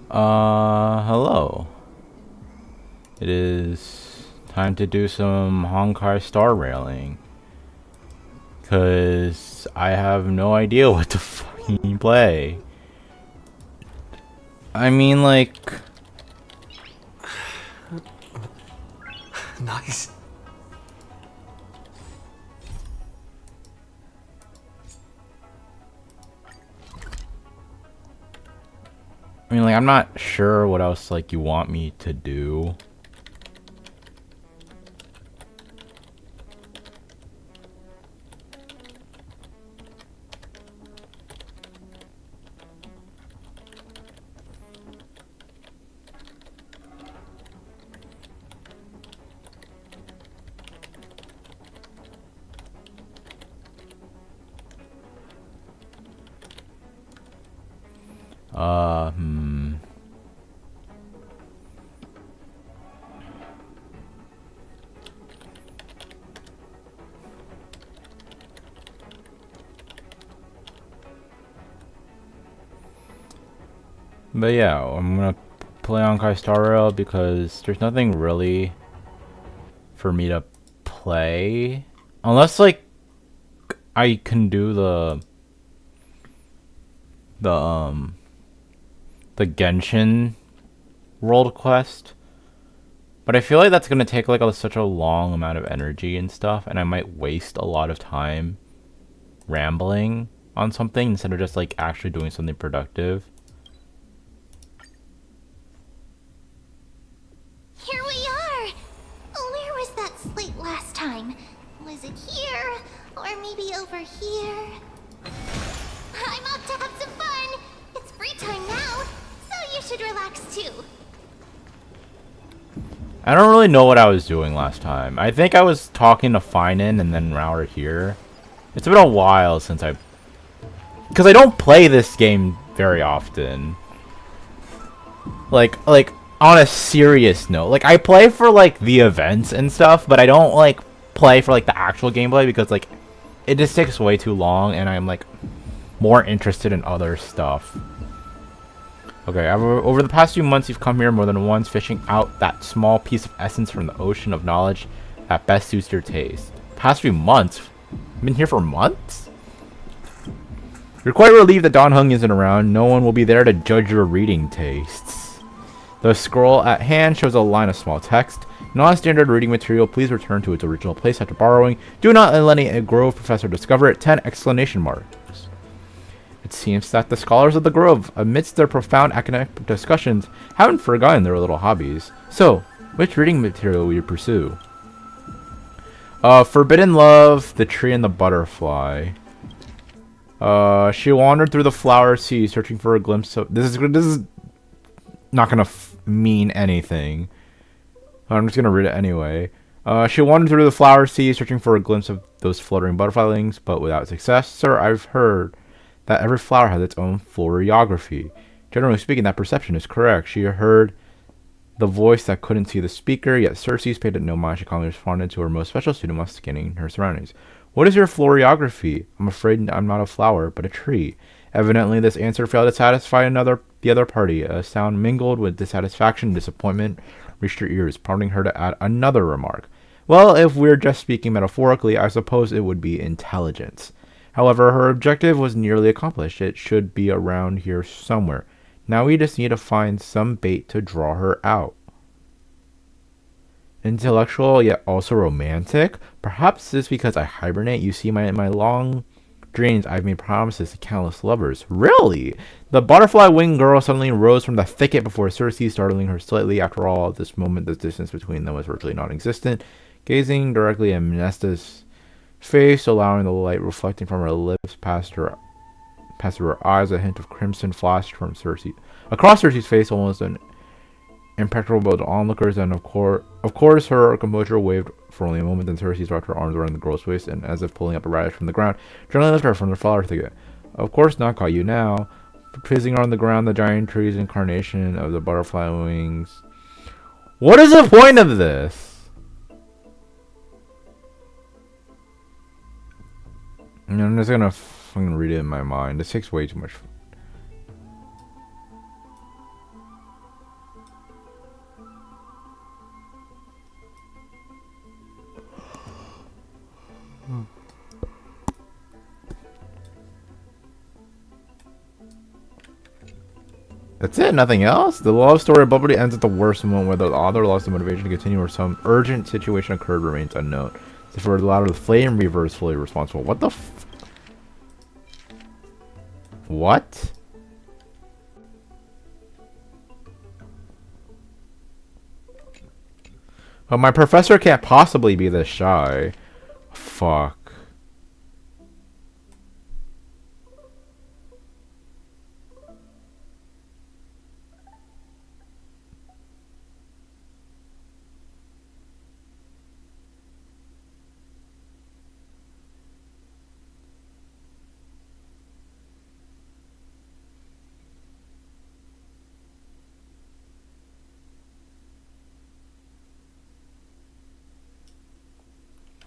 Hello. It is time to do some Honkai star railing. Cause I have no idea what to fucking play. I mean, like, Nice. I'm not sure what else, like, you want me to do. Hmm. But yeah, I'm gonna play Honkai Star Rail because there's nothing really for me to play. Unless, like, I can do the, the Genshin world quest. But I feel like that's gonna take like such a long amount of energy and stuff, and I might waste a lot of time rambling on something instead of just like actually doing something productive. Here we are! Where was that slate last time? Was it here? Or maybe over here? I'm off to have some fun! It's free time now, so you should relax too. I don't really know what I was doing last time. I think I was talking to Finan and then now we're here. It's been a while since because I don't play this game very often. Like on a serious note, like I play for like the events and stuff, but I don't like play for like the actual gameplay because like it just takes way too long, and I'm like more interested in other stuff. Okay, over the past few months, you've come here more than once, fishing out that small piece of essence from the ocean of knowledge that best suits your taste. Past few months? I've been here for months? You're quite relieved that Don Hung isn't around. No one will be there to judge your reading tastes. The scroll at hand shows a line of small text. Non-standard reading material, please return to its original place after borrowing. Do not let a Grove professor discover it. 10 exclamation marks. It seems that the scholars of the Grove, amidst their profound academic discussions, haven't forgotten their little hobbies. So, which reading material will you pursue? Forbidden Love, The Tree and the Butterfly. She wandered through the flower sea, searching for a glimpse of... This is not gonna mean anything. I'm just gonna read it anyway. She wandered through the flower sea, searching for a glimpse of those fluttering butterfly wings, but without success. Sir, I've heard that every flower has its own florography. Generally speaking, that perception is correct. She heard the voice that couldn't see the speaker, yet Circe's paid it no mind. She calmly responded to her most special student while scanning her surroundings. What is your florography? I'm afraid I'm not a flower, but a tree. Evidently, this answer failed to satisfy the other party. A sound mingled with dissatisfaction and disappointment reached her ears, prompting her to add another remark. Well, if we're just speaking metaphorically, I suppose it would be intelligence. However, her objective was nearly accomplished. It should be around here somewhere. Now we just need to find some bait to draw her out. Intellectual, yet also romantic? Perhaps this is because I hibernate. You see, in my long dreams, I've made promises to countless lovers. Really? The butterfly-winged girl suddenly rose from the thicket before Circe, startling her slightly. After all, at this moment, the distance between them was virtually non-existent. Gazing directly at Nesta's face, allowing the light reflecting from her lips past her eyes, a hint of crimson flashed from Circe. Across Circe's face, almost an impenetrable to onlookers, and of course, her composure waved for only a moment. Then Circe wrapped her arms around the girl's waist, and as if pulling up a radish from the ground, gently lifted her from the flower thicket. Of course not, caught you now. Pissing on the ground, the giant tree's incarnation of the butterfly wings. What is the point of this? I'm just gonna fucking read it in my mind. This takes way too much. That's it, nothing else? The love story abruptly ends at the worst moment, whether the author lost the motivation to continue or some urgent situation occurred remains unknown. For the latter, the Flame Reaver is fully responsible. What the f- What? Oh, my professor can't possibly be this shy. Fuck.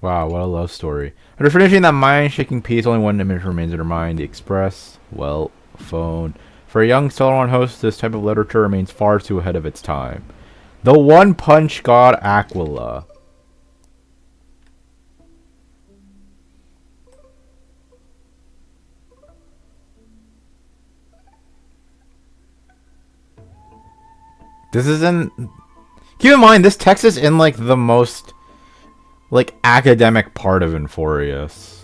Wow, what a love story. After finishing that mind-shaking piece, only one image remains in her mind. The express, well, phone. For a young Celeron host, this type of literature remains far too ahead of its time. The One Punch God Aquila. This isn't... Keep in mind, this text is in, like, the most... like, academic part of Amphoreus.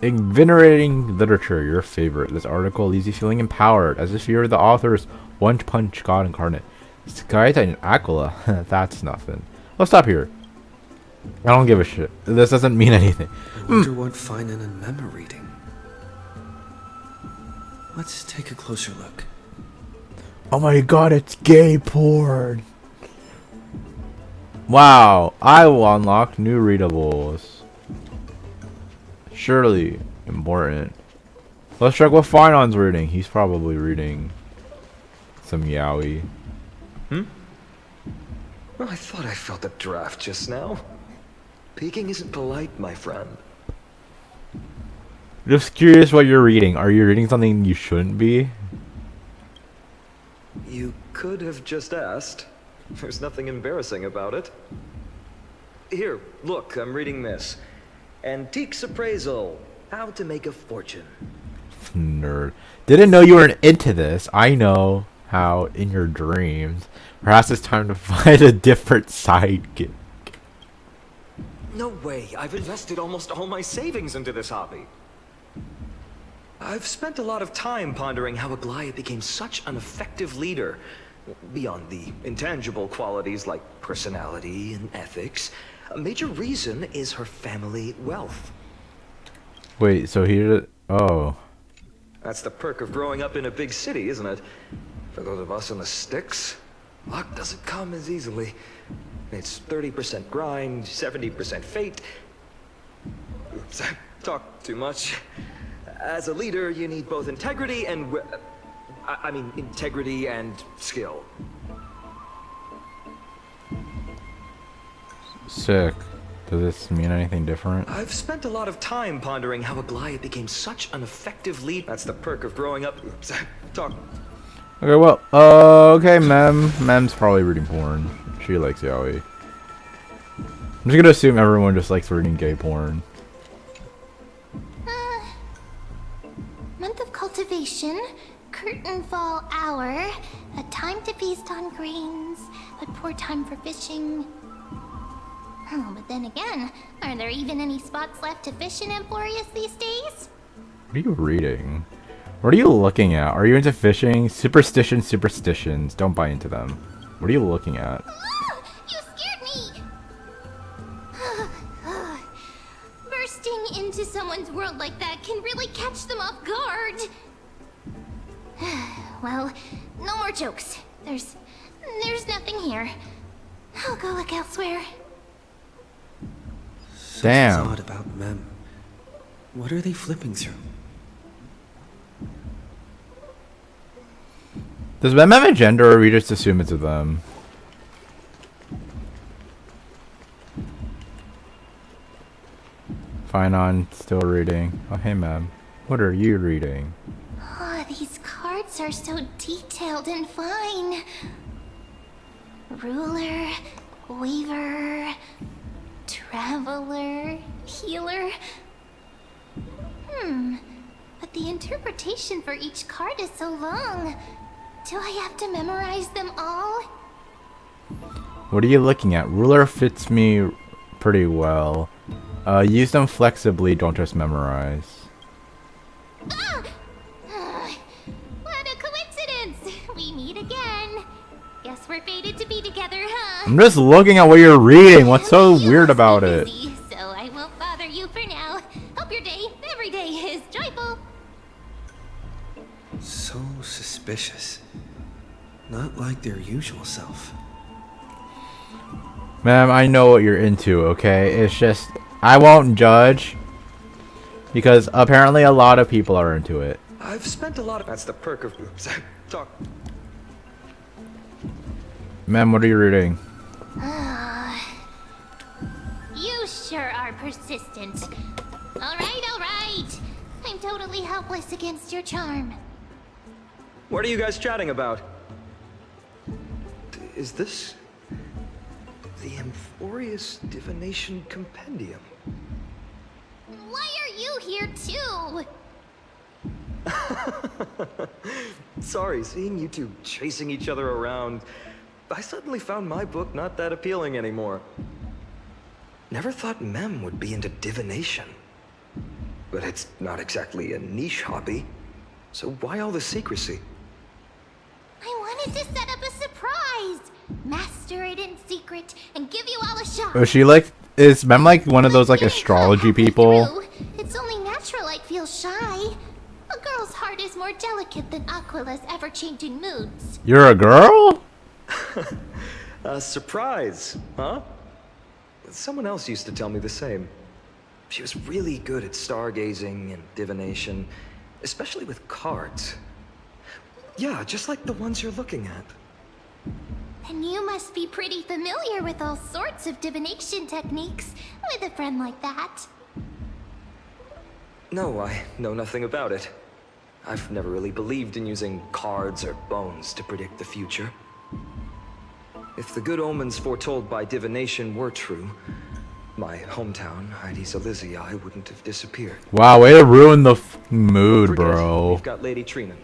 Invigorating literature, your favorite. This article leaves you feeling empowered, as if you're the author's one-punch god incarnate. Sky Titan Aquila, that's nothing. Let's stop here. I don't give a shit. This doesn't mean anything. I wonder what fine in a memo reading. Let's take a closer look. Oh my god, it's gay porn. Wow, I will unlock new readables. Surely important. Let's check what Finon's reading. He's probably reading some yaoi. Well, I thought I felt a draft just now. Peeking isn't polite, my friend. Just curious what you're reading. Are you reading something you shouldn't be? You could have just asked. There's nothing embarrassing about it. Here, look, I'm reading this. Antiques Appraisal. How to Make a Fortune. Nerd. Didn't know you were into this. I know how in your dreams. Perhaps it's time to find a different sidekick. No way. I've invested almost all my savings into this hobby. I've spent a lot of time pondering how Aglaia became such an effective leader. Beyond the intangible qualities like personality and ethics, a major reason is her family wealth. Wait, so here... Oh. That's the perk of growing up in a big city, isn't it? For those of us in the sticks, luck doesn't come as easily. It's 30% grind, 70% fate. Oops, I talked too much. As a leader, you need both integrity and... integrity and skill. Sick. Does this mean anything different? I've spent a lot of time pondering how Aglaia became such an effective lead. That's the perk of growing up. Oops, talk. Okay, well, okay, Mem's probably reading porn. She likes yaoi. I'm just gonna assume everyone just likes reading gay porn. Month of cultivation, curtain fall hour, a time to feast on grains, but poor time for fishing. Oh, but then again, are there even any spots left to fish in Amphoreus these days? What are you reading? What are you looking at? Are you into fishing? Superstitions. Don't buy into them. What are you looking at? Ah, you scared me! Bursting into someone's world like that can really catch them off guard. Well, no more jokes. There's nothing here. I'll go look elsewhere. Damn. Something's odd about Mem. What are they flipping through? Does Mem have a gender, or we just assume it's a them? fine on still reading. Oh, hey, ma'am. What are you reading? Oh, these cards are so detailed and fine. Ruler, weaver, traveler, healer. But the interpretation for each card is so long. Do I have to memorize them all? What are you looking at? Ruler fits me pretty well. Use them flexibly, don't just memorize. Ah! What a coincidence! We meet again. Guess we're fated to be together, huh? I'm just looking at what you're reading. What's so You weird must be about it? busy, so I won't bother you for now. Hope your day, every day, is joyful. So suspicious. Not like their usual self. Ma'am, I know what you're into, okay? It's just, I won't judge. Because apparently a lot of people are into it. I've spent a lot of... That's the perk of... Oops. Talk... Ma'am, what are you reading? You sure are persistent. All right. I'm totally helpless against your charm. What are you guys chatting about? Is this... the Amphoreus Divination Compendium? Why are you here too? Sorry, seeing you two chasing each other around, I suddenly found my book not that appealing anymore. Never thought Mem would be into divination. But it's not exactly a niche hobby, so why all the secrecy? I wanted to set up a surprise. Master it in secret and give you all a shot. Oh, she like, is Mem like one of those like Didn't come astrology halfway people? through. It's only natural I'd feel shy. A girl's heart is more delicate than Aquila's ever-changing moods. You're a girl? A surprise, huh? Someone else used to tell me the same. She was really good at stargazing and divination, especially with cards. Yeah, just like the ones you're looking at. And you must be pretty familiar with all sorts of divination techniques with a friend like that. No, I know nothing about it. I've never really believed in using cards or bones to predict the future. If the good omens foretold by divination were true, my hometown, Heidi's Elysiae, wouldn't have disappeared. Wow, way to ruin the mood, Forget it. bro. We've got Lady Trinan.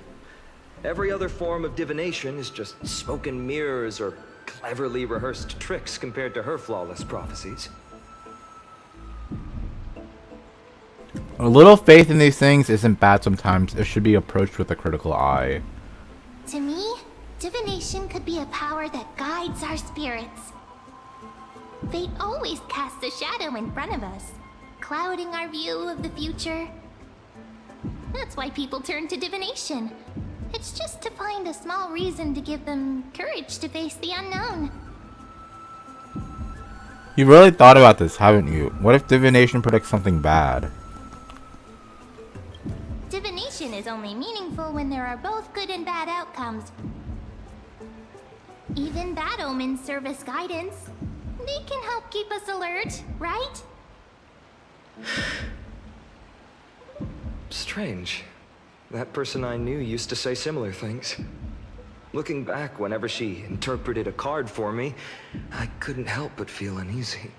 Every other form of divination is just smoke and mirrors or cleverly rehearsed tricks compared to her flawless prophecies. A little faith in these things isn't bad sometimes. It should be approached with a critical eye. To me, divination could be a power that guides our spirits. Fate always casts a shadow in front of us, clouding our view of the future. That's why people turn to divination. It's just to find a small reason to give them courage to face the unknown. You really thought about this, haven't you? What if divination predicts something bad? Divination is only meaningful when there are both good and bad outcomes. Even bad omens serve as guidance. They can help keep us alert, right? Strange. That person I knew used to say similar things. Looking back, whenever she interpreted a card for me, I couldn't help but feel uneasy.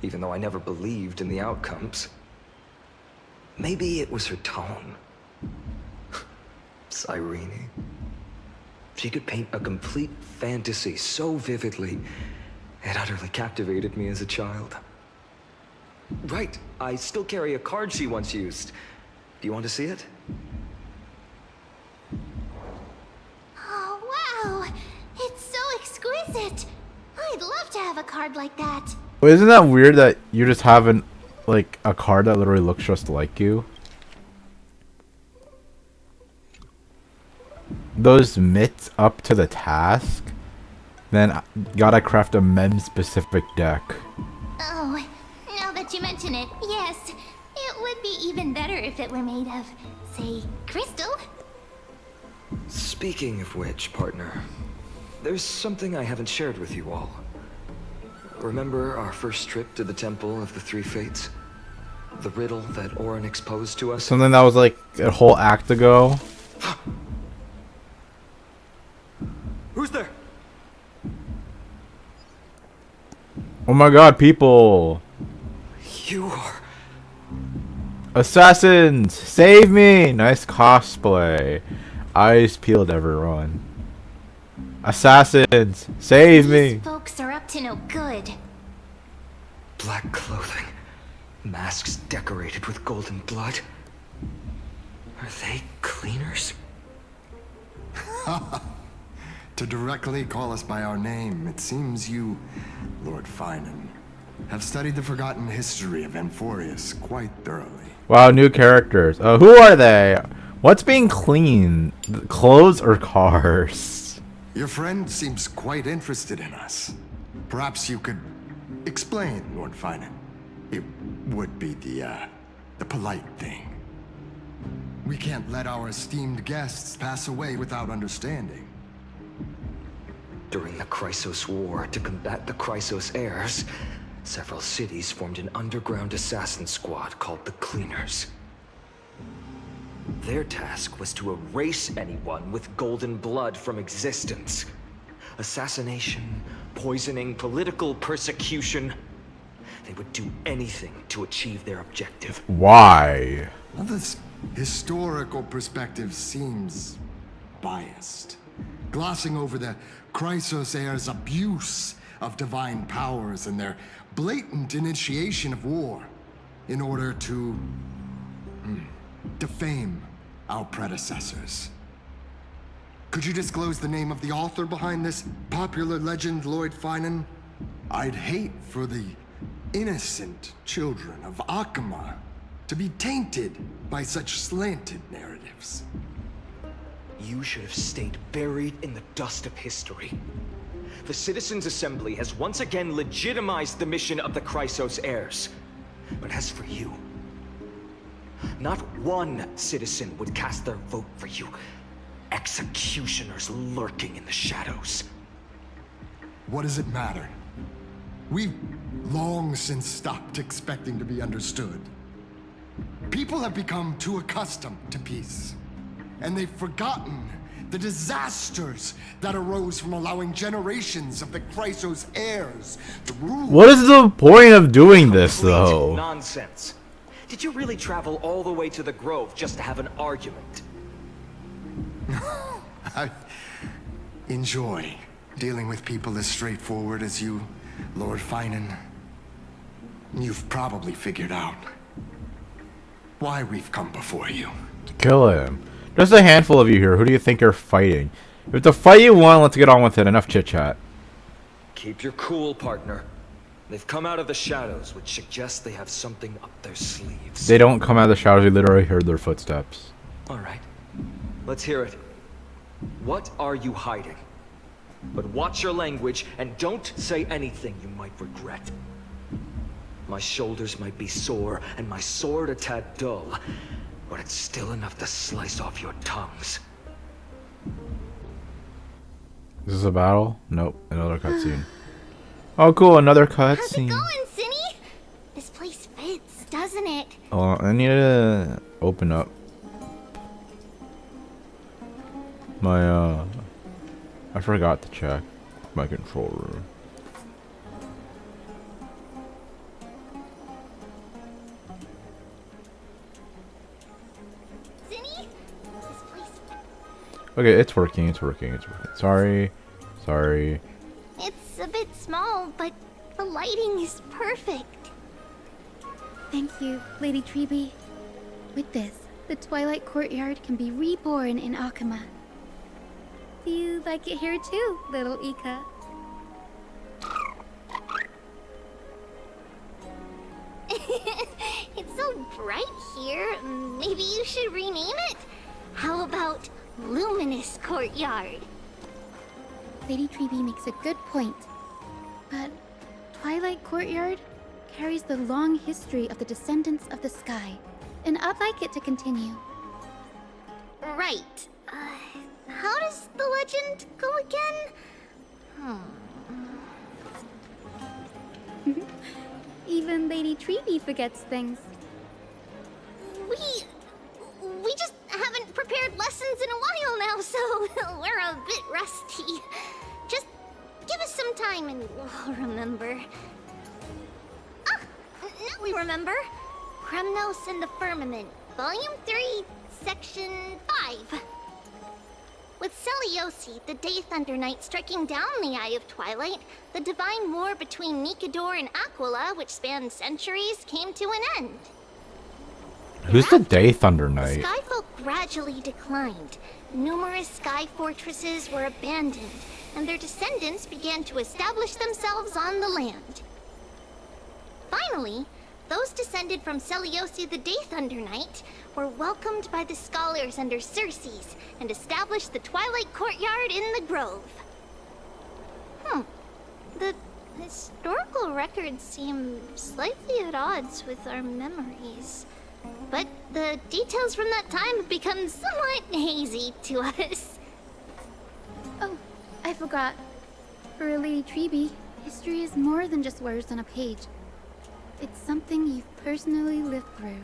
Even though I never believed in the outcomes. Maybe it was her tone. Cyrene. She could paint a complete fantasy so vividly, it utterly captivated me as a child. Right, I still carry a card she once used. Do you want to see it? Oh, wow! It's so exquisite! I'd love to have a card like that. Well, isn't that weird that you just have like a card that literally looks just like you? Those mitts up to the task? Then gotta craft a mem-specific deck. Oh, now that you mention it, yes. It would be even better if it were made of, say, crystal. Speaking of which, partner, there's something I haven't shared with you all. Remember our first trip to the Temple of the Three Fates? The riddle that Orin exposed to us? Something that was like a whole act ago. Who's there? Oh my god, people! You are... Assassins! Save me! Nice cosplay. Eyes peeled, everyone. Assassins! Save me! These folks are up to no good. Black clothing. Masks decorated with golden blood. Are they cleaners? To directly call us by our name, it seems you, Lord Finan, have studied the forgotten history of Amphoreus quite thoroughly. Wow, new characters. Who are they? What's being cleaned? Clothes or cars? Your friend seems quite interested in us. Perhaps you could explain, Lord Finan. It would be the polite thing. We can't let our esteemed guests pass away without understanding. During the Chrysos War, to combat the Chrysos heirs, several cities formed an underground assassin squad called the Cleaners. Their task was to erase anyone with golden blood from existence. Assassination, poisoning, political persecution. They would do anything to achieve their objective. Why? Well, this historical perspective seems biased, glossing over the Chrysos heirs' abuse of divine powers and their blatant initiation of war in order to defame our predecessors. Could you disclose the name of the author behind this popular legend, Lord Finan? I'd hate for the innocent children of Akama to be tainted by such slanted narratives. You should have stayed buried in the dust of history. The Citizens' Assembly has once again legitimized the mission of the Chrysos heirs. But as for you, not one citizen would cast their vote for you. Executioners lurking in the shadows. What does it matter? We've long since stopped expecting to be understood. People have become too accustomed to peace, and they've forgotten the disasters that arose from allowing generations of the Chrysos heirs to rule. What is the point of doing this, Complete though? nonsense. Did you really travel all the way to the Grove just to have an argument? I enjoy dealing with people as straightforward as you, Lord Finan. You've probably figured out why we've come before you. Kill him. Just a handful of you here. Who do you think you're fighting? If the fight you won, let's get on with it. Enough chit-chat. Keep your cool, partner. They've come out of the shadows, which suggests they have something up their sleeves. They don't come out of the shadows. We literally heard their footsteps. All right. Let's hear it. What are you hiding? But watch your language and don't say anything you might regret. My shoulders might be sore and my sword a tad dull, but it's still enough to slice off your tongues. Is this a battle? Nope. Another cutscene. Oh, cool. Another How's it cutscene. going, Cinny? This place fits, doesn't it? Oh, I need to open up my, I forgot to check my control room. Cinny? This place... Okay, it's working. It's working. It's working. Sorry. Sorry. It's a bit small, but the lighting is perfect. Thank you, Lady Treby. With this, the Twilight Courtyard can be reborn in Akama. Do you like it here too, little Ika? It's so bright here. Maybe you should rename it? How about Luminous Courtyard? Lady Treby makes a good point. But Twilight Courtyard carries the long history of the descendants of the sky, and I'd like it to continue. Right. How does the legend go again? Even Lady Treby forgets things. lessons in a while now, so we're a bit rusty. Just give us some time and we'll remember. Ah, now we remember. Kremnos and the Firmament, Volume 3, Section 5. With Seliosi, the Day Thunder Knight, striking down the Eye of Twilight, the divine war between Nikador and Aquila, which spanned centuries, came to an end. Who's the Day Thunder The Knight? Skyfolk gradually declined. Numerous sky fortresses were abandoned, and their descendants began to establish themselves on the land. Finally, those descended from Seliosi the Day Thunder Knight were welcomed by the scholars under Circes and established the Twilight Courtyard in the Grove. The historical records seem slightly at odds with our memories. But the details from that time have become somewhat hazy to us. Oh, I forgot. For Lady Treby, history is more than just words on a page. It's something you've personally lived through.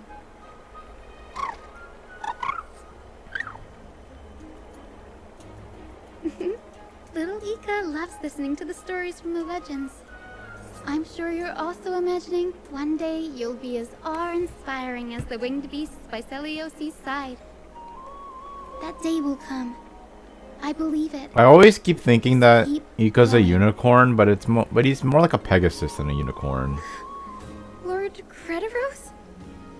Little Ika loves listening to the stories from the legends. I'm sure you're also imagining one day you'll be as awe-inspiring as the winged beasts by Seliosi's side. That day will come. I believe it. I always keep thinking that Keep Ika's a going. unicorn, but he's more like a Pegasus than a unicorn. Lord Crediros?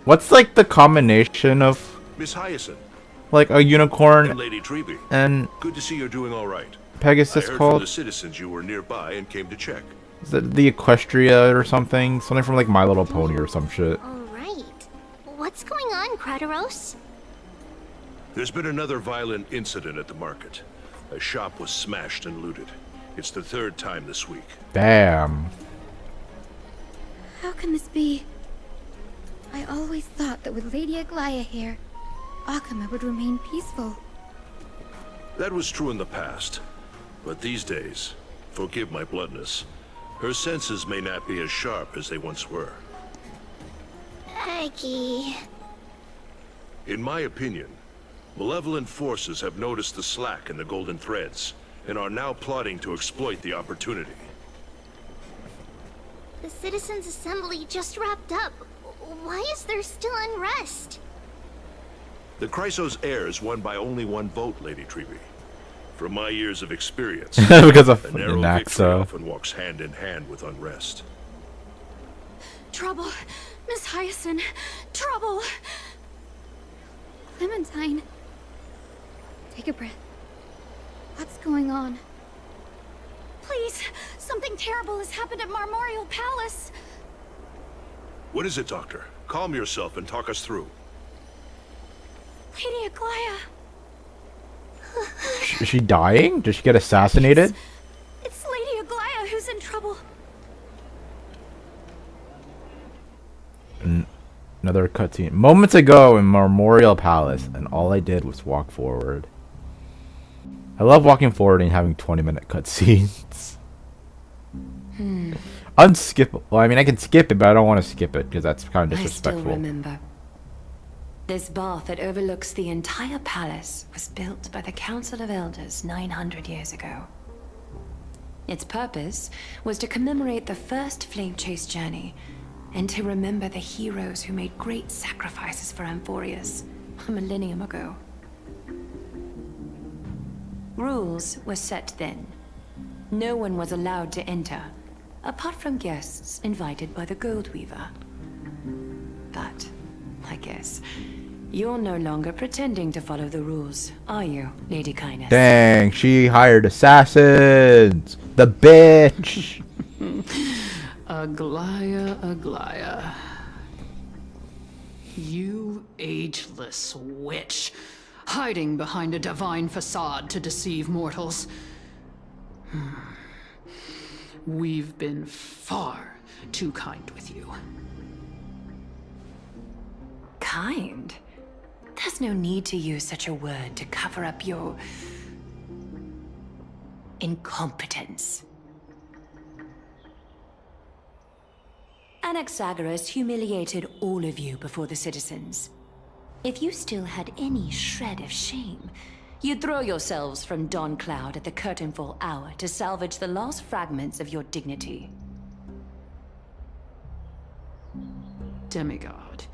What's like the combination of Miss Hyacinth like a unicorn and Lady Treby. and Good to see you're doing all right. I Pegasus heard from called? the citizens you were nearby and came to check. Is it the Equestria or something? Something from like My Little Pony or some shit. Alright. What's going on, Crediros? There's been another violent incident at the market. A shop was smashed and looted. It's the third time this week. Damn. How can this be? I always thought that with Lady Aglaya here, Akama would remain peaceful. That was true in the past. But these days, forgive my bluntness, her senses may not be as sharp as they once were. Aggie. In my opinion, malevolent forces have noticed the slack in the Golden Threads and are now plotting to exploit the opportunity. The Citizens' Assembly just wrapped up. Why is there still unrest? The Chrysos heirs won by only one vote, Lady Treby. From my years of experience, Because of a narrow victory Naxa. often walks hand in hand with unrest. Trouble! Miss Hyacinth! Trouble! Clementine. Take a breath. What's going on? Please! Something terrible has happened at Marmorial Palace! What is it, Doctor? Calm yourself and talk us through. Lady Aglaya! Is she dying? Did she get assassinated? It's Lady Aglaya who's in trouble! Another cutscene. Moments ago in Marmorial Palace, and all I did was walk forward. I love walking forward and having 20-minute cutscenes. Unskippable. Well, I mean, I can skip it, but I don't want to skip it because that's kind of I still disrespectful. remember. This bath that overlooks the entire palace was built by the Council of Elders 900 years ago. Its purpose was to commemorate the first flame chase journey and to remember the heroes who made great sacrifices for Amphoreus a millennium ago. Rules were set then. No one was allowed to enter, apart from guests invited by the Gold Weaver. But, I guess, you're no longer pretending to follow the rules, are you, Lady Kindness? Dang, she hired assassins. The bitch. Aglaya, Aglaya. You ageless witch, hiding behind a divine facade to deceive mortals. We've been far too kind with you. Kind? There's no need to use such a word to cover up your incompetence. Anaxagoras humiliated all of you before the citizens. If you still had any shred of shame, you'd throw yourselves from dawn cloud at the curtainfall hour to salvage the last fragments of your dignity. Demigod,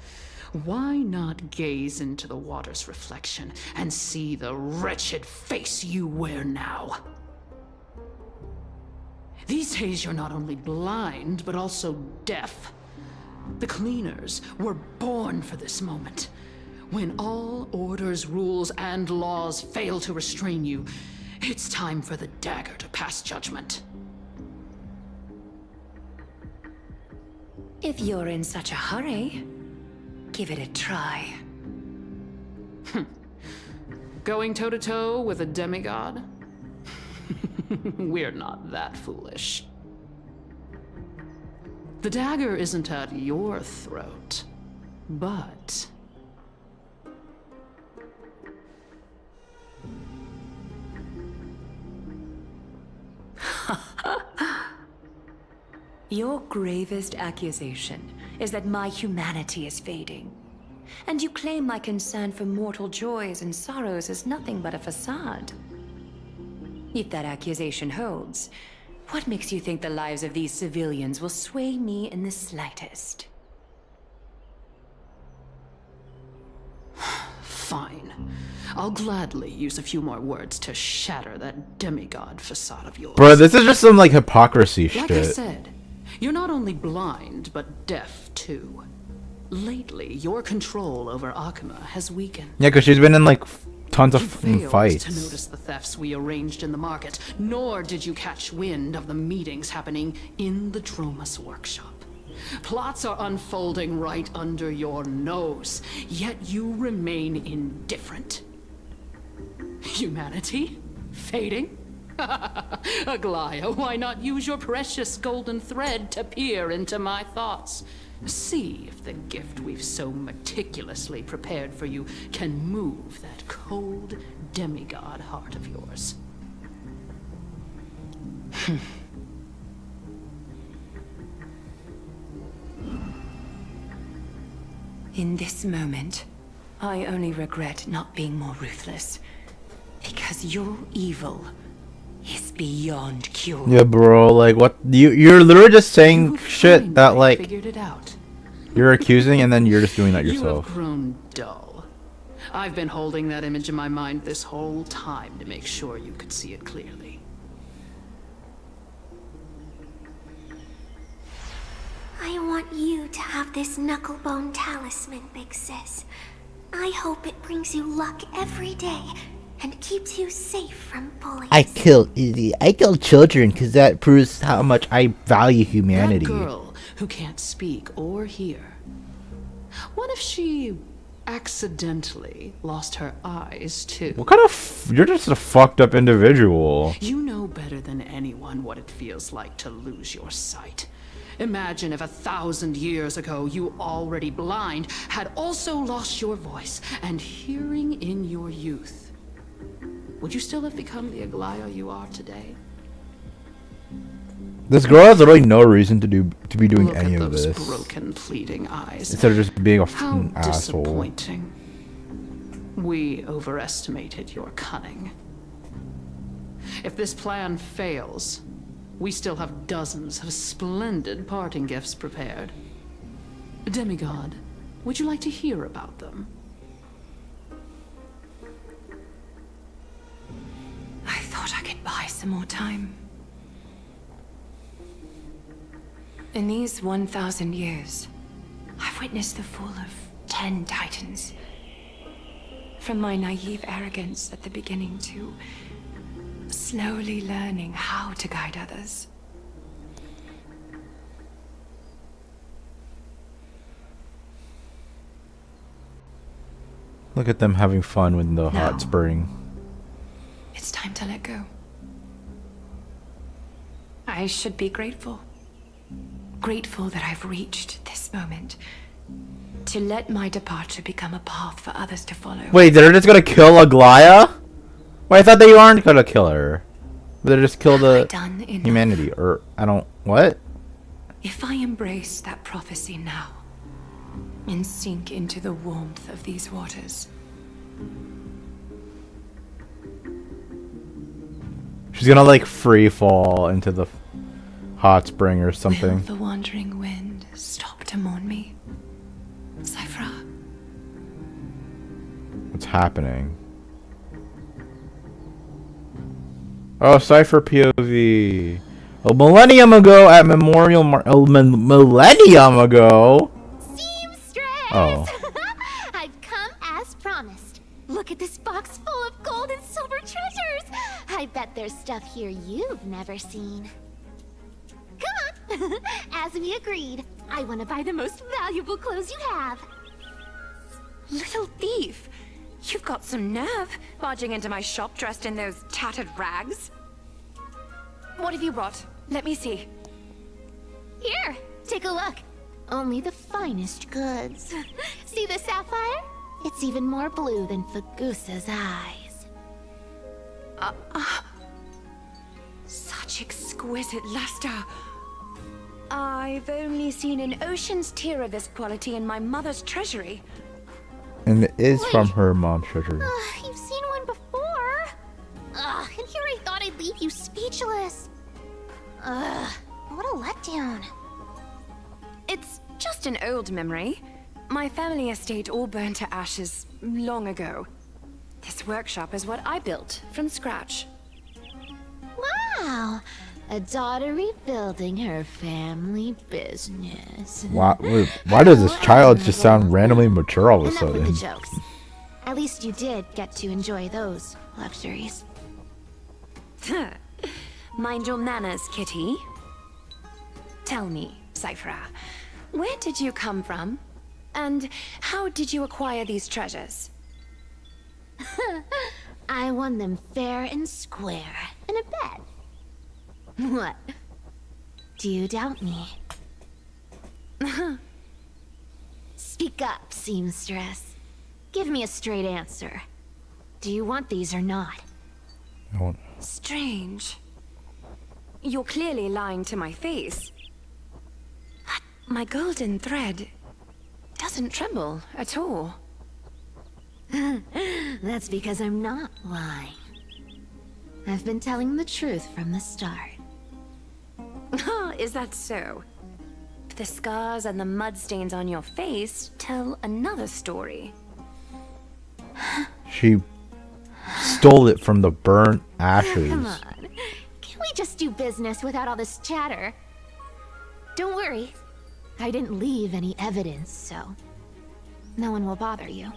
why not gaze into the water's reflection and see the wretched face you wear now? These days you're not only blind, but also deaf. The cleaners were born for this moment. When all orders, rules, and laws fail to restrain you, it's time for the dagger to pass judgment. If you're in such a hurry, give it a try. Going toe-to-toe with a demigod? We're not that foolish. The dagger isn't at your throat, but... Your gravest accusation is that my humanity is fading. And you claim my concern for mortal joys and sorrows is nothing but a facade. If that accusation holds, what makes you think the lives of these civilians will sway me in the slightest? Fine. I'll gladly use a few more words to shatter that demigod facade of yours. Bro, this is just some like hypocrisy Like I shit. said, you're not only blind, but deaf too. Lately, your control over Akuma has weakened. Yeah, because she's been in like tons of You fucking failed fights. to notice the thefts we arranged in the market, nor did you catch wind of the meetings happening in the Dromus workshop. Plots are unfolding right under your nose, yet you remain indifferent. Humanity? Fading? Aglaya, why not use your precious golden thread to peer into my thoughts? See if the gift we've so meticulously prepared for you can move that cold demigod heart of yours. In this moment, I only regret not being more ruthless. Because your evil is beyond cure. Yeah, bro, like what you're literally just saying shit that like Figured it out. you're accusing and then you're just doing that You yourself. have grown dull. I've been holding that image in my mind this whole time to make sure you could see it clearly. I want you to have this knucklebone talisman, Big Sis. I hope it brings you luck every day and keeps you safe from bullies. I kill children because that proves how much I value humanity. That girl who can't speak or hear. What if she accidentally lost her eyes too? What kind of you're just a fucked up individual. You know better than anyone what it feels like to lose your sight. Imagine if 1,000 years ago you, already blind, had also lost your voice and hearing in your youth. Would you still have become the Aglaya you are today? This girl has literally no reason to be doing Look any at of those this broken, pleading eyes. instead of just being a How fucking asshole. disappointing. We overestimated your cunning. If this plan fails, we still have dozens of splendid parting gifts prepared. Demigod, would you like to hear about them? I thought I could buy some more time. In these 1,000 years, I've witnessed the fall of 10 titans. From my naive arrogance at the beginning to slowly learning how to guide others. Look at them having fun with the hot No. spring. It's time to let go. I should be grateful. Grateful that I've reached this moment. To let my departure become a path for others to follow. Wait, they're just gonna kill Aglaya? Wait, I thought they aren't gonna kill her. But they just kill Have I the done enough? humanity. Or I don't what? If I embrace that prophecy now, and sink into the warmth of these waters. She's gonna like free fall into the hot spring or Will something. the wandering wind stop to mourn me? Cyphra. What's happening? Oh, Cypher POV. A millennium ago at millennium ago. Seamstress! Oh. I've come as promised. Look at this box full of gold and silver treasures. I bet there's stuff here you've never seen. Come on. As we agreed, I want to buy the most valuable clothes you have. Little thief! You've got some nerve, barging into my shop dressed in those tattered rags. What have you brought? Let me see. Here, take a look. Only the finest goods. See the sapphire? It's even more blue than Fagusa's eyes. Such exquisite luster. I've only seen an ocean's tier of this quality in my mother's treasury. And it is from her mom's treasury. You've seen one before. And here I thought I'd leave you speechless. What a letdown. It's just an old memory. My family estate all burned to ashes long ago. This workshop is what I built from scratch. Wow, a daughter rebuilding her family business. Why does this child just sound randomly mature all of a Enough with sudden? the jokes. At least you did get to enjoy those luxuries. Mind your manners, kitty. Tell me, Cyphra, where did you come from? And how did you acquire these treasures? I won them fair and square in a bet. What? Do you doubt me? Speak up, seamstress. Give me a straight answer. Do you want these or not? I don't- Strange. You're clearly lying to my face. But my golden thread doesn't tremble at all. That's because I'm not lying. I've been telling the truth from the start. Is that so? The scars and the mud stains on your face tell another story. She stole it from the burnt ashes. Come on. Can we just do business without all this chatter? Don't worry. I didn't leave any evidence, so no one will bother you.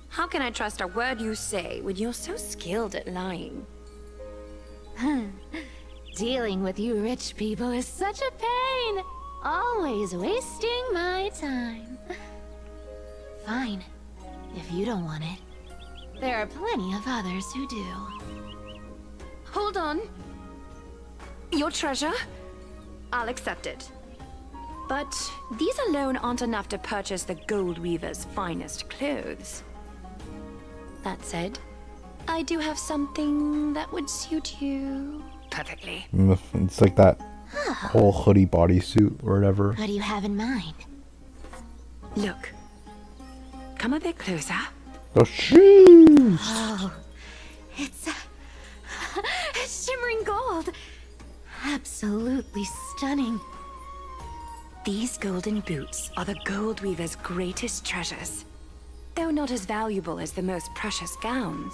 How can I trust a word you say when you're so skilled at lying? Dealing with you rich people is such a pain. Always wasting my time. Fine, if you don't want it. There are plenty of others who do. Hold on. Your treasure? I'll accept it. But these alone aren't enough to purchase the Gold Weaver's finest clothes. That said, I do have something that would suit you perfectly. It's like that whole hoodie bodysuit or whatever. What do you have in mind? Look. Come a bit closer. The shoes! Oh, it's shimmering gold. Absolutely stunning. These golden boots are the Gold Weaver's greatest treasures. Though not as valuable as the most precious gowns,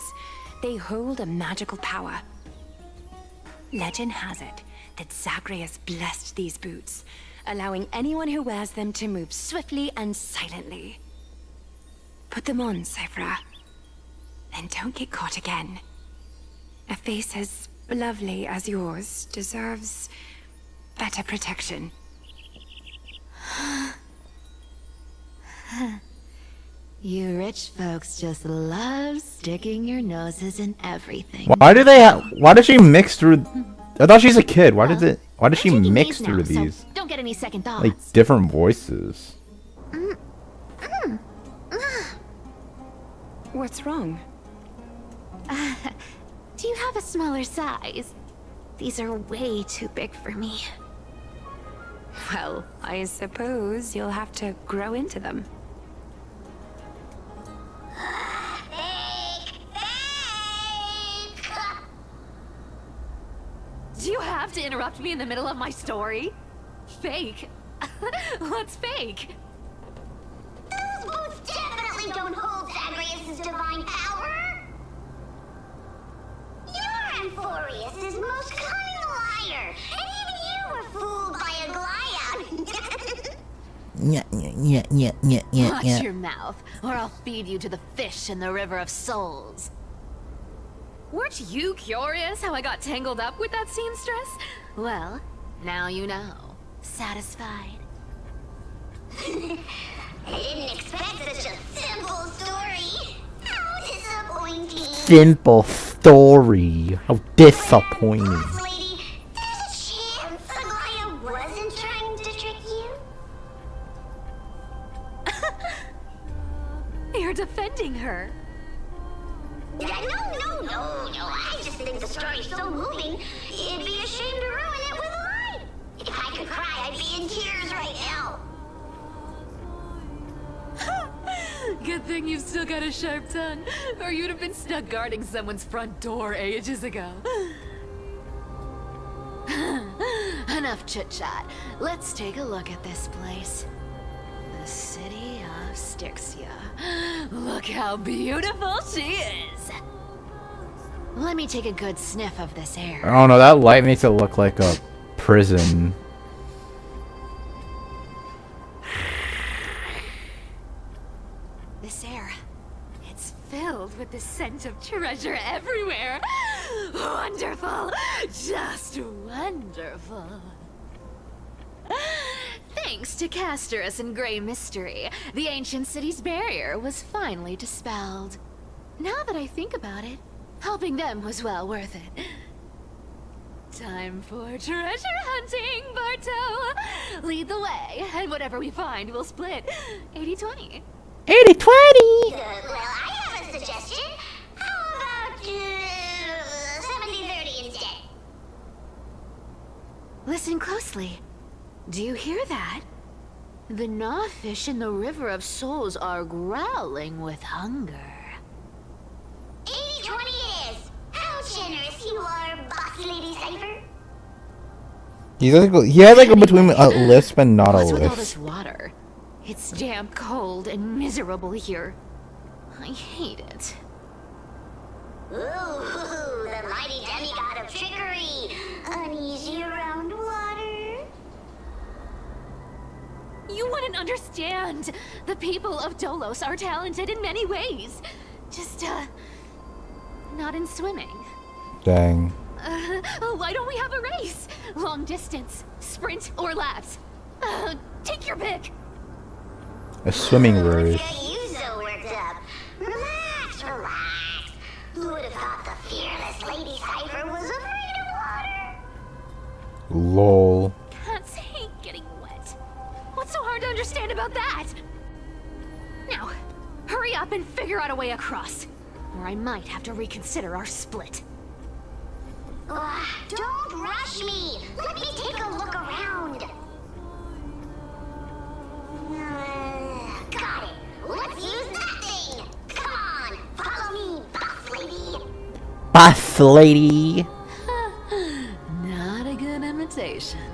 they hold a magical power. Legend has it that Zagreus blessed these boots, allowing anyone who wears them to move swiftly and silently. Put them on, Cyphra. Then don't get caught again. A face as lovely as yours deserves better protection. You rich folks just love sticking your noses in everything. Why does she mix through? I thought she's a kid. Why does she Taking mix these through now, so these? don't get any second thoughts. Like different voices. What's wrong? Do you have a smaller size? These are way too big for me. Well, I suppose you'll have to grow into them. Fake! Fake! Do you have to interrupt me in the middle of my story? Fake? What's fake? Those boots definitely don't hold Zagreus' divine power! You're Amphoreus' most cunning liar, and even you were fooled by a Glyad. Watch your mouth, or I'll feed you to the fish in the River of Souls. Weren't you curious how I got tangled up with that seamstress? Well, now you know. Satisfied? I didn't expect such a simple story. How disappointing. Simple story. How disappointing. Boss lady, there's a chance Aglaia wasn't trying to trick you? You're defending her. No. I just think the story's so moving, it'd be a shame to ruin it with a lie. If I could cry, I'd be in tears right now. Good thing you've still got a sharp tongue, or you'd have been stuck guarding someone's front door ages ago. Enough chit-chat. Let's take a look at this place. The city of Styxia. Look how beautiful she is. Let me take a good sniff of this air. I don't know, that light makes it look like a prison. This air, it's filled with the scent of treasure everywhere. Wonderful, just wonderful. Thanks to Castorus and Grey Mystery, the ancient city's barrier was finally dispelled. Now that I think about it, helping them was well worth it. Time for treasure hunting, Barto! Lead the way, and whatever we find, we'll split 80-20. 80-20! Well, I have a suggestion. How about 70-30 instead? Listen closely. Do you hear that? The gnawfish in the River of Souls are growling with hunger. 80-20 it is. How generous you are, Boss Lady Cypher. He has like a between a lisp and not a What's with all lisp. this water? It's damp, cold, and miserable here. I hate it. Ooh, the mighty demigod of trickery. Uneasy around water. You wouldn't understand. The people of Dolos are talented in many ways. Just, not in swimming. Dang. Why don't we have a race? Long distance, sprint, or laps? Take your pick. A swimming What's race. got you so worked up? Relax. Who would have thought the fearless Lady Cypher was afraid of water? Lol. Cats hate getting wet. What's so hard to understand about that? Now, hurry up and figure out a way across, or I might have to reconsider our split. Don't rush me. Let me take a look around. Got it. Let's use that thing. Come on, follow me, boss lady. Boss lady. Not a good imitation.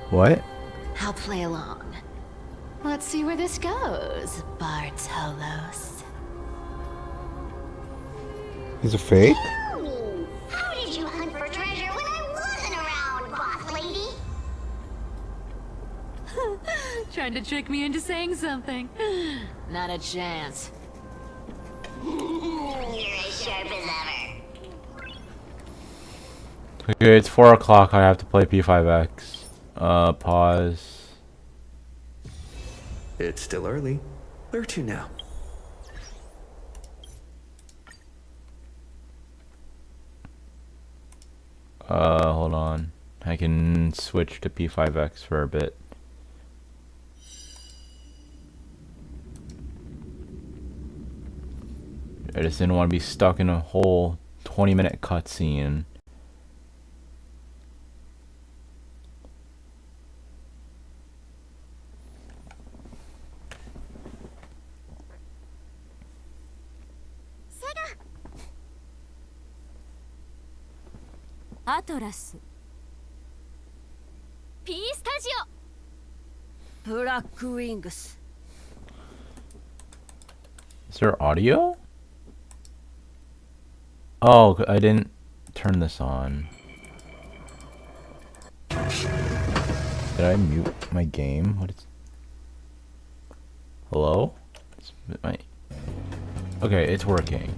What? I'll play along. Let's see where this goes, Bartolos. He's a fake? Tell me, how did you hunt for treasure when I wasn't around, boss lady? Trying to trick me into saying something. Not a chance. You're as sharp as ever. Okay, it's 4 o'clock. I have to play P5X. Pause. It's still early. Where to now? Hold on. I can switch to P5X for a bit. I just didn't want to be stuck in a whole 20-minute cutscene. アトラス P スタジオブラックウィングス Is there audio? Oh, I didn't turn this on. Did I mute my game? What is... Hello? Okay, it's working.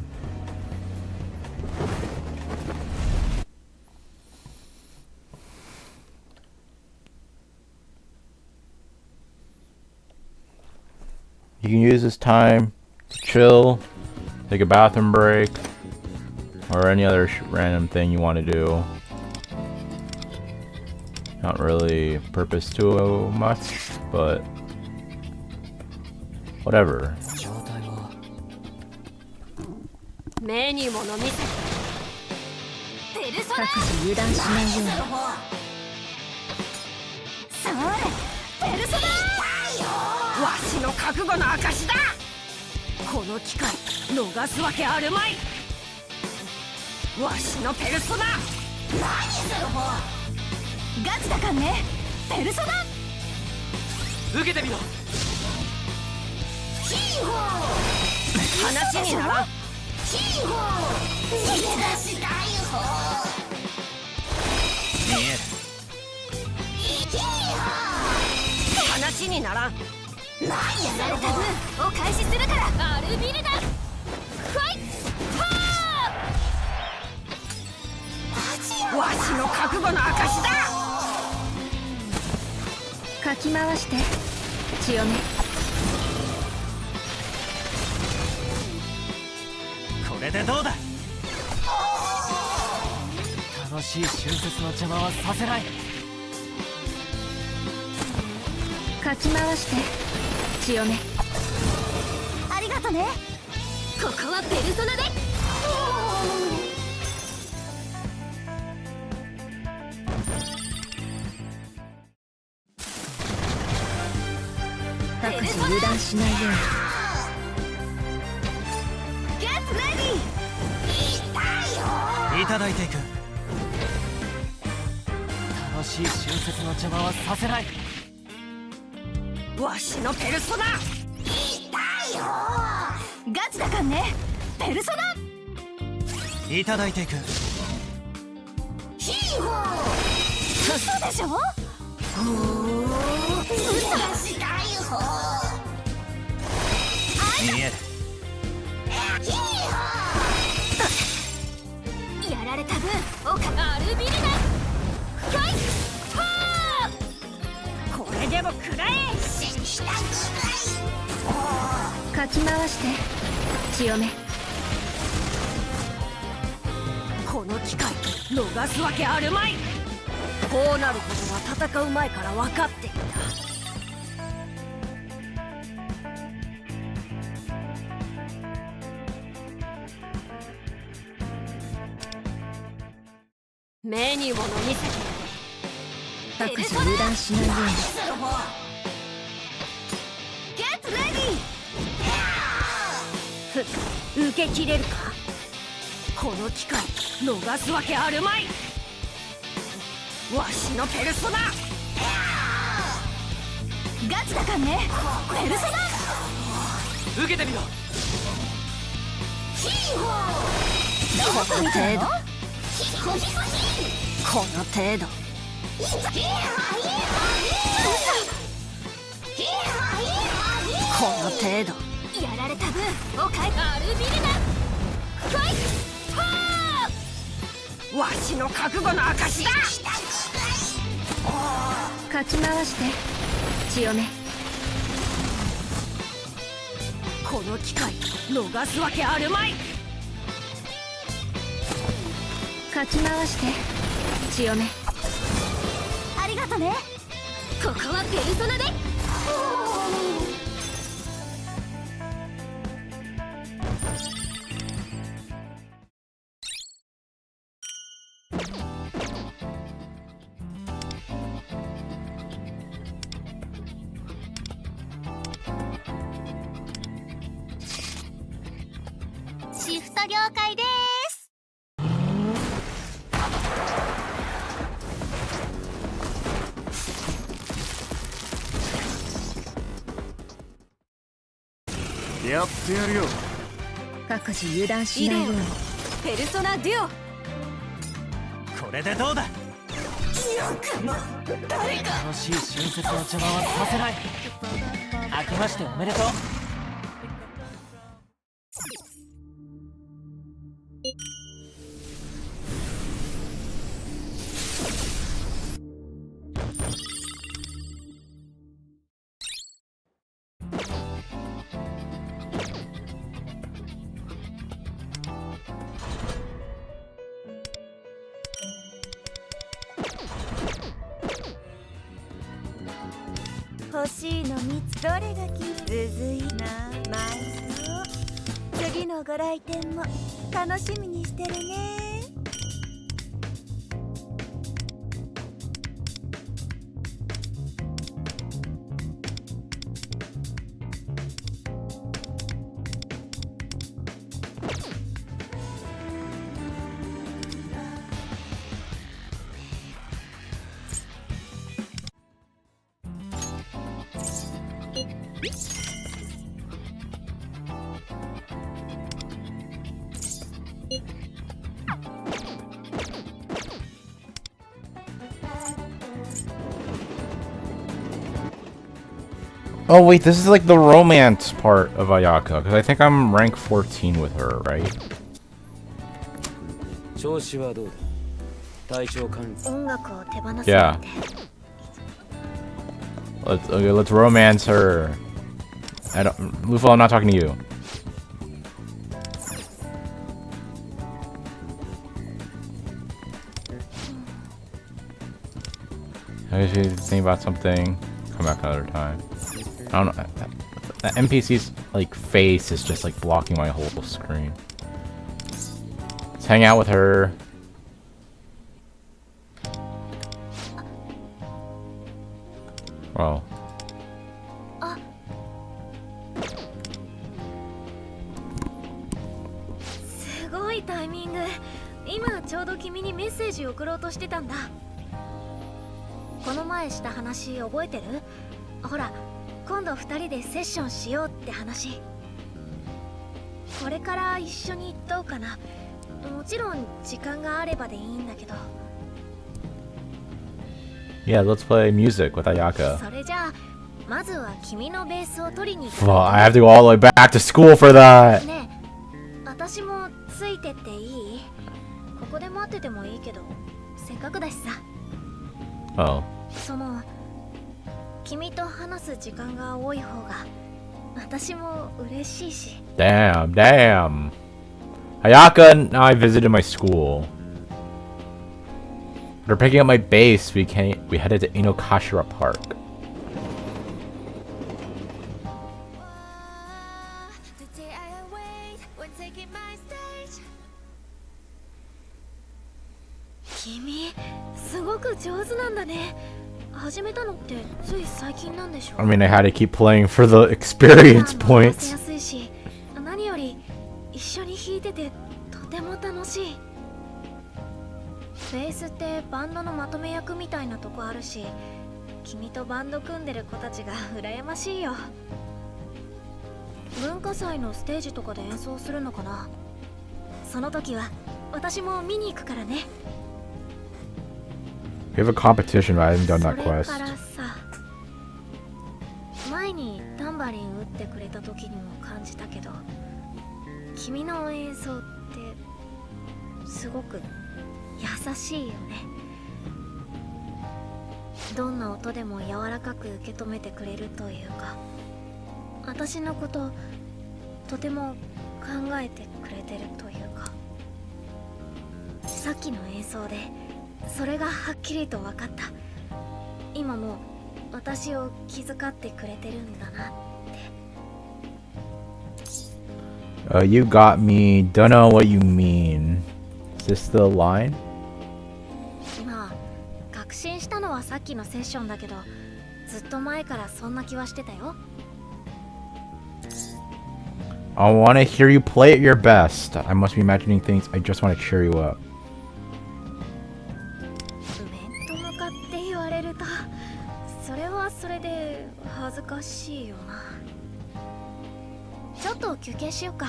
You can use this time to chill, take a bathroom break, or any other random thing you want to do. Not really purpose too much, but whatever. 目に物見せペルソナ各自油断しないようにそれペルソナわしの覚悟の証だこの機会逃すわけあるまいわしのペルソナ何する方ガチだかんねペルソナ受けてみろヒーホー話にならんヒーホー逃げ出したい方見えるヒーホー話にならん何やられた分を開始するからアルビルだファイトわしの覚悟の証だかき回して強めこれでどうだ楽しい春節の邪魔はさせないかき回して強めありがとねここはペルソナで各自油断しないようにゲットレディーいただいていく楽しい春節の邪魔はさせないわしのペルソナ痛いよガチだかんねペルソナいただいていくヒーホー嘘でしょ嘘したい方見えるヒーホーやられた分おかアルビルだファイトこれでも食らえかき回して強めこの機会逃すわけあるまいこうなることは戦う前から分かっていた目に物見せて各自油断しないようにゲットレディー受け切れるかこの機会逃すわけあるまいわしのペルソナガチだかんねペルソナ受けてみろヒーホーこの程度この程度この程度やられた分おかえアルビルだファイトわしの覚悟の証だかき回して強めこの機会逃すわけあるまいかき回して強めありがとねここはペルソナでシフト了解ですやってやるよ。各自油断しないように。ペルソナデュオ。これでどうだ。よくも誰か。楽しい春節の邪魔はさせない。明けましておめでとう。欲しいの3つどれがきずずいなマイス次のご来店も楽しみにしてるね。Oh wait, this is like the romance part of Ayaka, because I think I'm rank 14 with her, right? Yeah. Let's romance her. Lufa, I'm not talking to you. I should think about something. Come back another time. I don't know. That NPC's like face is just like blocking my whole screen. Let's hang out with her. Well. Yeah, let's play music with Ayaka. Well, I have to go all the way back to school for that. Oh. Damn. Ayaka and I visited my school. After picking up my base, we headed to Inokashira Park. I mean, I had to keep playing for the experience points. We have a competition, but I haven't done that quest. You got me. Don't know what you mean. Is this the line? I want to hear you play at your best. I must be imagining things. I just want to cheer you up. ちょっと休憩しようか。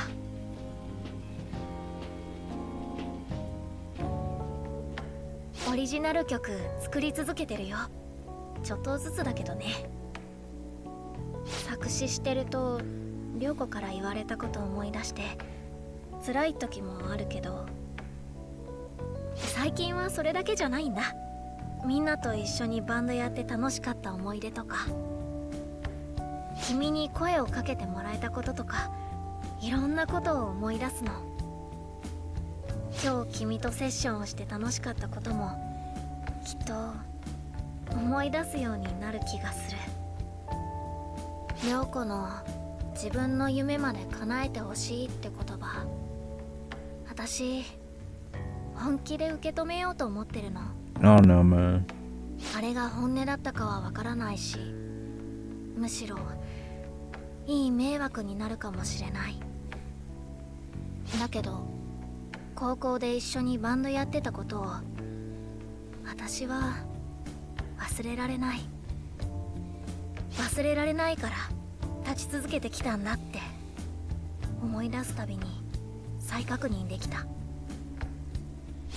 オリジナル曲作り続けてるよ。ちょっとずつだけどね。作詞してると涼子から言われたことを思い出して辛い時もあるけど、最近はそれだけじゃないんだ。みんなと一緒にバンドやって楽しかった思い出とか、君に声をかけてもらえたこととか、いろんなことを思い出すの。今日君とセッションをして楽しかったこともきっと思い出すようになる気がする。涼子の自分の夢まで叶えてほしいって言葉、私本気で受け止めようと思ってるの。Oh no, man. あれが本音だったかはわからないし、むしろいい迷惑になるかもしれない。だけど高校で一緒にバンドやってたことを私は忘れられない。忘れられないから立ち続けてきたんだって思い出すたびに再確認できた。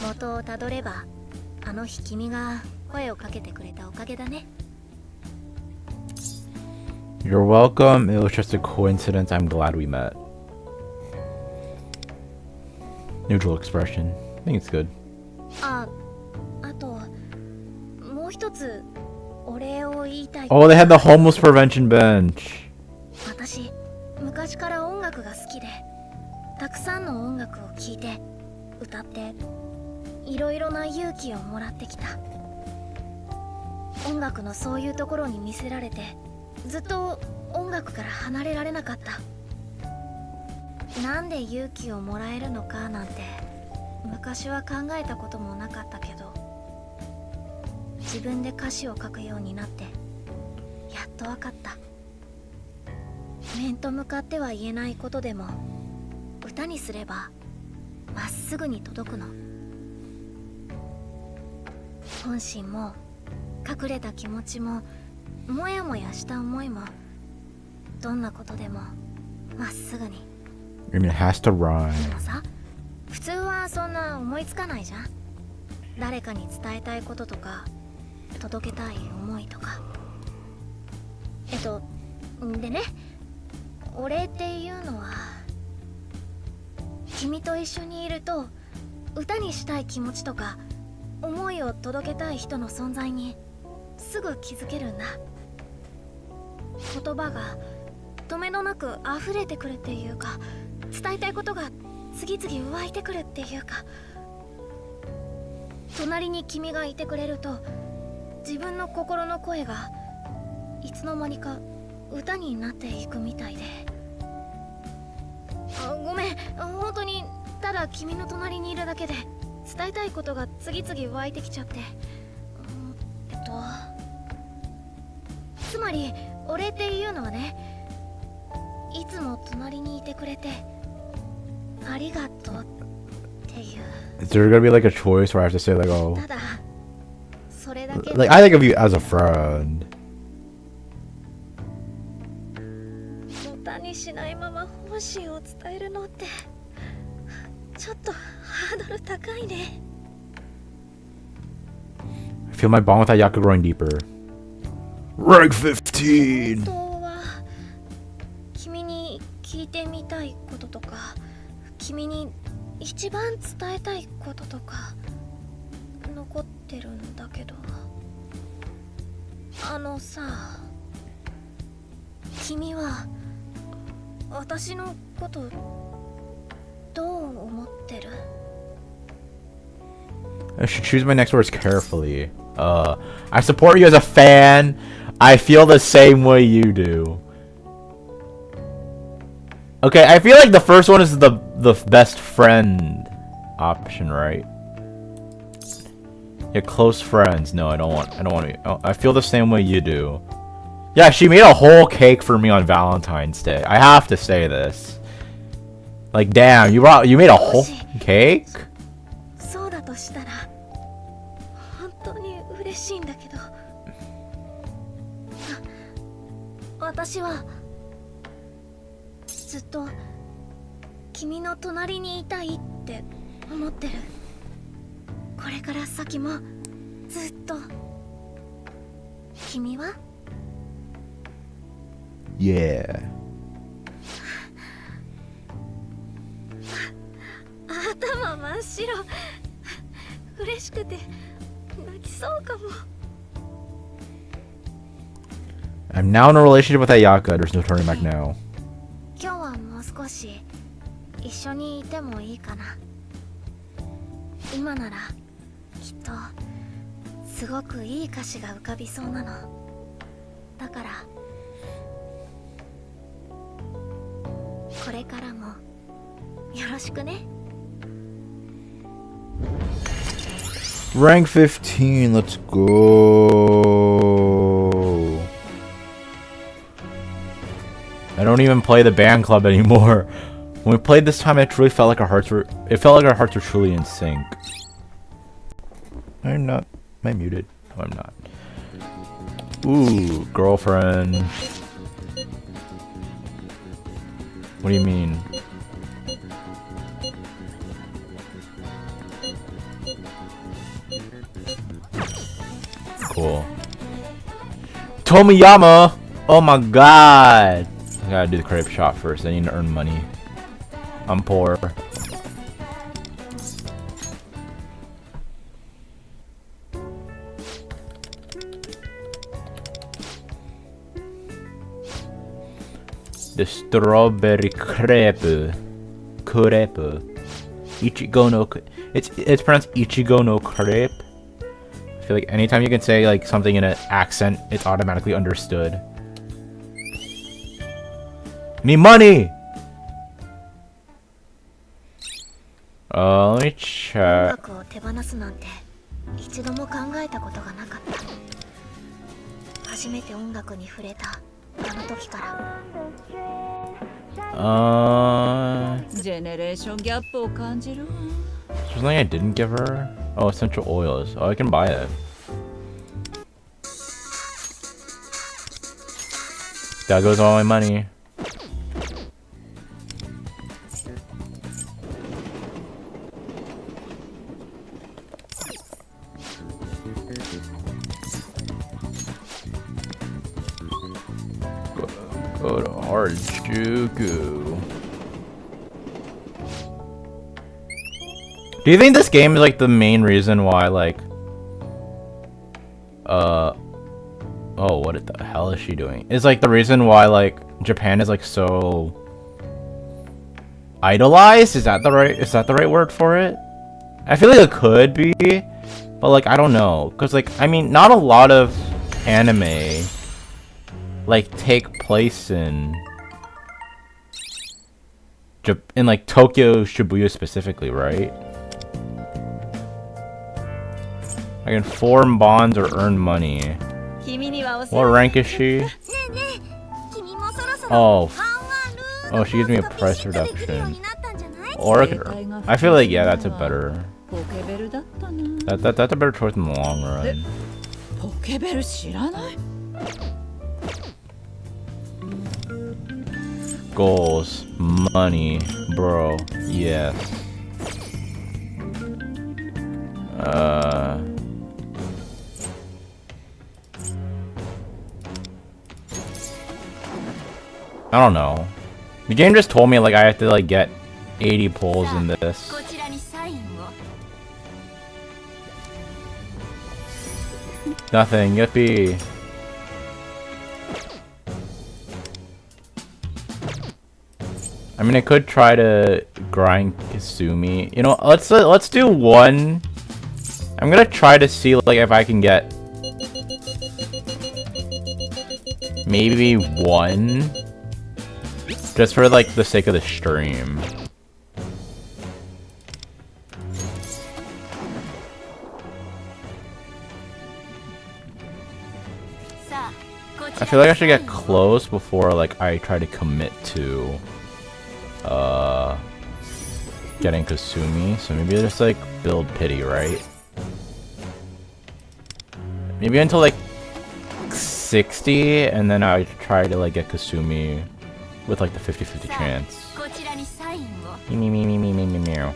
元をたどればあの日君が声をかけてくれたおかげだね。 You're welcome. It was just a coincidence. I'm glad we met. Neutral expression. I think it's good. あともう一つお礼を言いたい。 Oh, they had the homeless prevention bench. 私昔から音楽が好きで、たくさんの音楽を聴いて歌っていろいろな勇気をもらってきた。音楽のそういうところに魅せられてずっと音楽から離れられなかった。なんで勇気をもらえるのかなんて昔は考えたこともなかったけど、自分で歌詞を書くようになってやっとわかった。面と向かっては言えないことでも歌にすればまっすぐに届くの。本心も隠れた気持ちももやもやした思いもどんなことでもまっすぐに。I mean, it has to rhyme. でもさ、普通はそんな思いつかないじゃん。誰かに伝えたいこととか届けたい思いとか。でね、お礼っていうのは君と一緒にいると歌にしたい気持ちとか思いを届けたい人の存在にすぐ気づけるんだ。言葉が止めどなく溢れてくるっていうか、伝えたいことが次々湧いてくるっていうか、隣に君がいてくれると自分の心の声がいつの間にか歌になっていくみたいで。ごめん、本当にただ君の隣にいるだけで伝えたいことが次々湧いてきちゃって。つまりお礼っていうのはね、いつも隣にいてくれてありがとうっていう。 Is there gonna be like a choice where I have to say like, oh, ただそれだけ。 like I think of you as a friend. 歌にしないまま本心を伝えるのってちょっとハードル高いね。 I feel my bond with Ayaka growing deeper. Rank 15. 本当は君に聞いてみたいこととか、君に一番伝えたいこととか残ってるんだけど。さ、君は私のことどう思ってる？ I should choose my next words carefully. I support you as a fan. I feel the same way you do. Okay, I feel like the first one is the best friend option, right? Yeah, close friends. No, I don't want to. I feel the same way you do. Yeah, she made a whole cake for me on Valentine's Day. I have to say this. Like, damn, you made a whole cake? そうだとしたら本当に嬉しいんだけど、私はずっと君の隣にいたいって思ってる。これから先もずっと。君は？ Yeah. 頭真っ白。嬉しくて泣きそうかも。 I'm now in a relationship with Ayaka. There's no turning back now. 今日はもう少し一緒にいてもいいかな。今ならきっとすごくいい歌詞が浮かびそうなの。だからこれからもよろしくね。 Rank 15, let's go. I don't even play the band club anymore. When we played this time, it truly felt like our hearts were truly in sync. I'm not. Am I muted? Oh, I'm not. Ooh, girlfriend. What do you mean? Cool. Tomiyama! Oh my god! I gotta do the crepe shop first. I need to earn money. I'm poor. The strawberry crepe. Crepe. Ichigo no. It's pronounced Ichigo no crepe. I feel like anytime you can say like something in an accent, it's automatically understood. Need money! Let me check. 音楽を手放すなんて一度も考えたことがなかった。初めて音楽に触れたあの時から。ジェネレーションギャップを感じるわ。 There's something I didn't give her? Oh, essential oils. Oh, I can buy it. That goes all my money. Go to Harajuku. Do you think this game is like the main reason why like oh, what the hell is she doing? Is like the reason why like Japan is like so idolized? Is that the right word for it? I feel like it could be, but like I don't know, cuz like I mean not a lot of anime like take place in like Tokyo, Shibuya specifically, right? I can form bonds or earn money. What rank is she? Oh, she gives me a price reduction. Or I feel like yeah, that's a better. That's a better choice in the long run. Goals, money, bro. Yes. I don't know. The game just told me like I have to like get 80 pulls in this. Nothing, yippee. I mean, I could try to grind Kasumi. You know, let's do one. I'm gonna try to see like if I can get maybe one, just for like the sake of the stream. I feel like I should get close before like I try to commit to getting Kasumi. So maybe just like build pity, right? Maybe until like 60, and then I try to like get Kasumi with like the 50-50 chance. こちらにサインを。 Meow.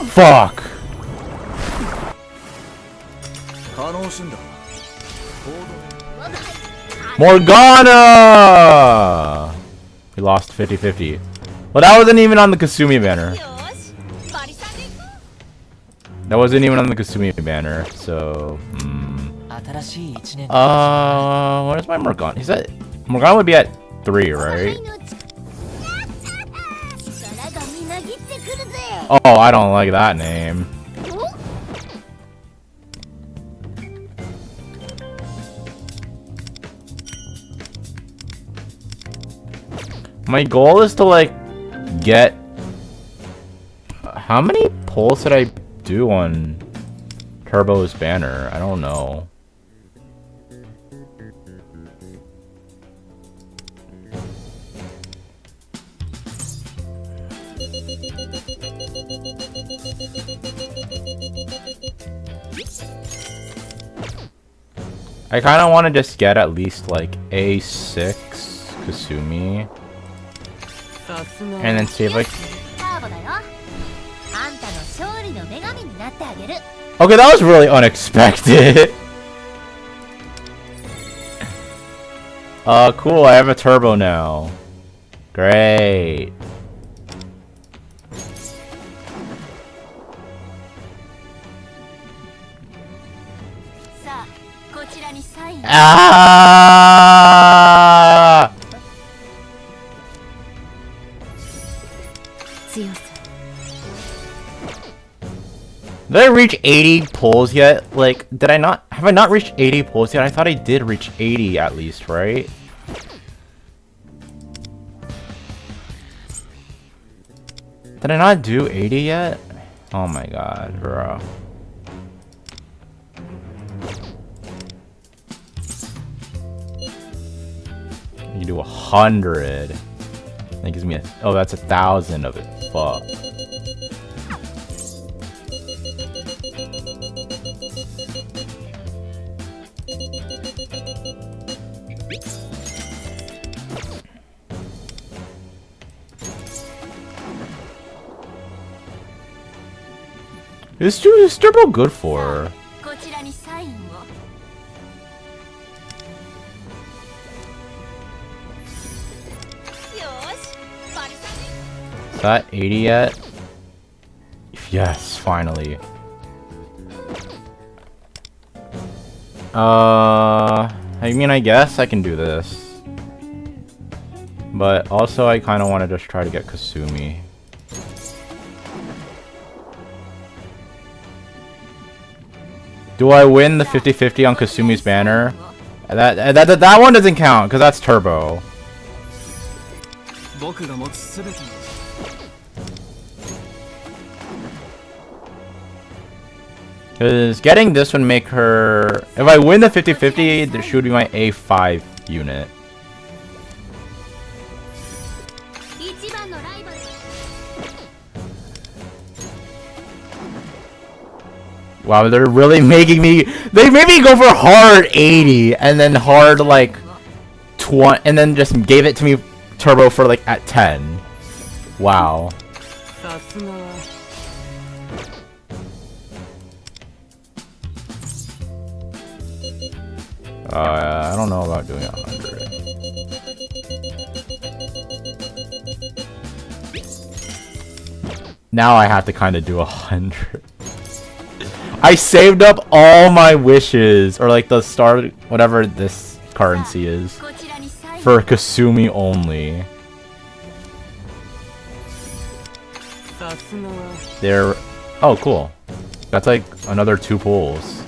Fuck! Morgana! We lost 50-50. Well, that wasn't even on the Kasumi banner. That wasn't even on the Kasumi banner, so... what is my Morgana? He said Morgana would be at 3, right? Oh, I don't like that name. My goal is to like get... How many pulls did I do on Turbo's banner? I don't know. I kind of want to just get at least like A6 Kasumi and then see if I... Okay, that was really unexpected. Cool, I have a turbo now. Great. Ah! Did I reach 80 pulls yet? Like, did I not? Have I not reached 80 pulls yet? I thought I did reach 80 at least, right? Did I not do 80 yet? Oh my god, bro. You do 100. That gives me a... Oh, that's 1,000 of it. Fuck. Is turbo good for? Is that 80 yet? Yes, finally. I mean, I guess I can do this. But also, I kind of want to just try to get Kasumi. Do I win the 50-50 on Kasumi's banner? That one doesn't count, because that's turbo. Because getting this would make her... If I win the 50-50, she would be my A5 unit. Wow, they're really making me... They made me go for hard 80, and then hard, like, 20, and then just gave it to me turbo for, like, at 10. Wow. I don't know about doing 100. Now I have to kind of do 100. I saved up all my wishes, or like the star, whatever this currency is, for Kasumi only. There. Oh, cool. That's like another 2 pulls.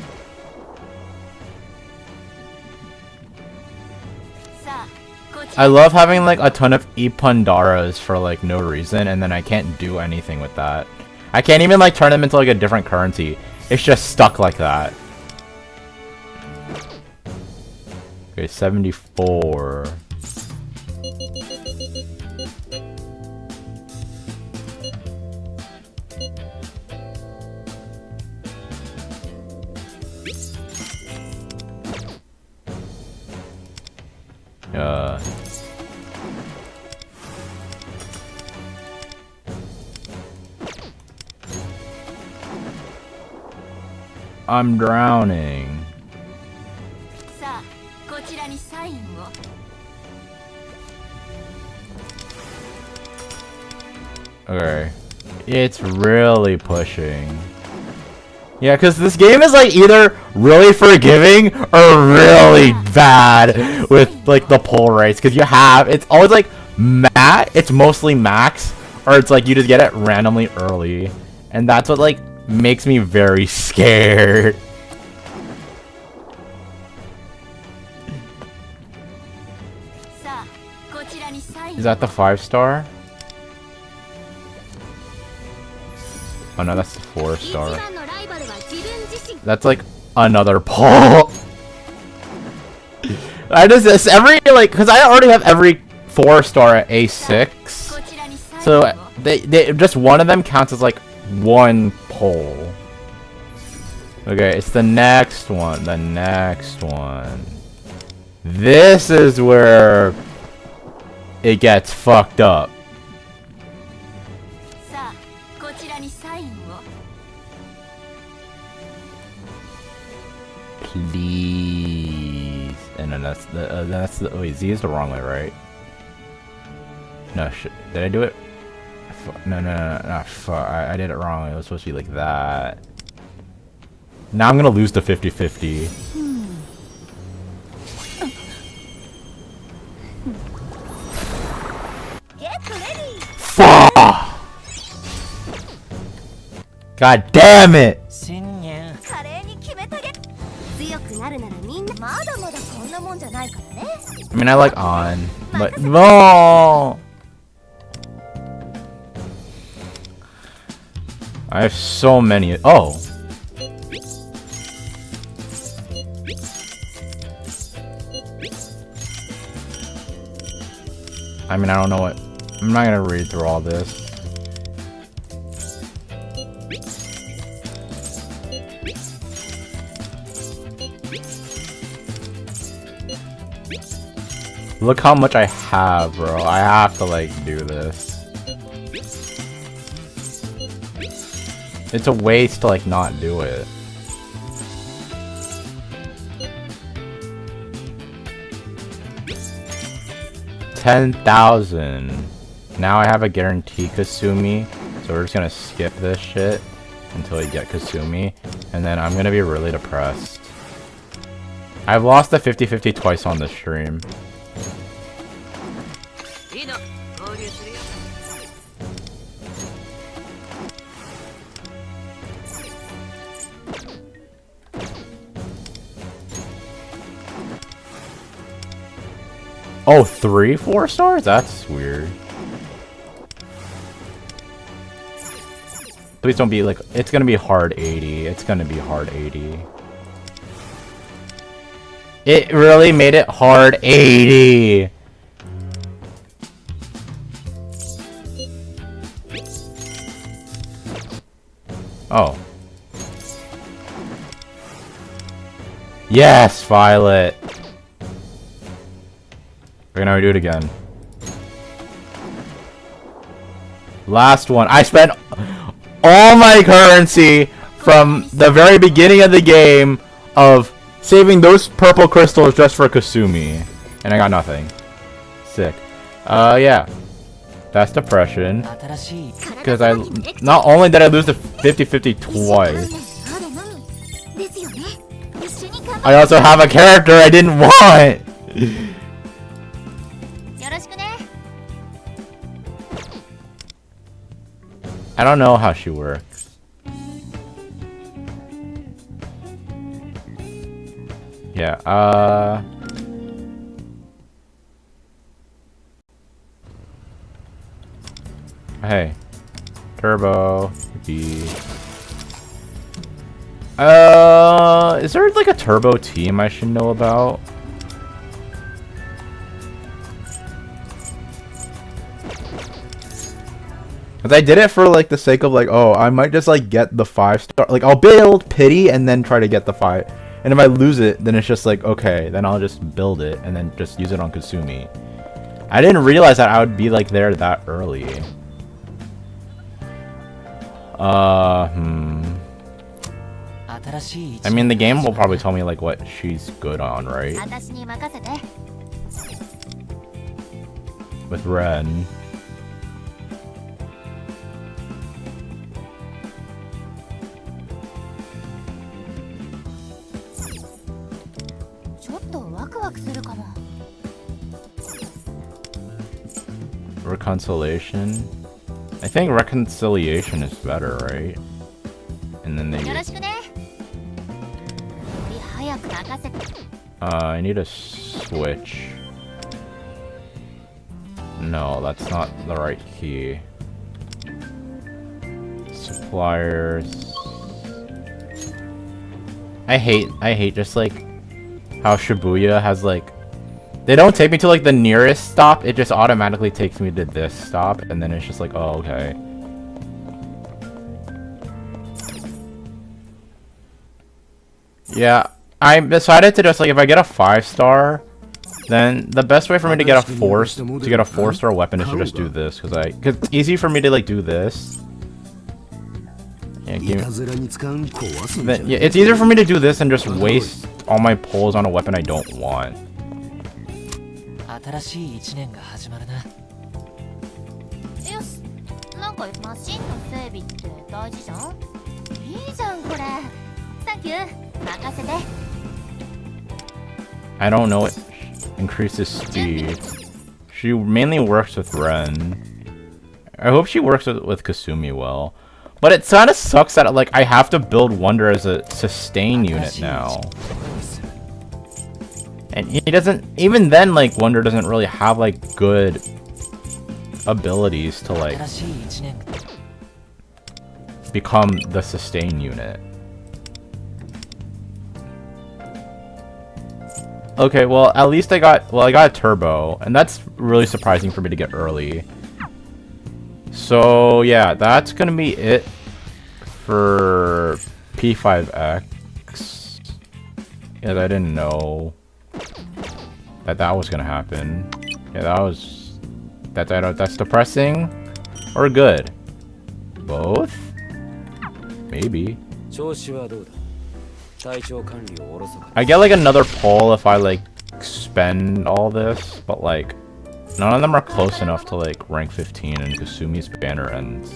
I love having like a ton of Ipandaras for like no reason, and then I can't do anything with that. I can't even like turn them into like a different currency. It's just stuck like that. Okay, 74. I'm drowning. Okay. It's really pushing. Yeah, because this game is like either really forgiving or really bad with like the pull rates. Because it's always like it's mostly max, or it's like you just get it randomly early. And that's what like makes me very scared. Is that the 5-star? Oh no, that's the 4-star. That's like another pull. Every like, cause I already have every 4-star at A6, so they just one of them counts as like one pull. Okay, it's the next one. The next one. This is where it gets fucked up. Please. And then that's the wait, Z is the wrong way, right? No, did I do it? No, fuck. I did it wrong. It was supposed to be like that. Now I'm gonna lose the 50-50. Fuck! God damn it! I mean, I like on, but no! I have so many. Oh! I mean, I don't know what. I'm not gonna read through all this. Look how much I have, bro. I have to, like, do this. It's a waste to, like, not do it. $10,000. Now I have a guaranteed Kasumi, so we're just gonna skip this shit until we get Kasumi, and then I'm gonna be really depressed. I've lost the 50-50 twice on this stream. Oh, 3 4-stars? That's weird. Please don't be like, it's gonna be hard 80. It's gonna be hard 80. It really made it hard 80. Oh. Yes, Violet. We're gonna do it again. Last one. I spent all my currency from the very beginning of the game of saving those purple crystals just for Kasumi. And I got nothing. Sick. Yeah. That's depression. Because not only did I lose the 50-50 twice, I also have a character I didn't want! I don't know how she works. Yeah, hey. Turbo. B. Is there like a turbo team I should know about? Cause I did it for like the sake of like, oh, I might just like get the 5-star. Like I'll build pity and then try to get the And if I lose it, then it's just like, okay, then I'll just build it and then just use it on Kasumi. I didn't realize that I would be like there that early. I mean, the game will probably tell me like what she's good on, right? With Ren. Reconciliation? I think reconciliation is better, right? And then they... I need a switch. No, that's not the right key. Suppliers. I hate just like how Shibuya has like, they don't take me to like the nearest stop, it just automatically takes me to this stop, and then it's just like, oh, okay. Yeah, I decided to just like, if I get a 5-star, then the best way for me to get a 4-star weapon is to just do this, cause it's easy for me to like do this. Yeah, it's easier for me to do this and just waste all my pulls on a weapon I don't want. I don't know, it increases speed. She mainly works with Ren. I hope she works with Kasumi well. But it kinda sucks that like I have to build Wonder as a sustain unit now. And he doesn't, even then like Wonder doesn't really have like good abilities to like become the sustain unit. Okay, well at least I got a turbo, and that's really surprising for me to get early. So yeah, that's gonna be it for P5X. Yeah, I didn't know that was gonna happen. Yeah, that's depressing or good? Both? Maybe. I get like another pull if I like spend all this, but like none of them are close enough to like rank 15 and Kasumi's banner ends.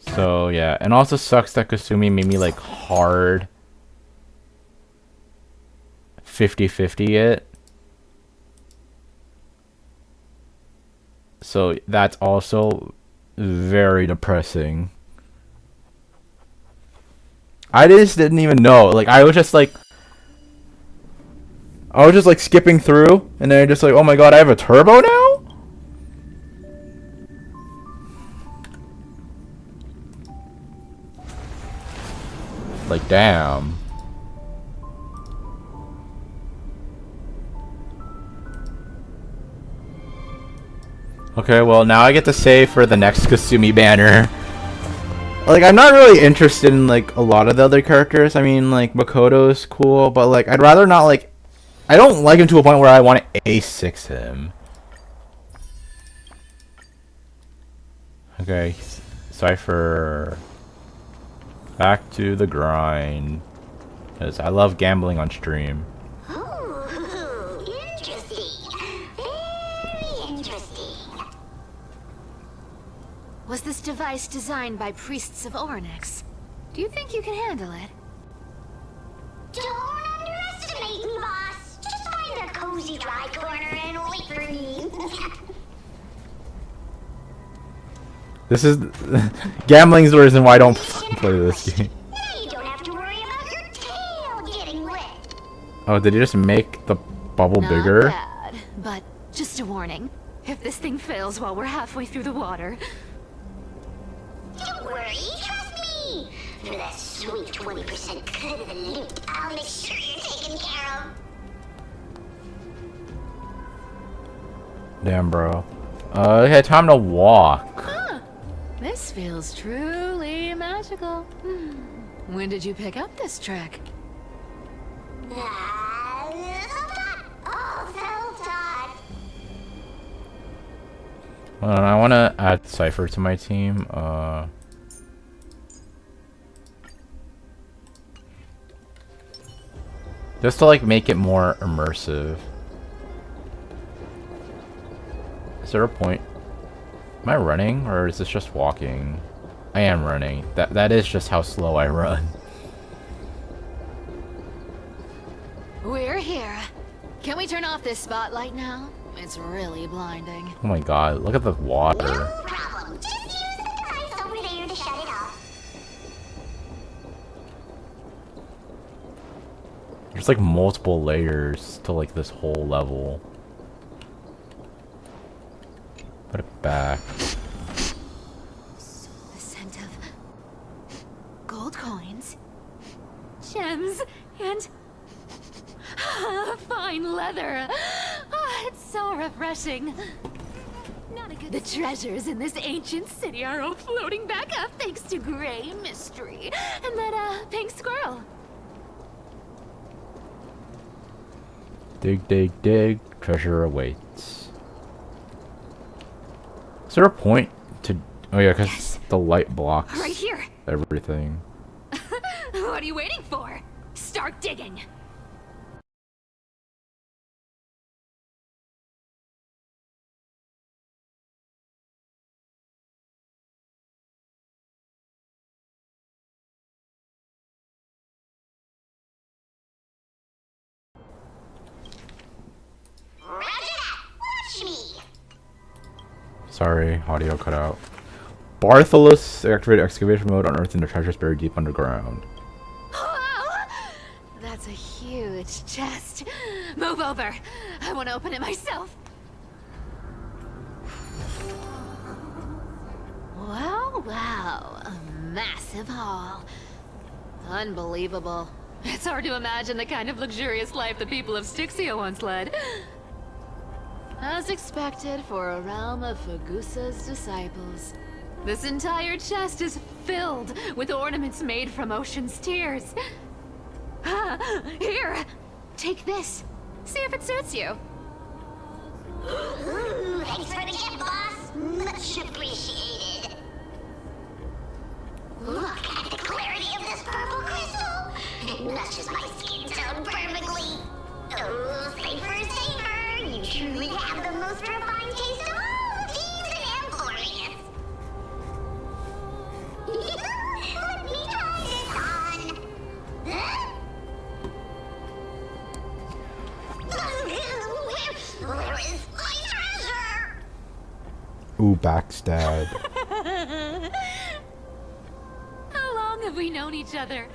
So yeah, and also sucks that Kasumi made me like hard 50-50 it. So that's also very depressing. I just didn't even know. Like I was just like skipping through, and then I just like, oh my god, I have a turbo now? Like damn. Okay, well now I get to save for the next Kasumi banner. Like, I'm not really interested in, like, a lot of the other characters. I mean, like, Makoto's cool, but, like, I'd rather not, like... I don't like him to a point where I want to A6 him. Okay, Cypher. Back to the grind. Because I love gambling on stream. Oh, interesting. Very interesting. Was this device designed by priests of Ornyx? Do you think you can handle it? Don't underestimate me, boss. Just find a cozy dry corner and wait for me. This is... gambling's the reason why I don't play this game. Now you don't have to worry about your tail getting wet. Oh, did you just make the bubble Not bigger? bad, but just a warning. If this thing fails while we're halfway through the water... Don't worry, trust me. For that sweet 20% cut of the loot, I'll make sure you're taken care of. Damn, bro. Okay, time to walk. Huh. This feels truly magical. When did you pick up this trick? I want to add Cypher to my team. Just to like make it more immersive. Is there a point? Am I running or is this just walking? I am running. That is just how slow I run. We're here. Can we turn off this spotlight now? It's really blinding. Oh my god, look at the water. No problem. Just use the device over there to shut it off. There's like multiple layers to like this whole level. Put it back. The scent of gold coins, gems, and fine leather. It's so refreshing. Not a good the treasures in this ancient city are all floating back up thanks to Gray Mystery and that pink squirrel. Dig, dig, dig. Treasure awaits. Is there a point to... Oh yeah, because the light blocks Right here. everything. What are you waiting for? Start digging. Watch me. Sorry, audio cut out. Bartholus activated excavation mode, unearthing the treasures buried deep underground. Wow! That's a huge chest. Move over. I want to open it myself. Wow, wow. A massive haul. Unbelievable. It's hard to imagine the kind of luxurious life the people of Styxia once led. As expected for a realm of Fagusa's disciples. This entire chest is filled with ornaments made from ocean's tears. Here, take this. See if it suits you. Ooh, thanks for the gift, boss. Much appreciated. Look at the clarity of this purple crystal. It matches my skin tone perfectly. Oh, safer, safer. You truly have the most refined taste of all thieves in Amphoreus. Let me try this on. Huh? Where is my treasure? Ooh, backstab. How long have we known each other?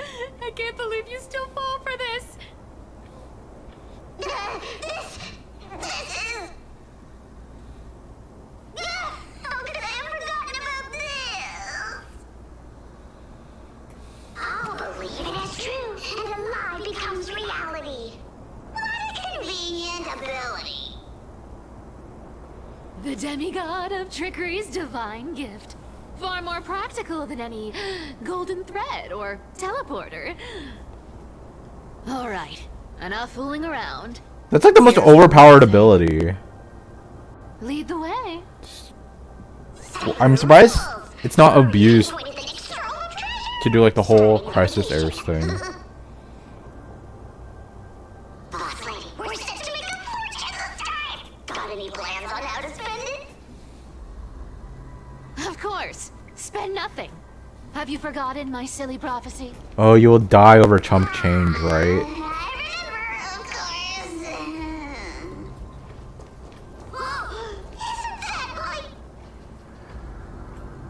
I can't believe you still fall for this. This is... How could I have forgotten about this? I'll believe it is true, and a lie becomes reality. What a convenient ability. The demigod of trickery's divine gift. Far more practical than any golden thread or teleporter. Alright, enough fooling around. That's like the most overpowered ability. Lead the way. I'm surprised it's not abused to do like the whole Crisis Heirs thing. Boss lady, we're set to make a fortune this time. Got any plans on how to spend it? Of course. Spend nothing. Have you forgotten my silly prophecy? Oh, you will die over chump change, right?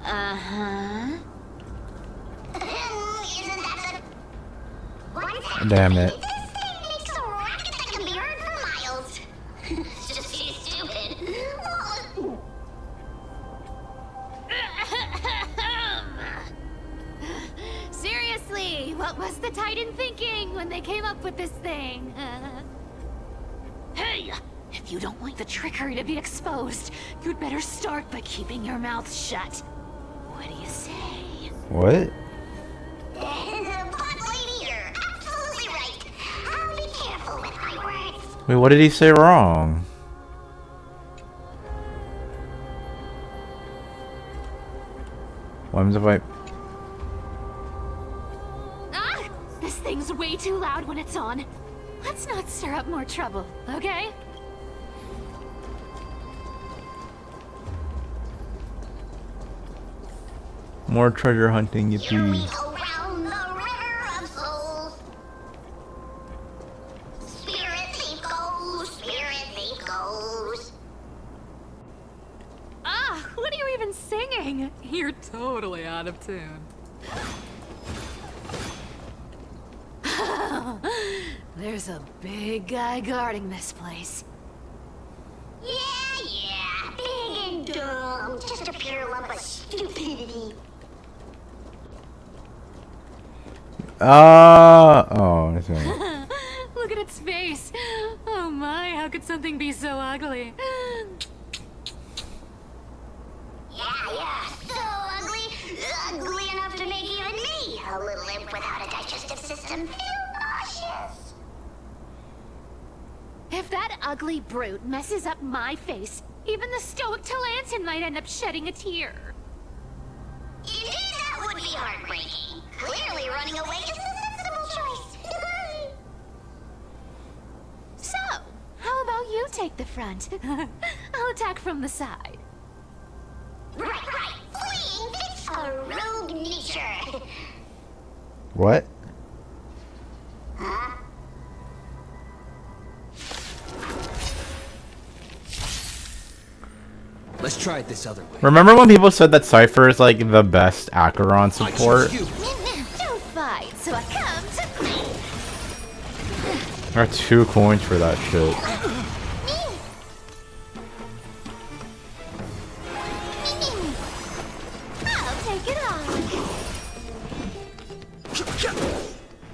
Uh-huh. Damn it. This thing makes a racket that can be heard for miles. It's just too stupid. Seriously, what was the Titan thinking when they came up with this thing? Hey! If you don't want the trickery to be exposed, you'd better start by keeping your mouth shut. What do you say? What? Wait, what did he say wrong? What happens if I... Ah! This thing's way too loud when it's on. Let's not stir up more trouble, okay? More treasure hunting, Here we yippee. go round the river of souls. Spirit thief goes, spirit thief goes. Ah, what are you even singing? You're totally out of tune. There's a big guy guarding this place. Yeah, big and dumb, just a pure lump of stupidity. Oh, I see. Look at its face. Oh my, how could something be so ugly? Yeah, so ugly, ugly enough to make even me, a little imp without a digestive system, feel nauseous. If that ugly brute messes up my face, even the stoic Talantin might end up shedding a tear. Indeed, that would be heartbreaking. Clearly running away is the sensible choice. So, how about you take the front? I'll attack from the side. Right. Fleeing fits a rogue nature. What? Huh? Let's try it this other way. Remember when people said that Cypher is like the best Acheron I support? choose you. Don't fight, so I come to me. I got 2 coins for that shit. I'll take it off.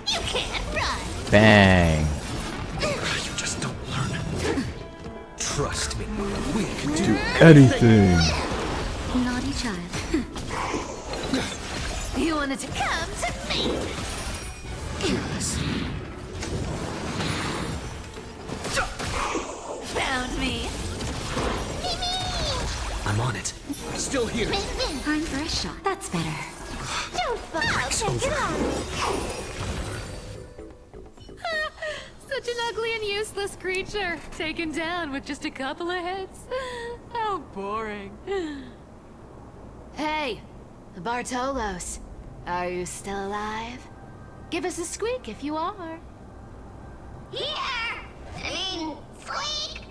You can't run. Bang. You just don't learn. Trust me, we can do Anything. Naughty child. You wanted to come to me. Found me. I'm on it. Still here. Time for a shot. That's better. Don't fuck. I'll take it off. Such an ugly and useless creature, taken down with just a couple of hits. How boring. Hey, Bartolos, are you still alive? Give us a squeak if you are. Squeak.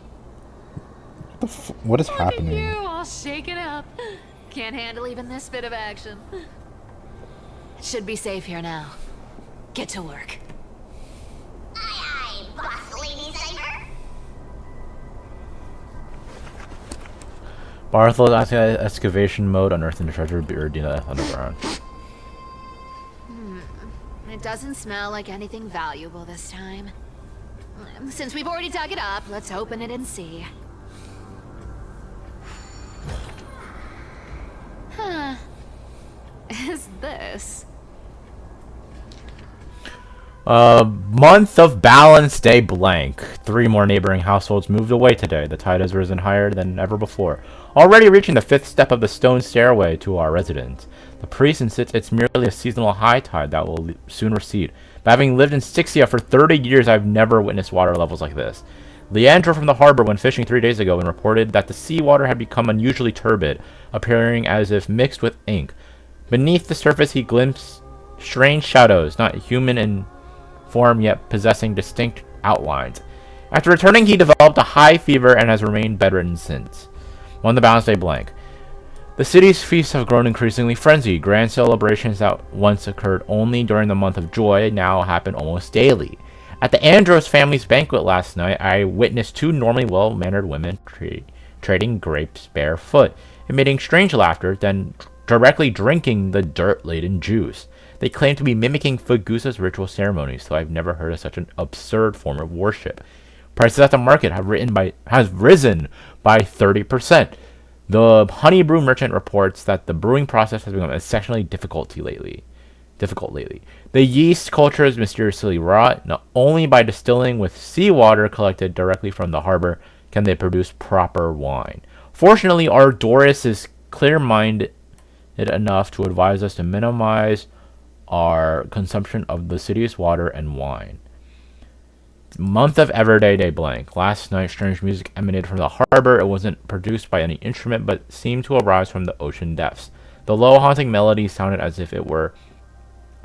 What is Look at happening? you, all shaken up. Can't handle even this bit of action. Should be safe here now. Get to work. Aye, boss lady Cypher. Barthol asking excavation mode, unearthing the treasure buried in the underground. It doesn't smell like anything valuable this time. Since we've already dug it up, let's open it and see. Huh. Is this? Month of balance day blank. 3 more neighboring households moved away today. The tide has risen higher than ever before, already reaching the 5th step of the stone stairway to our residence. The priest insists it's merely a seasonal high tide that will soon recede. But having lived in Styxia for 30 years, I've never witnessed water levels like this. Leandro from the harbor went fishing 3 days ago and reported that the seawater had become unusually turbid, appearing as if mixed with ink. Beneath the surface he glimpsed strange shadows, not human in form yet possessing distinct outlines. After returning, he developed a high fever and has remained bedridden since. On the balance day blank. The city's feasts have grown increasingly frenzied. Grand celebrations that once occurred only during the month of joy now happen almost daily. At the Andros family's banquet last night, I witnessed 2 normally well-mannered women trading grapes barefoot, emitting strange laughter, then directly drinking the dirt-laden juice. They claim to be mimicking Fagusa's ritual ceremonies, though I've never heard of such an absurd form of worship. Prices at the market have risen by 30%. The honey brew merchant reports that the brewing process has become exceptionally difficult lately. difficult lately. The yeast culture is mysteriously rot. Not only by distilling with seawater collected directly from the harbor can they produce proper wine. Fortunately, Amphoreus is clear-minded enough to advise us to minimize our consumption of the city's water and wine. Month of Everyday Day blank. Last night, strange music emanated from the harbor. It wasn't produced by any instrument, but seemed to arise from the ocean depths. The low, haunting melody sounded as if it were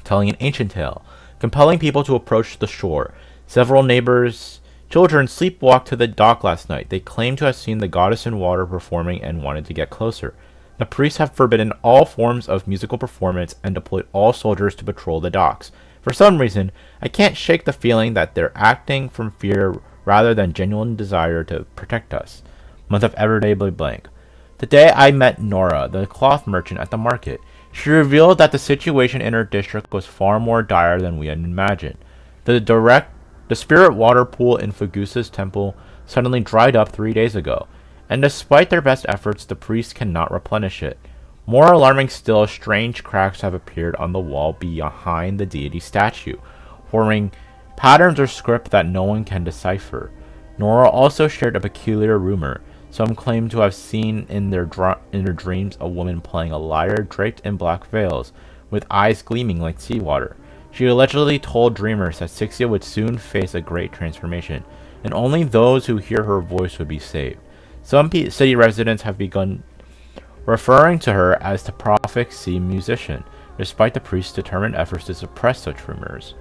telling an ancient tale, compelling people to approach the shore. Several neighbors' children sleepwalked to the dock last night. They claimed to have seen the goddess in water performing and wanted to get closer. The priests have forbidden all forms of musical performance and deployed all soldiers to patrol the docks. For some reason, I can't shake the feeling that they're acting from fear rather than genuine desire to protect us. Month of Everyday blank. Today I met Nora, the cloth merchant, at the market. She revealed that the situation in her district was far more dire than we had imagined. The spirit water pool in Fugusa's temple suddenly dried up 3 days ago, and despite their best efforts, the priests cannot replenish it. More alarming still, strange cracks have appeared on the wall behind the deity statue, forming patterns or script that no one can decipher. Nora also shared a peculiar rumor. Some claim to have seen in their dreams a woman playing a lyre draped in black veils, with eyes gleaming like seawater. She allegedly told dreamers that Sixia would soon face a great transformation, and only those who hear her voice would be saved. Some city residents have begun referring to her as the prophecy musician, despite the priest's determined efforts to suppress such rumors.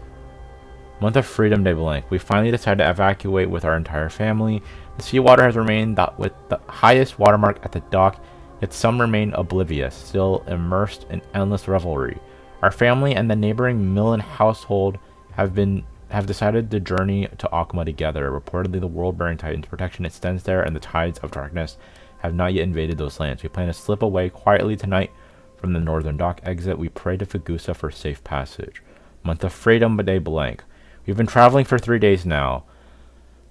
Month of Freedom Day blank. We finally decided to evacuate with our entire family. The seawater has remained with the highest watermark at the dock, yet some remain oblivious, still immersed in endless revelry. Our family and the neighboring Millen household have decided to journey to Akuma together. Reportedly, the world-bearing Titan's protection extends there, and the tides of darkness have not yet invaded those lands. We plan to slip away quietly tonight from the northern dock exit. We pray to Fugusa for safe passage. Month of Freedom Day blank. We've been traveling for 3 days now.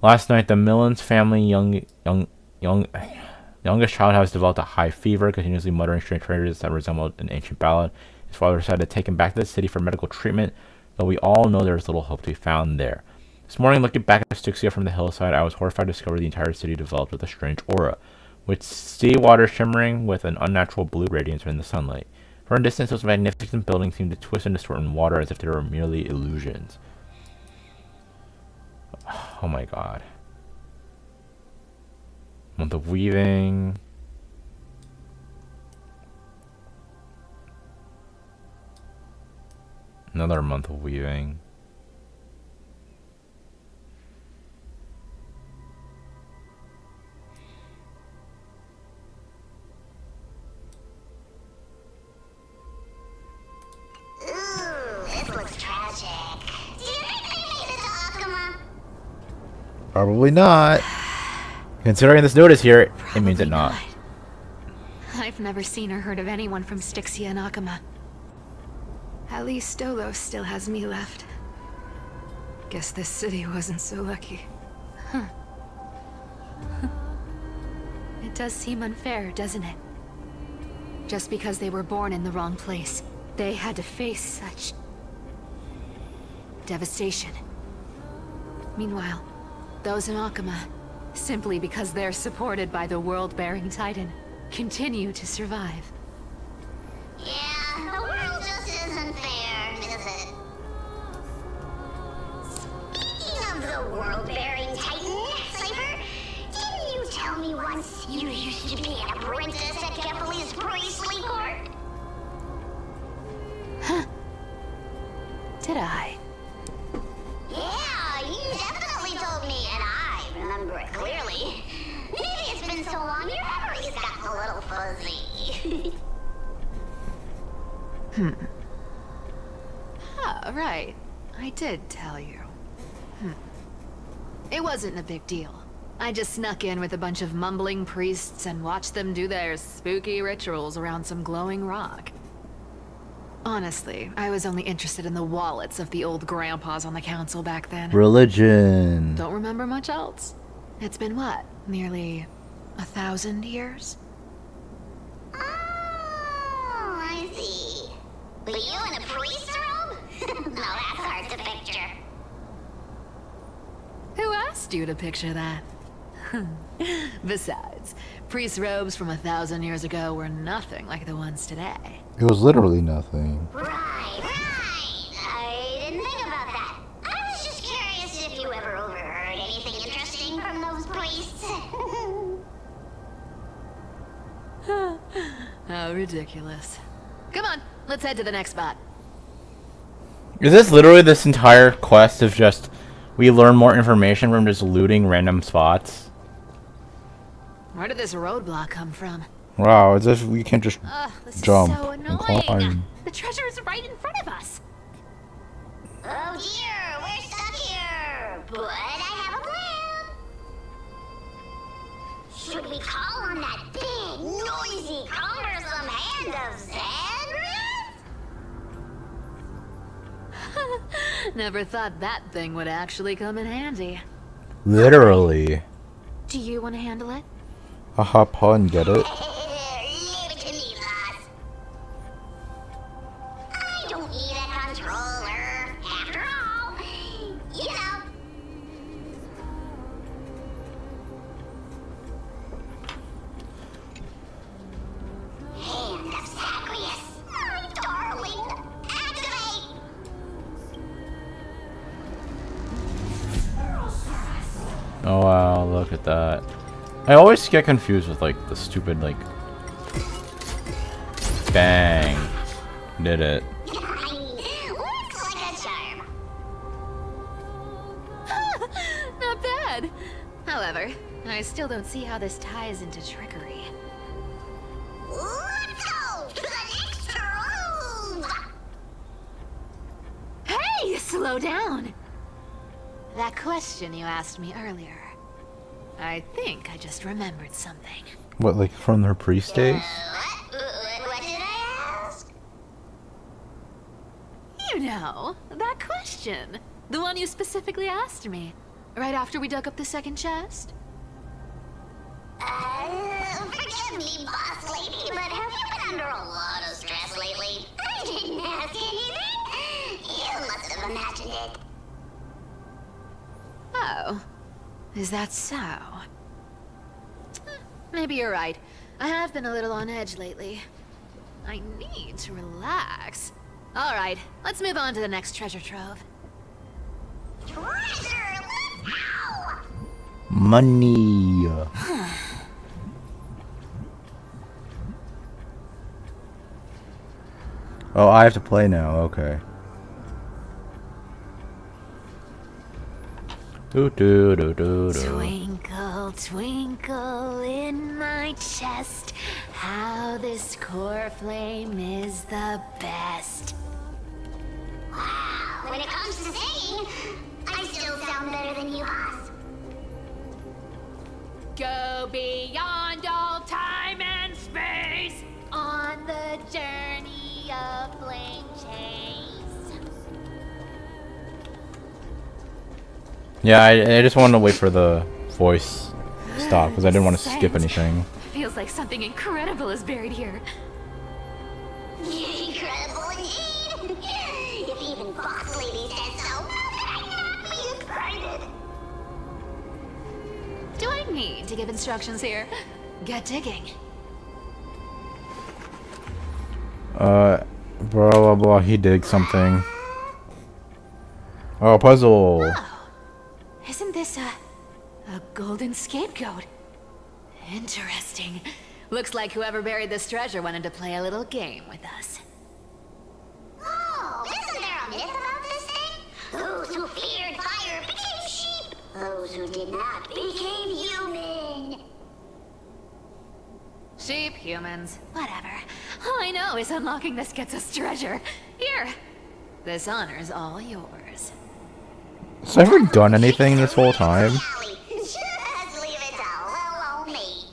Last night, the Millen's family youngest child has developed a high fever, continuously muttering strange phrases that resembled an ancient ballad. His father decided to take him back to the city for medical treatment, though we all know there is little hope to be found there. This morning, looking back at Styxia from the hillside, I was horrified to discover the entire city developed with a strange aura, with seawater shimmering with an unnatural blue radiance in the sunlight. From a distance, those magnificent buildings seemed to twist and distort in water as if they were merely illusions. Oh my god. Month of Weaving. Another month of weaving. This looks tragic. Do you think they made it to Akuma? Probably not. Considering this notice here, it means it not. I've never seen or heard of anyone from Styxia and Akuma. At least Stolos still has me left. Guess this city wasn't so lucky. Huh. It does seem unfair, doesn't it? Just because they were born in the wrong place, they had to face such devastation. Meanwhile, those in Akuma, simply because they're supported by the world-bearing Titan, continue to survive. Yeah, the world just isn't fair, is it? Speaking of the world-bearing Titan, Cypher, didn't you tell me once you used to be an apprentice at Kephali's priestly court? Huh. Did I? Yeah, you definitely told me, and I remember it clearly. Maybe it's been so long, your memory's gotten a little fuzzy. Ah, right. I did tell you. It wasn't a big deal. I just snuck in with a bunch of mumbling priests and watched them do their spooky rituals around some glowing rock. Honestly, I was only interested in the wallets of the old grandpas on the council back then. Religion. Don't remember much else. It's been what? Nearly 1,000 years? Oh, I see. But you and a priest are all No, that's hard to picture. Who asked you to picture that? Besides, priest robes from 1,000 years ago were nothing like the ones today. It was literally nothing. Right. I didn't think about that. I was just curious if you ever overheard anything interesting from those priests. How ridiculous. Come on, let's head to the next spot. Is this literally this entire quest of just we learn more information from just looting random spots? Where did this roadblock come from? Wow, as if we can't just This jump is so and annoying. climb. The treasure is right in front of us. Oh dear, we're stuck here. But I have a plan. Should we call on that big, noisy, cumbersome hand of Xandris? Never thought that thing would actually come in handy. Literally. Do you want to handle it? A hop on, get it? Leave it to me, lass. I don't need a controller. After all, you know. Hand of Zagreus, my darling. Activate! Oh wow, look at that. I always get confused with like the stupid like bang. Did it. Looks like a charm. Not bad. However, I still don't see how this ties into trickery. Let's go to the next room. Hey, slow down. That question you asked me earlier. I think I just remembered something. What, like from her priest days? What did I ask? You know, that question. The one you specifically asked me. Right after we dug up the second chest. Forgive me, boss lady, but have you been under a lot of stress lately? I didn't ask anything. You must have imagined it. Oh. Is that so? Maybe you're right. I have been a little on edge lately. I need to relax. Alright, let's move on to the next treasure trove. Treasure, let's go! Money. Oh, I have to play now. Okay. Do do do do do. Twinkle, twinkle in my chest, how this core flame is the best. Wow, when it comes to singing, I still sound better than you, boss. Go beyond all time and space on the journey of flame chase. Yeah, I just wanted to wait for the voice stop because I didn't want to skip anything. Feels like something incredible is buried here. Incredible indeed! If even Boss Lady said so, how could I not be excited? Do I need to give instructions here? Get digging. Blah blah blah. He digs something. Oh, puzzle. Oh, isn't this a golden scapegoat? Interesting. Looks like whoever buried this treasure wanted to play a little game with us. Oh, isn't there a myth about this thing? Those who feared fire became sheep. Those who did not became human. Sheep, humans, whatever. All I know is unlocking this gets us treasure. Here. This honor's all yours. Has I ever done anything this whole time? Just leave it all alone me.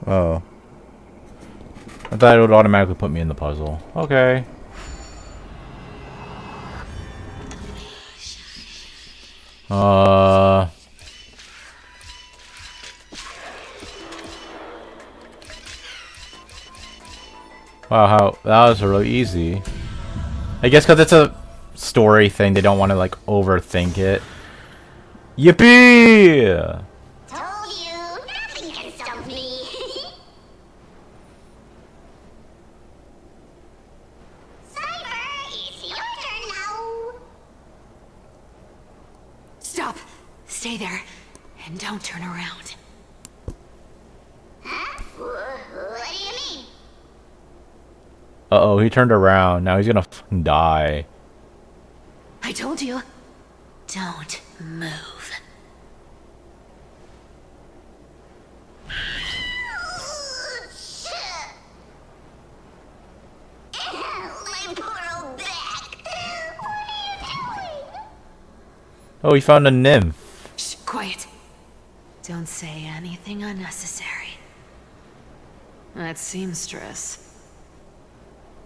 Oh. I thought it would automatically put me in the puzzle. Okay. Wow, how that was really easy. I guess because it's a story thing, they don't want to like overthink it. Yippee! Told you, nothing can stop me. Cyber, it's your turn now. Stop! Stay there. And don't turn around. Huh? What do you mean? Uh-oh, he turned around. Now he's gonna fucking die. I told you. Don't move. My poor old back. What are you doing? Oh, he found a nymph. Shh, quiet. Don't say anything unnecessary. That seamstress.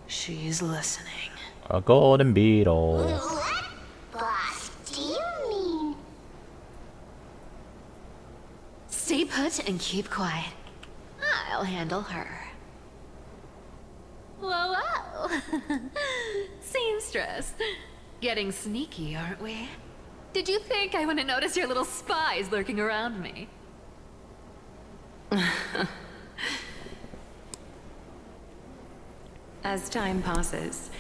She's listening. A golden beetle. What, boss, do you mean? Stay put and keep quiet. I'll handle her. Whoa, whoa. Seamstress. Getting sneaky, aren't we? Did you think I wouldn't notice your little spies lurking around me? As time passes,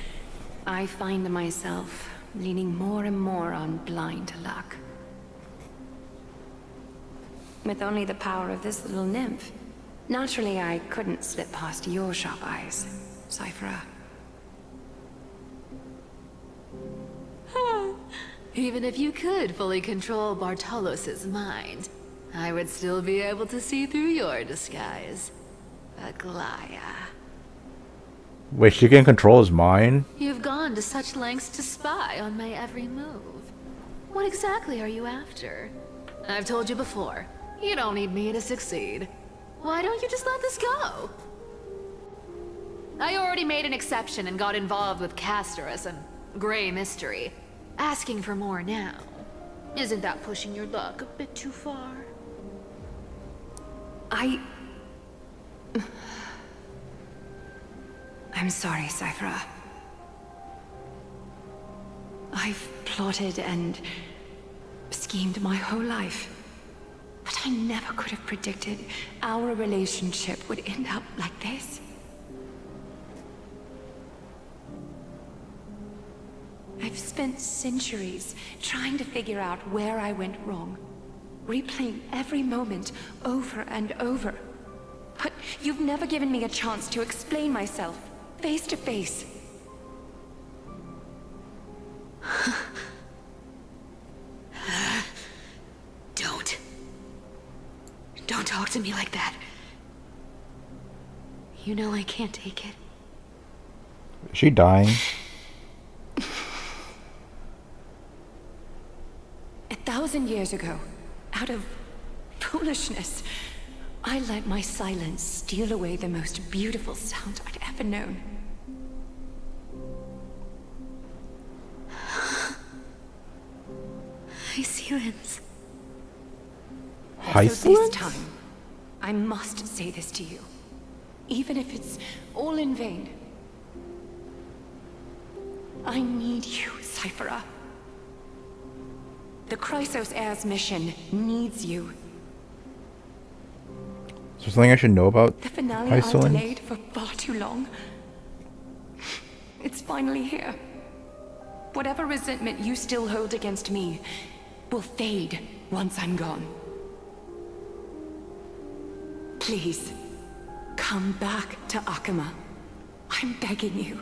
I find myself leaning more and more on blind luck. With only the power of this little nymph, naturally I couldn't slip past your sharp eyes, Cyphera. Even if you could fully control Bartolos's mind, I would still be able to see through your disguise. Aglaya. Wait, she can control his mind? You've gone to such lengths to spy on my every move. What exactly are you after? I've told you before, you don't need me to succeed. Why don't you just let this go? I already made an exception and got involved with Castorus and Grey Mystery. Asking for more now. Isn't that pushing your luck a bit too far? I'm sorry, Cyphera. I've plotted and schemed my whole life. But I never could have predicted our relationship would end up like this. I've spent centuries trying to figure out where I went wrong, replaying every moment over and over. But you've never given me a chance to explain myself, face to face. Don't talk to me like that. You know I can't take it. Is she dying? 1,000 years ago, out of foolishness, I let my silence steal away the most beautiful sound I'd ever known. Hyacinths. So this time, I must say this to you, even if it's all in vain. I need you, Cyphera. The Chrysos Heir's mission needs you. Is there something I should know about The finale I Iceland? delayed for far too long. It's finally here. Whatever resentment you still hold against me will fade once I'm gone. Please, come back to Akama. I'm begging you.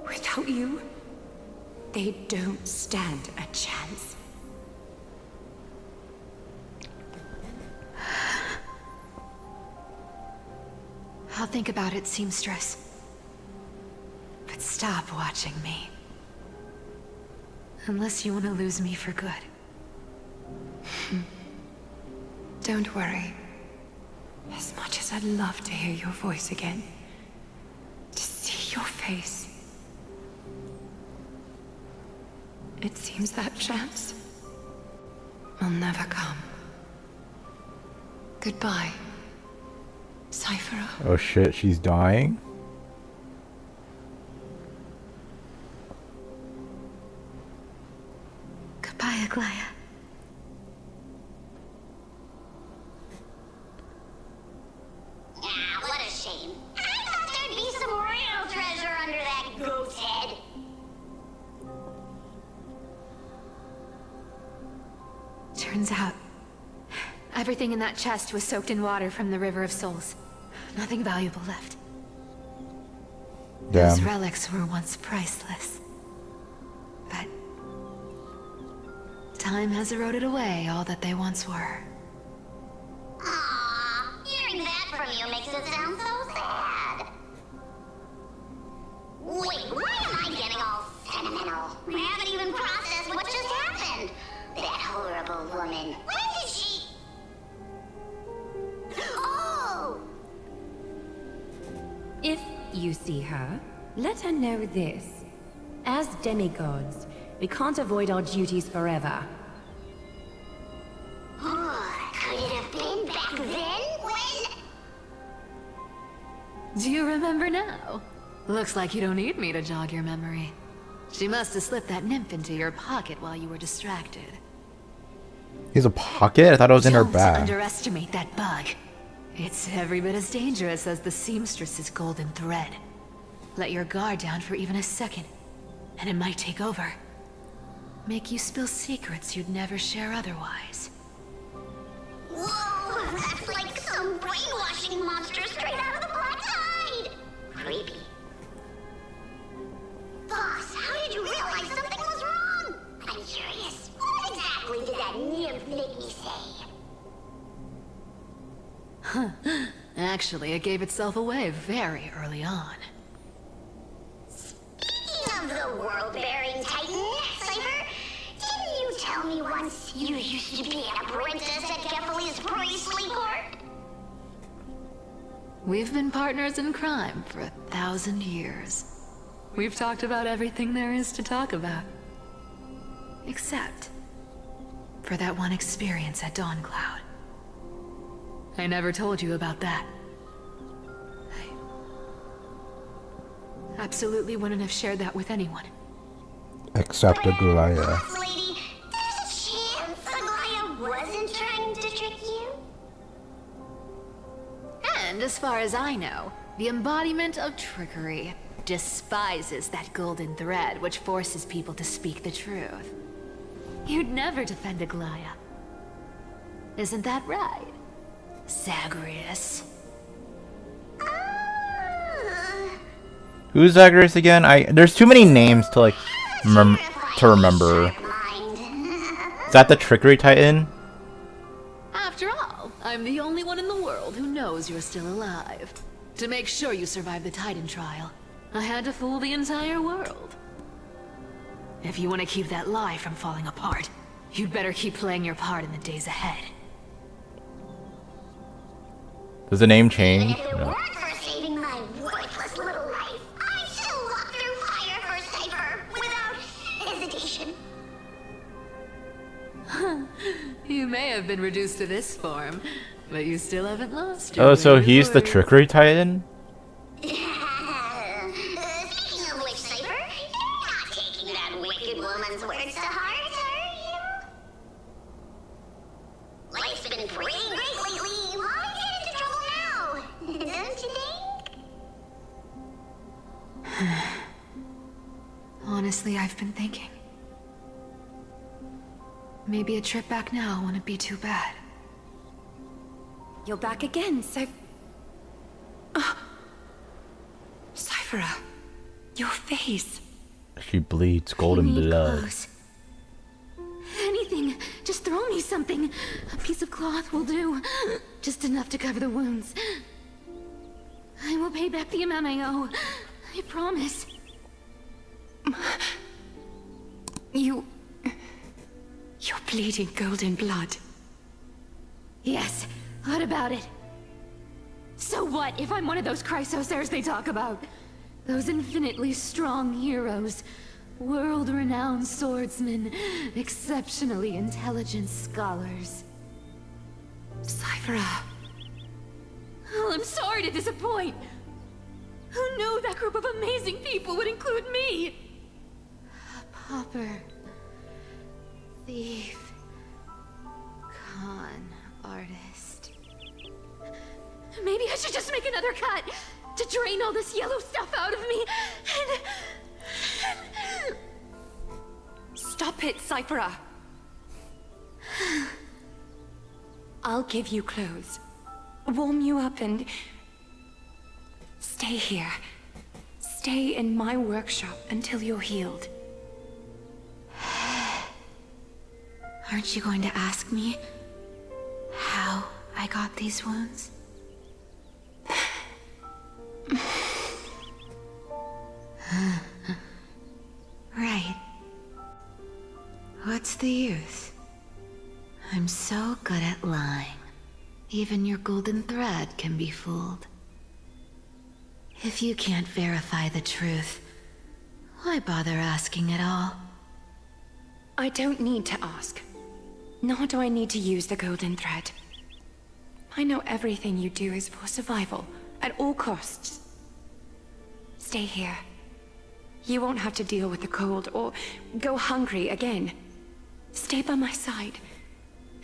Without you, they don't stand a chance. I'll think about it, seamstress. But stop watching me. Unless you want to lose me for good. Don't worry. As much as I'd love to hear your voice again, to see your face, it seems that chance will never come. Goodbye, Cyphera. Oh shit, she's dying? Turns out, everything in that chest was soaked in water from the River of Souls. Nothing valuable left. Those Damn. relics were once priceless. But time has eroded away all that they once were. Aww, hearing that from you makes it sound so sad. Wait, why am I getting all sentimental? I haven't even processed what just happened. That horrible woman. When did she... Oh! If you see her, let her know this. As demigods, we can't avoid our duties forever. Could it have been back then when... Do you remember now? Looks like you don't need me to jog your memory. She must have slipped that nymph into your pocket while you were distracted. He's a pocket? I thought it was in her Don't bag. underestimate that bug. It's every bit as dangerous as the seamstress's golden thread. Let your guard down for even a second, and it might take over. Make you spill secrets you'd never share otherwise. Whoa, that's like some brainwashing monster straight out of the Black Tide! Creepy. Boss, how did you realize something was wrong? I'm curious. What exactly did that nymph make me say? Actually, it gave itself away very early on. Speaking of the world-bearing titan, Cypher, didn't you tell me once you used to be an apprentice at Kefali's priestly court? We've been partners in crime for 1,000 years. We've talked about everything there is to talk about. Except for that one experience at Dawncloud. I never told you about that. I absolutely wouldn't have shared that with anyone. Except Aglaya. Boss lady, there's a chance Aglaya wasn't trying to trick you? And as far as I know, the embodiment of trickery despises that golden thread which forces people to speak the truth. You'd never defend Aglaya. Isn't that right, Zagreus? Who's Zagreus again? There's too many names to like remember. Is that the Trickery Titan? After all, I'm the only one in the world who knows you're still alive. To make sure you survive the Titan trial, I had to fool the entire world. If you want to keep that lie from falling apart, you'd better keep playing your part in the days ahead. Does the name change? If it No. weren't for saving my worthless little life, I'd still walk through fire for Cypher without hesitation. You may have been reduced to this form, but you still haven't lost your Oh, so way to he's the glory. Trickery Titan? Speaking of which, Cypher, you're not taking that wicked woman's words to heart, are you? Life's been pretty great lately. Why get into trouble now? Don't you think? Honestly, I've been thinking. Maybe a trip back now wouldn't be too bad. You're back again, so... Cyphera, your face. She bleeds golden I need blood. clothes. Anything. Just throw me something. A piece of cloth will do. Just enough to cover the wounds. I will pay back the amount I owe. I promise. You're bleeding golden blood. Yes. What about it? So what if I'm one of those Chrysosairs they talk about? Those infinitely strong heroes. World-renowned swordsmen. Exceptionally intelligent scholars. Cyphera. Oh, I'm sorry to disappoint. Who knew that group of amazing people would include me? A pauper. Thief. Con artist. Maybe I should just make another cut to drain all this yellow stuff out of me and... Stop it, Cyphera. I'll give you clothes, warm you up, and stay here. Stay in my workshop until you're healed. Aren't you going to ask me how I got these wounds? Right. What's the use? I'm so good at lying. Even your golden thread can be fooled. If you can't verify the truth, why bother asking at all? I don't need to ask. Nor do I need to use the golden thread. I know everything you do is for survival, at all costs. Stay here. You won't have to deal with the cold or go hungry again. Stay by my side,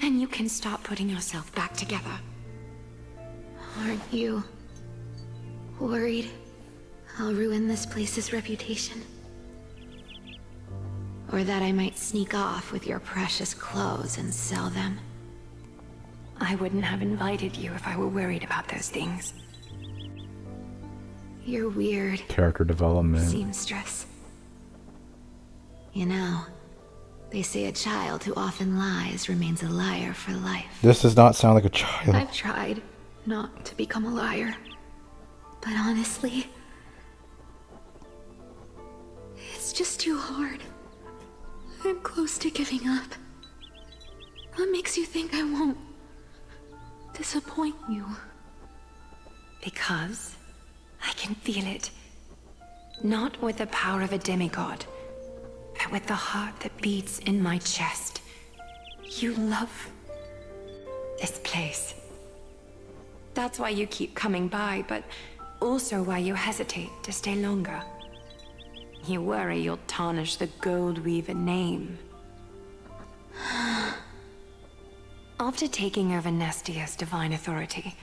and you can start putting yourself back together. Aren't you worried I'll ruin this place's reputation? Or that I might sneak off with your precious clothes and sell them? I wouldn't have invited you if I were worried about those things. You're weird. Character development. Seamstress. You know, they say a child who often lies remains a liar for life. This does not sound like a child. I've tried not to become a liar. But honestly, it's just too hard. I'm close to giving up. What makes you think I won't disappoint you? Because I can feel it. Not with the power of a demigod, but with the heart that beats in my chest. You love this place. That's why you keep coming by, but also why you hesitate to stay longer. You worry you'll tarnish the Gold Weaver name. After taking over Nestia's divine authority,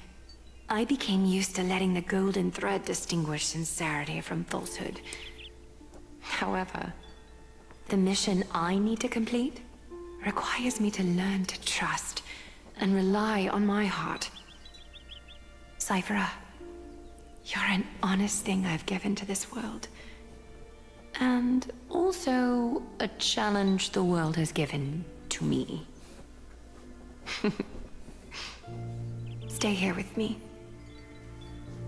I became used to letting the golden thread distinguish sincerity from falsehood. However, the mission I need to complete requires me to learn to trust and rely on my heart. Cyphera, you're an honest thing I've given to this world. And also a challenge the world has given to me. Stay here with me.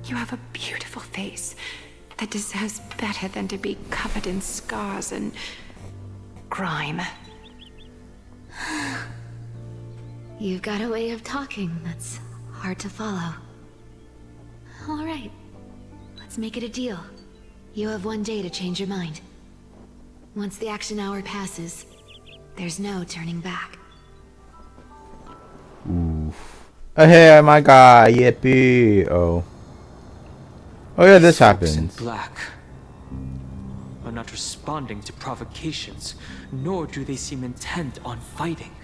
You have a beautiful face that deserves better than to be covered in scars and grime. You've got a way of talking that's hard to follow. All right, let's make it a deal. You have 1 day to change your mind. Once the action hour passes, there's no turning back. Oof. Oh, hey, my guy, yippee. Oh. Oh yeah, this Folks in happens. black are not responding to provocations, nor do they seem intent on fighting.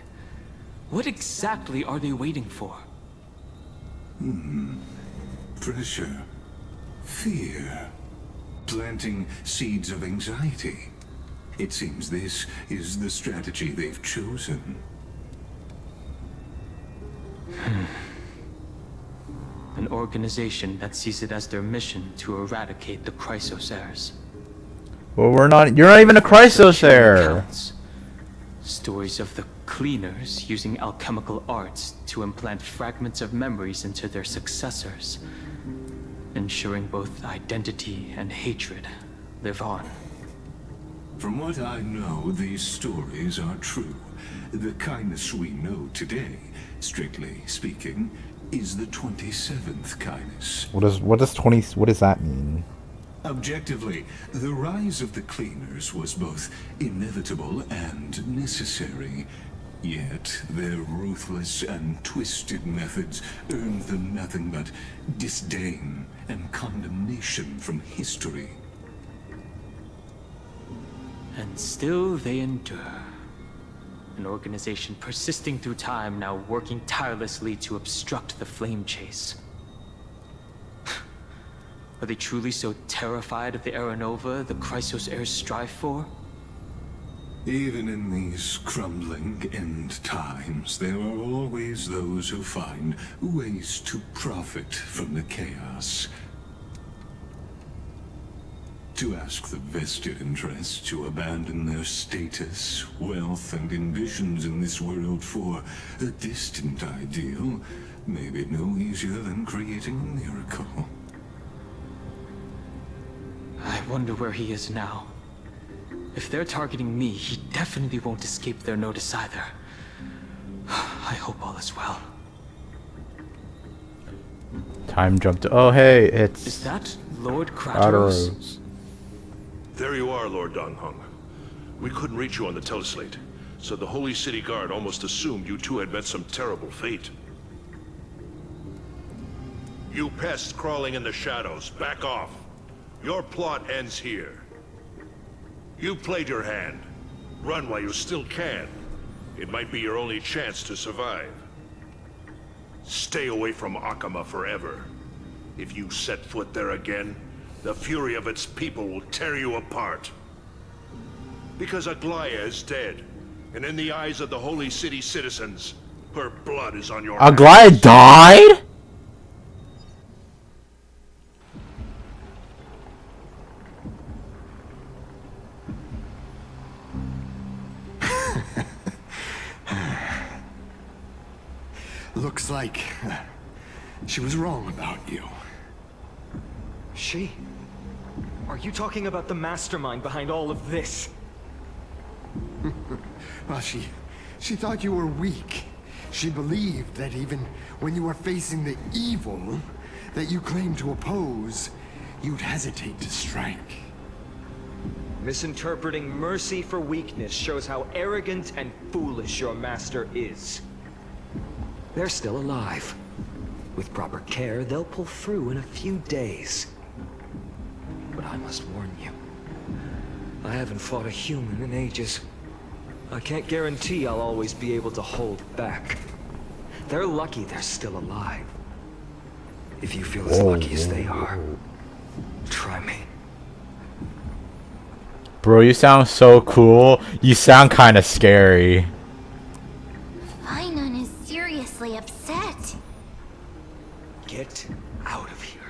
What exactly are they waiting for? Pressure. Fear. Planting seeds of anxiety. It seems this is the strategy they've chosen. An organization that sees it as their mission to eradicate the Chrysosaurs. Well, you're not even a Chrysosaur. Accounts. Stories of the cleaners using alchemical arts to implant fragments of memories into their successors, ensuring both identity and hatred live on. From what I know, these stories are true. The kindness we know today, strictly speaking, is the 27th kindness. What does that mean? Objectively, the rise of the cleaners was both inevitable and necessary. Yet, their ruthless and twisted methods earned them nothing but disdain and condemnation from history. And still they endure. An organization persisting through time, now working tirelessly to obstruct the flame chase. Are they truly so terrified of the Aeronova the Chrysos heirs strive for? Even in these crumbling end times, there are always those who find ways to profit from the chaos. To ask the vested interests to abandon their status, wealth, and ambitions in this world for a distant ideal may be no easier than creating a miracle. I wonder where he is now. If they're targeting me, he definitely won't escape their notice either. I hope all is well. Time jump to. Oh, hey, it's. Is that Lord Kratos? Kratos. There you are, Lord Donghung. We couldn't reach you on the teleslate, so the Holy City Guard almost assumed you two had met some terrible fate. You pests crawling in the shadows, back off. Your plot ends here. You played your hand. Run while you still can. It might be your only chance to survive. Stay away from Akama forever. If you set foot there again, the fury of its people will tear you apart. Because Aglaya is dead, and in the eyes of the Holy City citizens, her blood is on your hands. Aglaya died? Looks like she was wrong about you. She? Are you talking about the mastermind behind all of this? Well, she thought you were weak. She believed that even when you were facing the evil that you claimed to oppose, you'd hesitate to strike. Misinterpreting mercy for weakness shows how arrogant and foolish your master is. They're still alive. With proper care, they'll pull through in a few days. But I must warn you. I haven't fought a human in ages. I can't guarantee I'll always be able to hold back. They're lucky they're still alive. If you feel as lucky as they are, try me. Bro, you sound so cool. You sound kind of scary. Finon is seriously upset. Get out of here.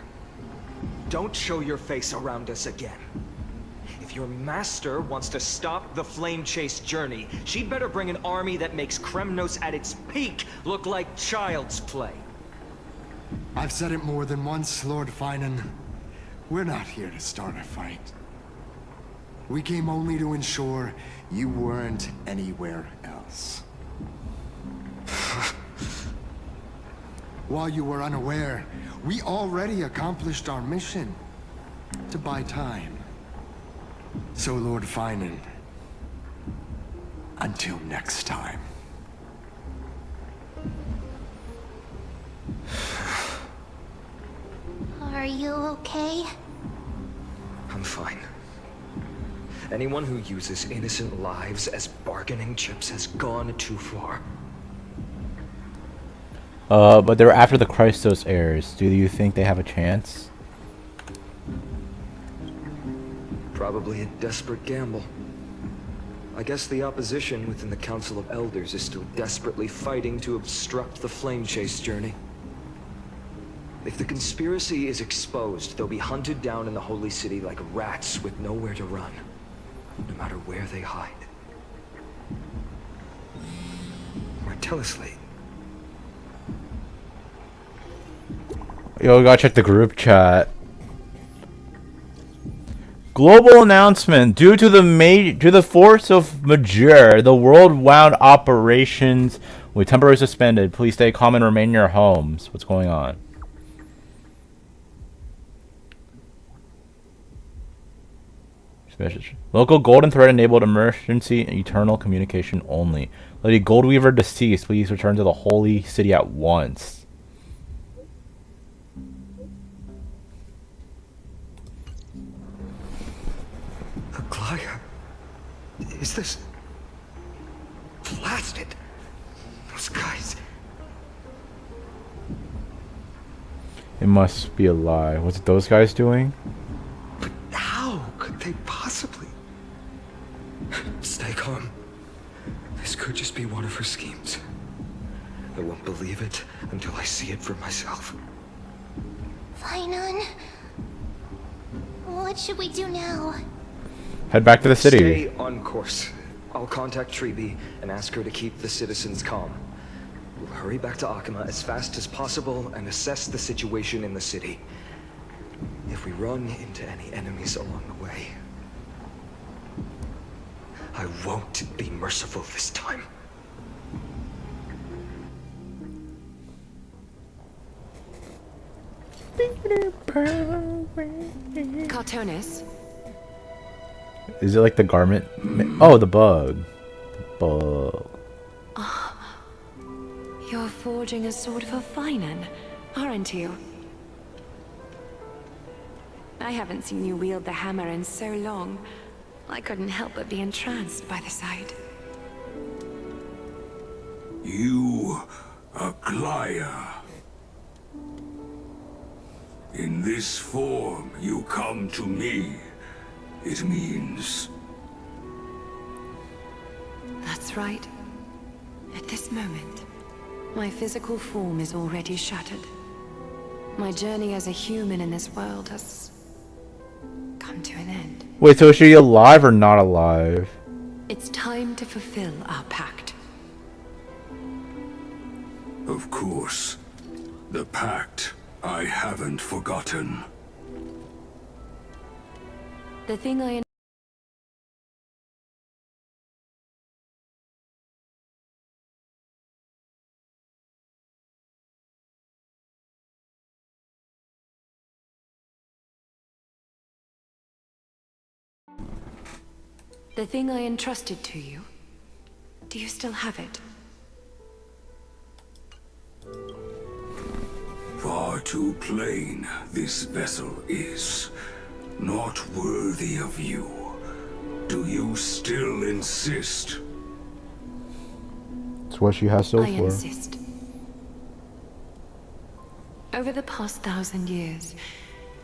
Don't show your face around us again. If your master wants to stop the Flame Chase journey, she'd better bring an army that makes Kremnos at its peak look like child's play. I've said it more than once, Lord Finon. We're not here to start a fight. We came only to ensure you weren't anywhere else. While you were unaware, we already accomplished our mission to buy time. So, Lord Finon, until next time. Are you okay? I'm fine. Anyone who uses innocent lives as bargaining chips has gone too far. But they're after the Christos heirs. Do you think they have a chance? Probably a desperate gamble. I guess the opposition within the Council of Elders is still desperately fighting to obstruct the Flame Chase journey. If the conspiracy is exposed, they'll be hunted down in the Holy City like rats with nowhere to run, no matter where they hide. Martellosley. Yo, gotta check the group chat. Global announcement: due to the force of Major, the world-wide operations will be temporarily suspended. Please stay calm and remain in your homes. What's going on? Local Golden Thread enabled emergency and eternal communication only. Lady Goldweaver deceased. Please return to the Holy City at once. Aglaya? Is this... blasted? Those guys... It must be a lie. What's those guys doing? How could they possibly... Stay calm. clever schemes. I won't believe it until I see it for myself. Fainon, what should we do now? Head back to the city. Stay on course. I'll contact Treeby and ask her to keep the citizens calm. We'll hurry back to Akama as fast as possible and assess the situation in the city. If we run into any enemies along the way, I won't be merciful this time. Cartonis, Is it like the garment? Oh, the bug. Bug. you're forging a sword for Fainon, aren't you? I haven't seen you wield the hammer in so long. I couldn't help but be entranced by the sight. You, Aglaya. In this form, you come to me. It means... That's right. At this moment, my physical form is already shattered. My journey as a human in this world has come to an end. Wait, so is she alive or not alive? It's time to fulfill our pact. Of course. The pact I haven't forgotten. The thing I The thing I entrusted to you. Do you still have it? Far too plain this vessel is. Not worthy of you. Do you still insist? It's what she has so I far. insist. Over the past 1,000 years,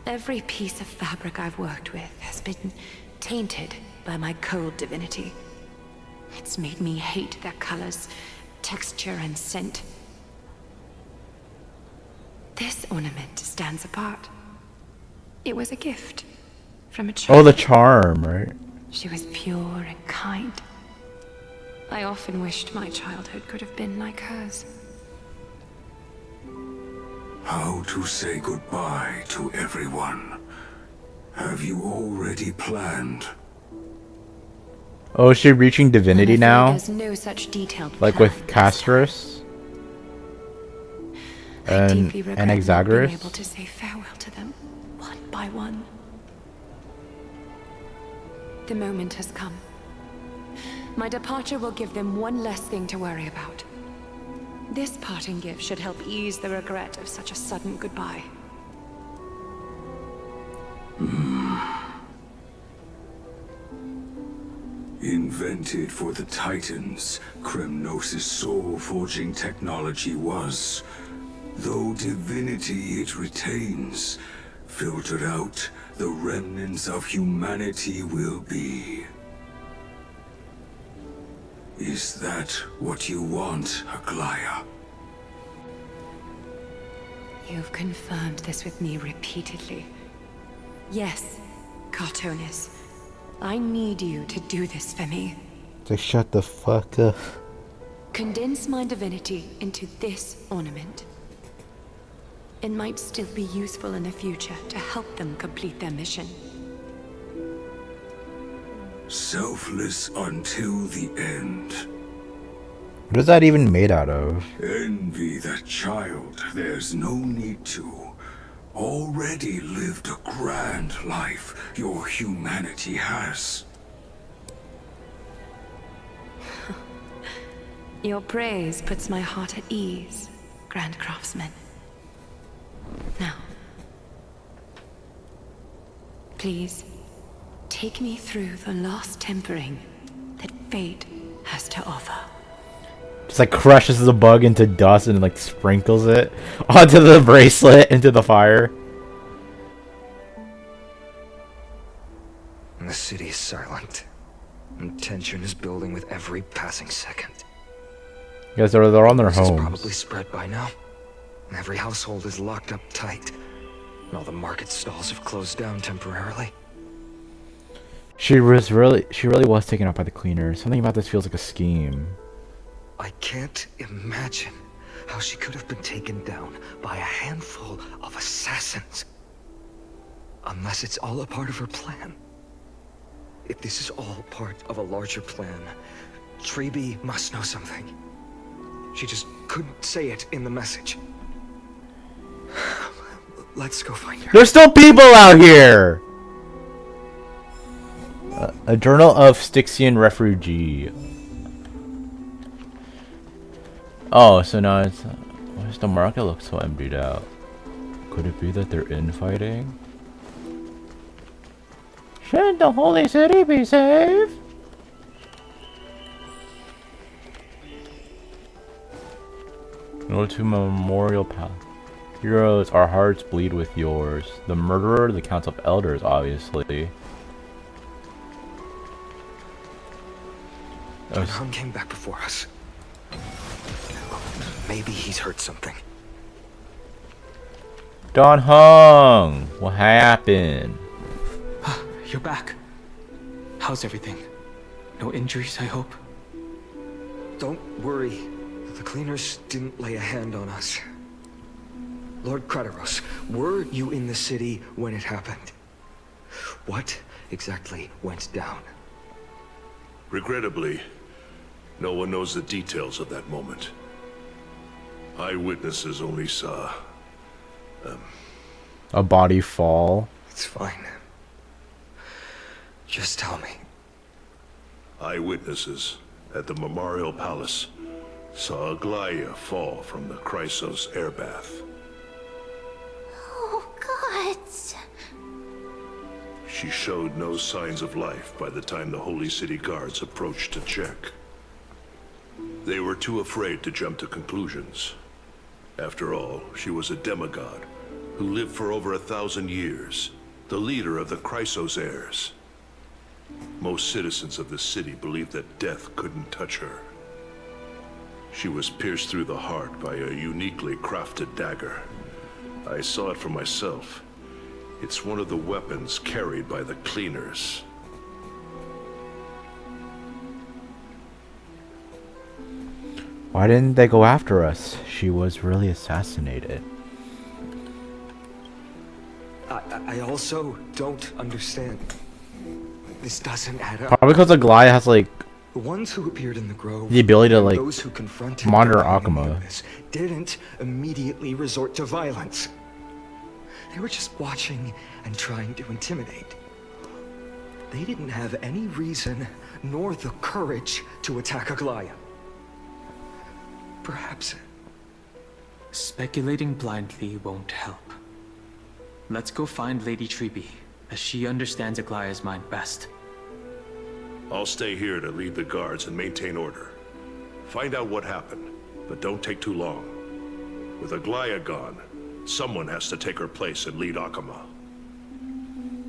every piece of fabric I've worked with has been tainted by my cold divinity. It's made me hate their colors, texture, and scent. This ornament stands apart. It was a gift from a child. Oh, the charm, right? She was pure and kind. I often wished my childhood could have been like hers. How to say goodbye to everyone? Have you already planned? Oh, is she reaching divinity now? There's no such detailed Like plan. with Castrus? I deeply regret And not being Exaggerus? able to say farewell to them, one by one. The moment has come. My departure will give them one less thing to worry about. This parting gift should help ease the regret of such a sudden goodbye. Invented for the Titans, Kremnos' soul-forging technology was, though divinity it retains, filtered out, the remnants of humanity will be. Is that what you want, Aglaya? You've confirmed this with me repeatedly. Yes, Cartonis. I need you to do this for me. Just shut the fuck up. Condense my divinity into this ornament. It might still be useful in the future to help them complete their mission. Selfless until the end. What is that even made out of? Envy that child, there's no need to. Already lived a grand life your humanity has. Your praise puts my heart at ease, Grand Craftsman. Now, please, take me through the last tempering that fate has to offer. Just like crushes the bug into dust and like sprinkles it onto the bracelet into the fire. The city is silent, and tension is building with every passing second. Guys, they're on their This is homes. probably spread by now. Every household is locked up tight. And all the market stalls have closed down temporarily. She really was taken out by the cleaners. Something about this feels like a scheme. I can't imagine how she could have been taken down by a handful of assassins. Unless it's all a part of her plan. If this is all part of a larger plan, Treby must know something. She just couldn't say it in the message. Let's go find her. There's still people out here! A journal of Styxian refugee. Oh, so now it's... why does the market look so emptied out? Could it be that they're infighting? Should the holy city be safe? Go to Memorial Palace. Heroes, our hearts bleed with yours. The murderer, the Council of Elders, obviously. Don Hung came back before us. Maybe he's heard something. Don Hung! What happened? You're back. How's everything? No injuries, I hope? Don't worry. The cleaners didn't lay a hand on us. Lord Krateros, were you in the city when it happened? What exactly went down? Regrettably, no one knows the details of that moment. Eyewitnesses only saw... a body fall. It's fine. Just tell me. Eyewitnesses at the Memorial Palace saw Aglaya fall from the Chrysos airbath. Oh, gods. She showed no signs of life by the time the Holy City guards approached to check. They were too afraid to jump to conclusions. After all, she was a demigod who lived for over 1,000 years, the leader of the Chrysos heirs. Most citizens of the city believed that death couldn't touch her. She was pierced through the heart by a uniquely crafted dagger. I saw it for myself. It's one of the weapons carried by the cleaners. Why didn't they go after us? She was really assassinated. I also don't understand. This doesn't add up. Probably because Aglaya has like The ones who appeared in the grove, the ability to and like those who confronted monitor Don Hung and Akuma. Eunice didn't immediately resort to violence. They were just watching and trying to intimidate. They didn't have any reason nor the courage to attack Aglaya. Perhaps Speculating blindly won't help. Let's go find Lady Treby, as she understands Aglaya's mind best. I'll stay here to lead the guards and maintain order. Find out what happened, but don't take too long. With Aglaya gone, someone has to take her place and lead Akuma.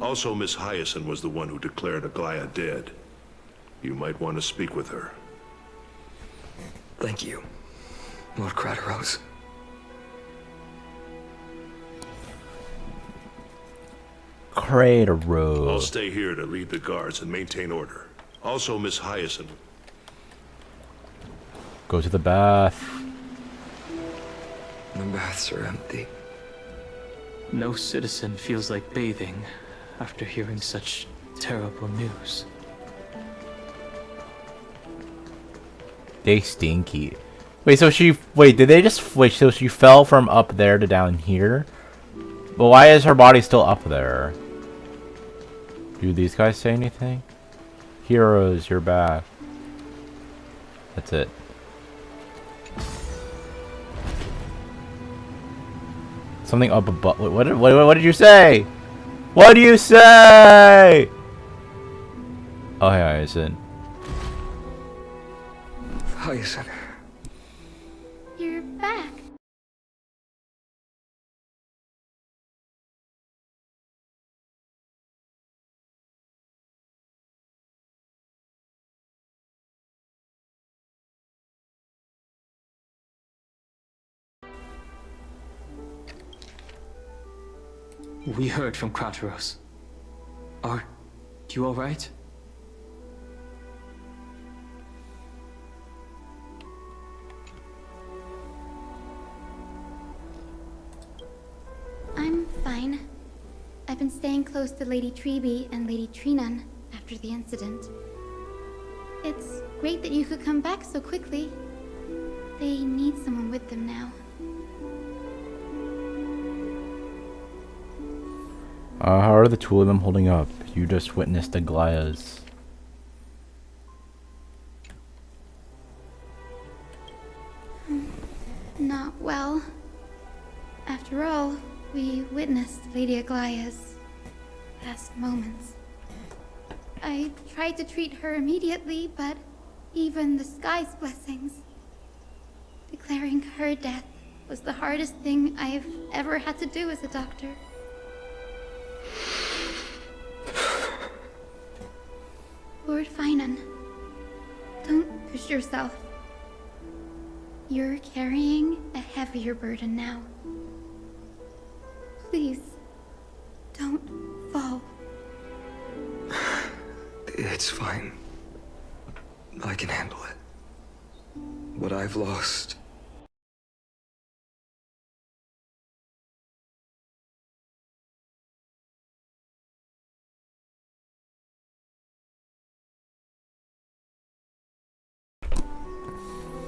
Also, Miss Hyacinth was the one who declared Aglaya dead. You might want to speak with her. Thank you, Lord Krateros. Krateros. I'll stay here to lead the guards and maintain order. Also, Miss Hyacinth. Go to the bath. The baths are empty. No citizen feels like bathing after hearing such terrible news. They stinky. Wait, so did they just wait, so she fell from up there to down here? But why is her body still up there? Do these guys say anything? Heroes, you're back. That's it. Something up above. Wait, what did you say? What do you say? Oh, hey, Hyacinth. Hyacinth. We heard from Krateros. Are you alright? I'm fine. I've been staying close to Lady Treeby and Lady Trinan after the incident. It's great that you could come back so quickly. They need someone with them now. How are the two of them holding up? You just witnessed Aglaya's. Not well. After all, we witnessed Lady Aglaya's last moments. I tried to treat her immediately, but even the sky's blessings. Declaring her death was the hardest thing I've ever had to do as a doctor. Lord Finan, don't push yourself. You're carrying a heavier burden now. Please, don't fall. It's fine. I can handle it. What I've lost...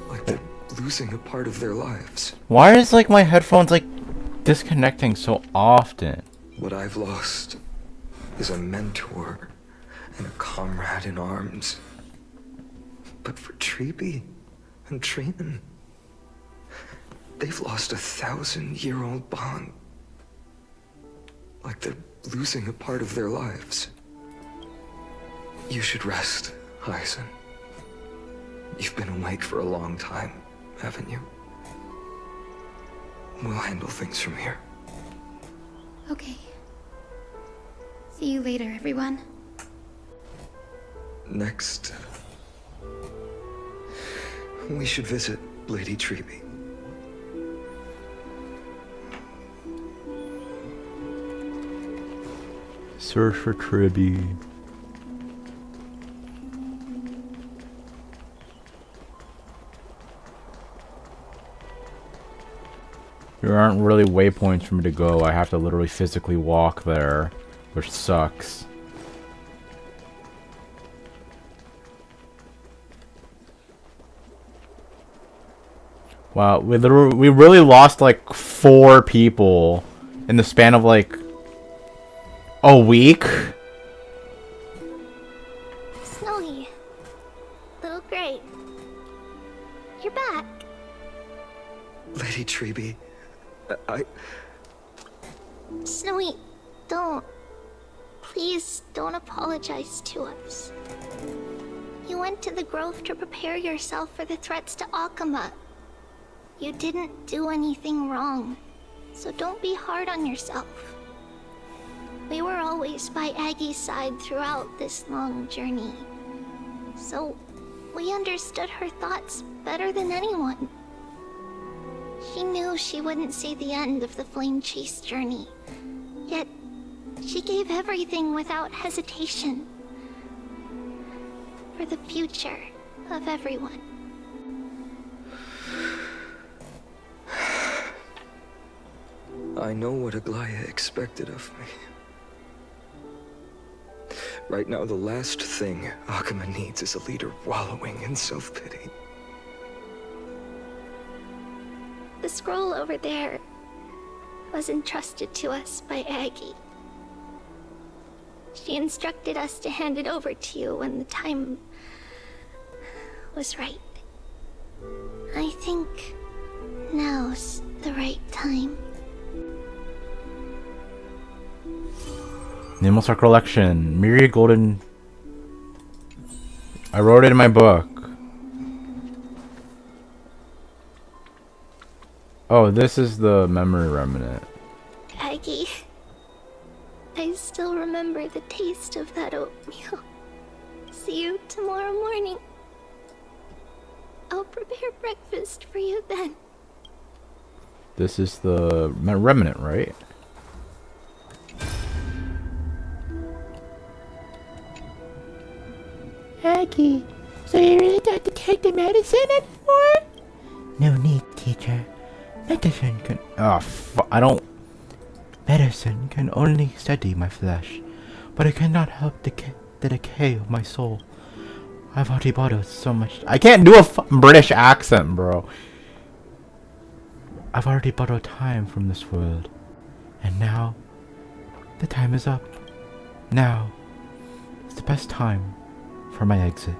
like they're losing a part of their lives. Why is like my headphones like disconnecting so often? What I've lost is a mentor and a comrade in arms. But for Treeby and Trinan, they've lost a 1,000-year-old bond. Like they're losing a part of their lives. You should rest, Hyacin. You've been awake for a long time, haven't you? We'll handle things from here. Okay. See you later, everyone. Next, we should visit Lady Treeby. Search for Treeby. There aren't really waypoints for me to go. I have to literally physically walk there, which sucks. Wow, we really lost like 4 people in the span of like a week. Snowy. Little Gray. You're back. Lady Treeby, Snowy, don't. Please don't apologize to us. You went to the grove to prepare yourself for the threats to Akama. You didn't do anything wrong, so don't be hard on yourself. We were always by Aggie's side throughout this long journey, so we understood her thoughts better than anyone. She knew she wouldn't see the end of the Flame Chase journey, yet she gave everything without hesitation for the future of everyone. I know what Aglaya expected of me. Right now, the last thing Akama needs is a leader wallowing in self-pity. The scroll over there was entrusted to us by Aggie. She instructed us to hand it over to you when the time was right. I think now's the right time. Nimosar Collection. Myriad Golden. I wrote it in my book. Oh, this is the memory remnant. Aggie, I still remember the taste of that oatmeal. See you tomorrow morning. I'll prepare breakfast for you then. This is the remnant, right? Aggie, so you really don't have to take the medicine anymore? No need, teacher. Medicine can... I don't... Medicine can only steady my flesh, but it cannot help the decay of my soul. I've already borrowed so much... I can't do a British accent, bro. I've already borrowed time from this world. And now, the time is up. Now is the best time for my exit.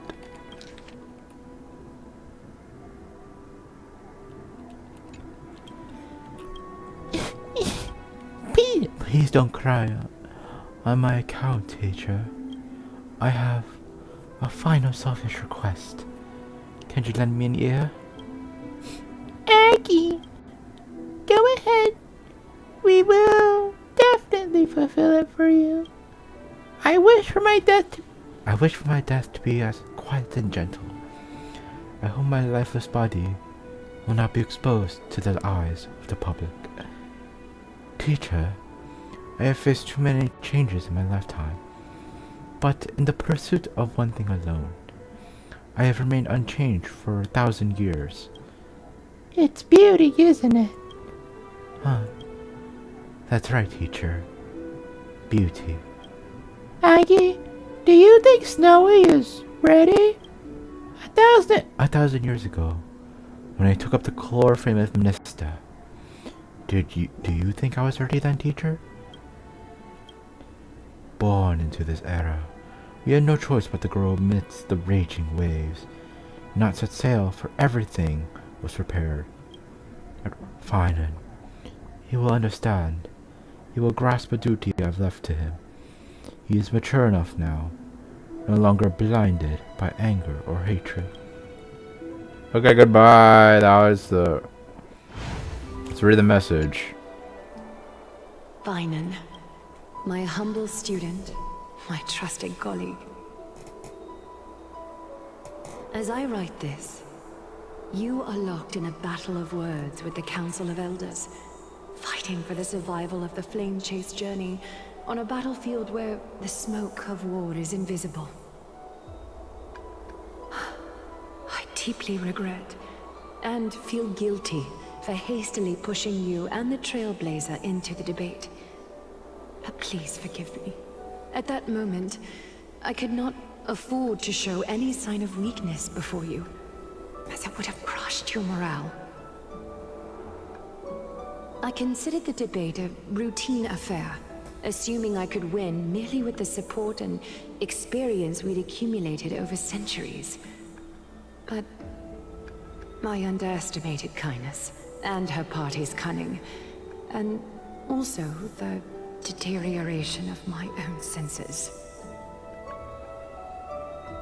Please don't cry on my account, teacher. I have a final selfish request. Can you lend me an ear? Aggie, go ahead. We will definitely fulfill it for you. I wish for my death to be as quiet and gentle. I hope my lifeless body will not be exposed to the eyes of the public. Teacher, I have faced too many changes in my lifetime, but in the pursuit of one thing alone, I have remained unchanged for 1,000 years. It's beauty, isn't it? Huh. That's right, teacher. Beauty. Aggie, do you think Snowy is ready? 1,000 years ago, when I took up the chloroform of Mnista, do you think I was ready then, teacher? Born into this era, we had no choice but to grow amidst the raging waves, not set sail, for everything was prepared. Fine then. He will understand. He will grasp a duty I have left to him. He is mature enough now, no longer blinded by anger or hatred. Okay, goodbye. That was the... Let's read the message. Finan, my humble student, my trusted colleague. As I write this, you are locked in a battle of words with the Council of Elders, fighting for the survival of the flame-chased journey on a battlefield where the smoke of war is invisible. I deeply regret and feel guilty for hastily pushing you and the Trailblazer into the debate. But please forgive me. At that moment, I could not afford to show any sign of weakness before you, as it would have crushed your morale. I considered the debate a routine affair, assuming I could win merely with the support and experience we'd accumulated over centuries. But I underestimated Kindness and her party's cunning, and also the deterioration of my own senses.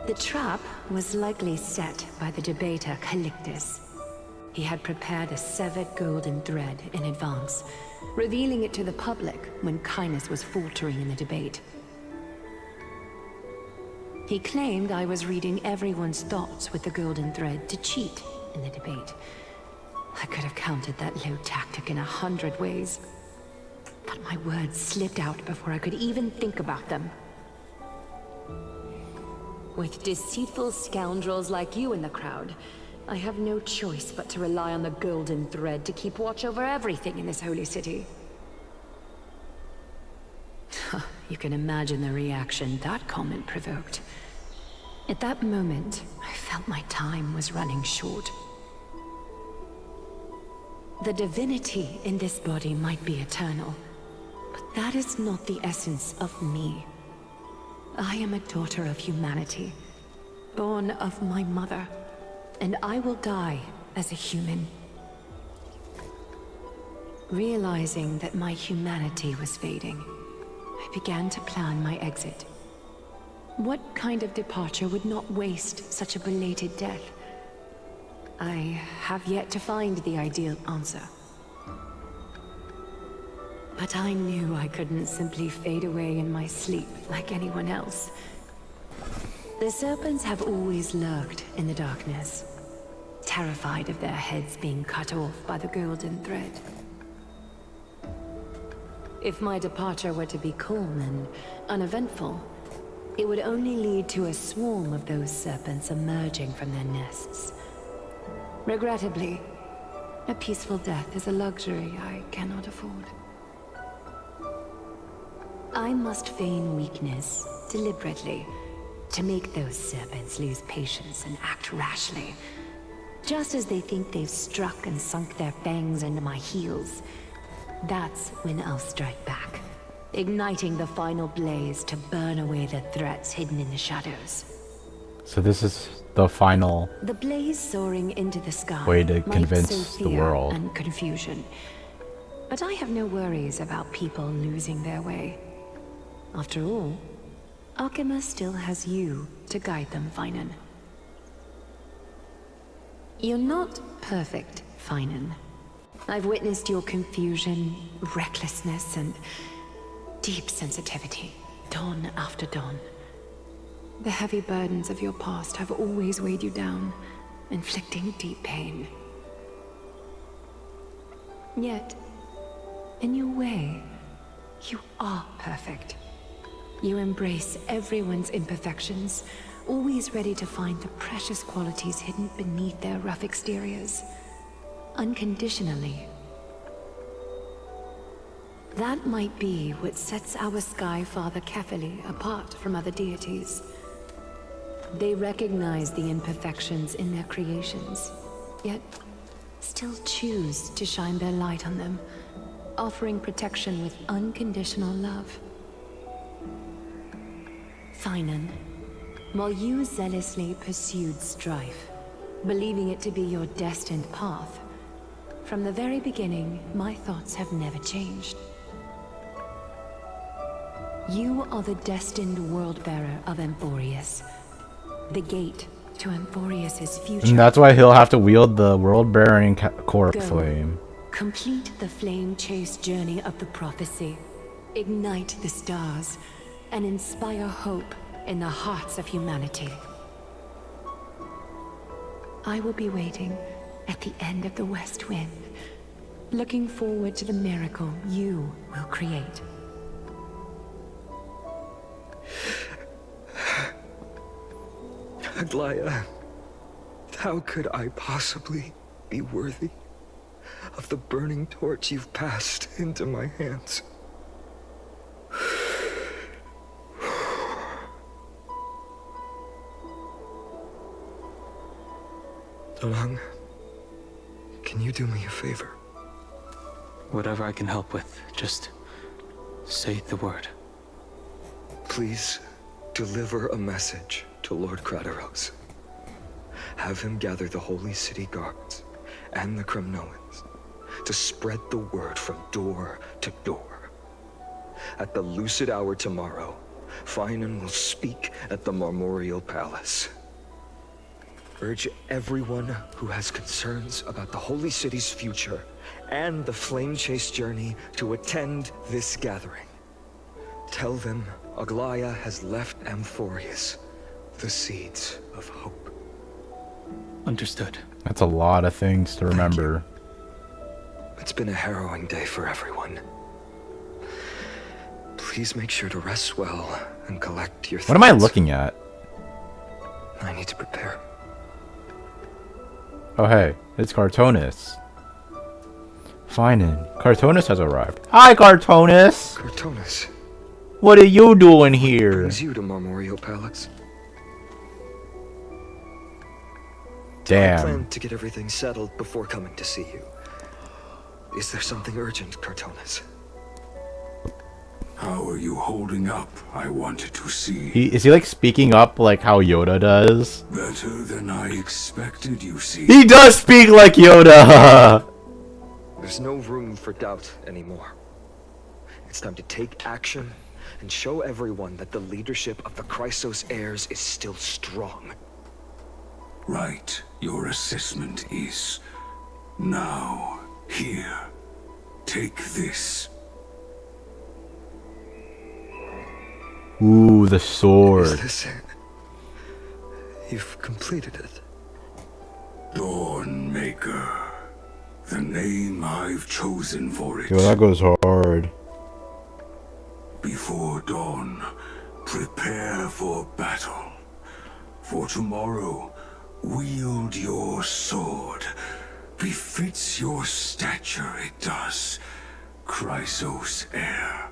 The trap was likely set by the debater Calictus. He had prepared a severed golden thread in advance, revealing it to the public when Kindness was faltering in the debate. He claimed I was reading everyone's thoughts with the golden thread to cheat in the debate. I could have countered that low tactic in 100 ways, but my words slipped out before I could even think about them. With deceitful scoundrels like you in the crowd, I have no choice but to rely on the golden thread to keep watch over everything in this holy city. You can imagine the reaction that comment provoked. At that moment, I felt my time was running short. The divinity in this body might be eternal, but that is not the essence of me. I am a daughter of humanity, born of my mother, and I will die as a human. Realizing that my humanity was fading, I began to plan my exit. What kind of departure would not waste such a belated death? I have yet to find the ideal answer. But I knew I couldn't simply fade away in my sleep like anyone else. The serpents have always lurked in the darkness, terrified of their heads being cut off by the golden thread. If my departure were to be calm and uneventful, it would only lead to a swarm of those serpents emerging from their nests. Regrettably, a peaceful death is a luxury I cannot afford. I must feign weakness, deliberately, to make those serpents lose patience and act rashly. Just as they think they've struck and sunk their fangs into my heels, that's when I'll strike back, igniting the final blaze to burn away the threats hidden in the shadows. So this is the final The blaze soaring into the sky way to might convince sow the fear world. and confusion. But I have no worries about people losing their way. After all, Alchema still has you to guide them, Finan. You're not perfect, Finan. I've witnessed your confusion, recklessness, and deep sensitivity, dawn after dawn. The heavy burdens of your past have always weighed you down, inflicting deep pain. Yet, in your way, you are perfect. You embrace everyone's imperfections, always ready to find the precious qualities hidden beneath their rough exteriors. Unconditionally. That might be what sets our Sky Father Kefili apart from other deities. They recognize the imperfections in their creations, yet still choose to shine their light on them, offering protection with unconditional love. Finan, while you zealously pursued strife, believing it to be your destined path, from the very beginning, my thoughts have never changed. You are the destined world-bearer of Amphoreus, the gate to Amphoreus' future. And that's why he'll have to wield the world-bearing core flame. Complete the flame-chased journey of the prophecy, ignite the stars, and inspire hope in the hearts of humanity. I will be waiting at the end of the West Wind, looking forward to the miracle you will create. Aglaya, how could I possibly be worthy of the burning torch you've passed into my hands? Damang, can you do me a favor? Whatever I can help with, just say the word. Please deliver a message to Lord Krateros. Have him gather the Holy City guards and the Kremnoans to spread the word from door to door. At the lucid hour tomorrow, Finan will speak at the Marmorial Palace. Urge everyone who has concerns about the Holy City's future and the Flame Chase journey to attend this gathering. Tell them Aglaya has left Amphoreus the seeds of hope. Understood. That's a lot of things to remember. It's been a harrowing day for everyone. Please make sure to rest well and collect your thoughts. What am I looking at? I need to prepare. Oh hey, it's Cartonis. Finan, Cartonis has arrived. Hi, Cartonis! Cartonis. What are you doing here? Brings you to Marmorial Palace. I Damn. planned to get everything settled before coming to see you. Is there something urgent, Cartonis? How are you holding up? I wanted to see. Is he like speaking up like how Yoda does? Better than I expected, you see. He does speak like Yoda! There's no room for doubt anymore. It's time to take action and show everyone that the leadership of the Chrysos heirs is still strong. Right. Your assessment is... Now, here. Take this. Ooh, the sword. Is this it? You've completed it. Dawnmaker. The name I've chosen for it. Yo, that goes hard. Before dawn, Prepare for battle. For tomorrow, wield your sword. Befits your stature, it does. Chrysos heir.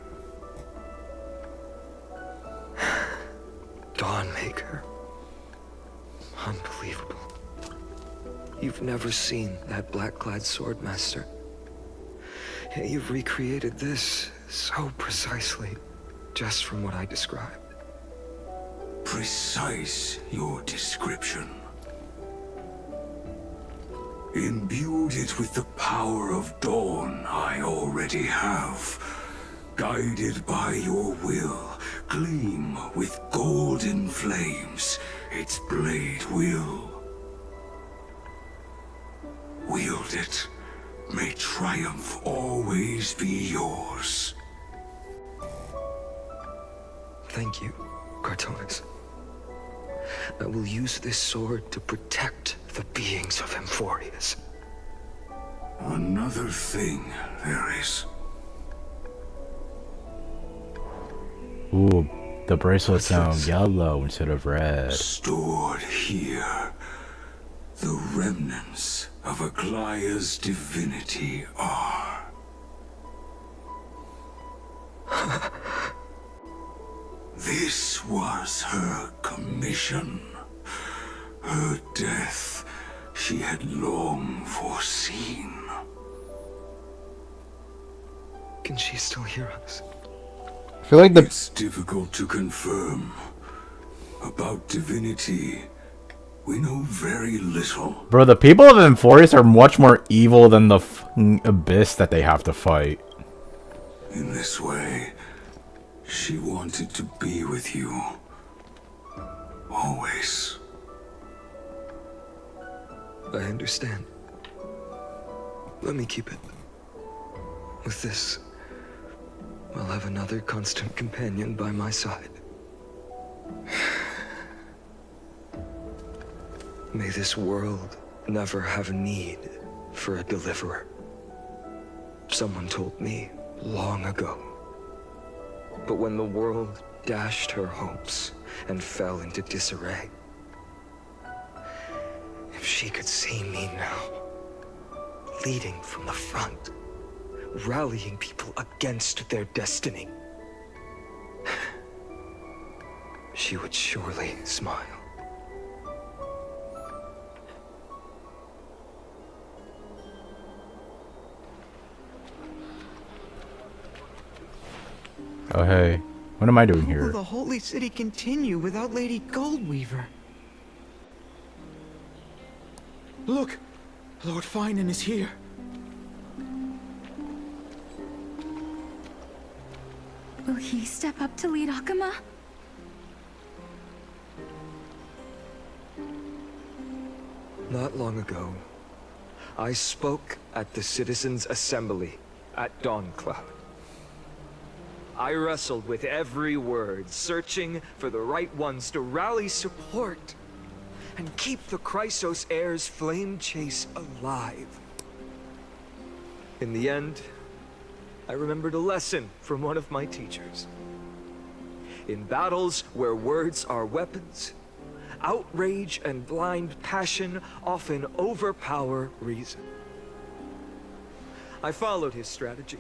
Dawnmaker. Unbelievable. You've never seen that black-clad swordmaster. Yet you've recreated this so precisely, just from what I described. Precise your description. Imbued it with the power of dawn I already have. Guided by your will, gleam with golden flames, its blade will. Wield it. May triumph always be yours. Thank you, Cartonis. I will use this sword to protect the beings of Amphoreus. Another thing there is. Ooh, the bracelets now yellow instead of red. Stored here. The remnants of Aglaya's divinity are. This was her commission. Her death she had long foreseen. Can she still hear us? I feel like It's difficult to confirm. About divinity, we know very little. Bro, the people of Amphoreus are much more evil than the fucking abyss that they have to fight. In this way, she wanted to be with you. Always. I understand. Let me keep it. With this, I'll have another constant companion by my side. May this world never have need for a deliverer. Someone told me long ago. But when the world dashed her hopes and fell into disarray, if she could see me now, leading from the front, rallying people against their destiny, she would surely smile. Oh hey, what am I doing How will here? the Holy City continue without Lady Goldweaver? Look! Lord Finan is here. Will he step up to lead Akama? Not long ago, I spoke at the Citizens' Assembly at Dawncloud. I wrestled with every word, searching for the right ones to rally support and keep the Chrysos heir's flame chase alive. In the end, I remembered a lesson from one of my teachers. In battles where words are weapons, outrage and blind passion often overpower reason. I followed his strategy.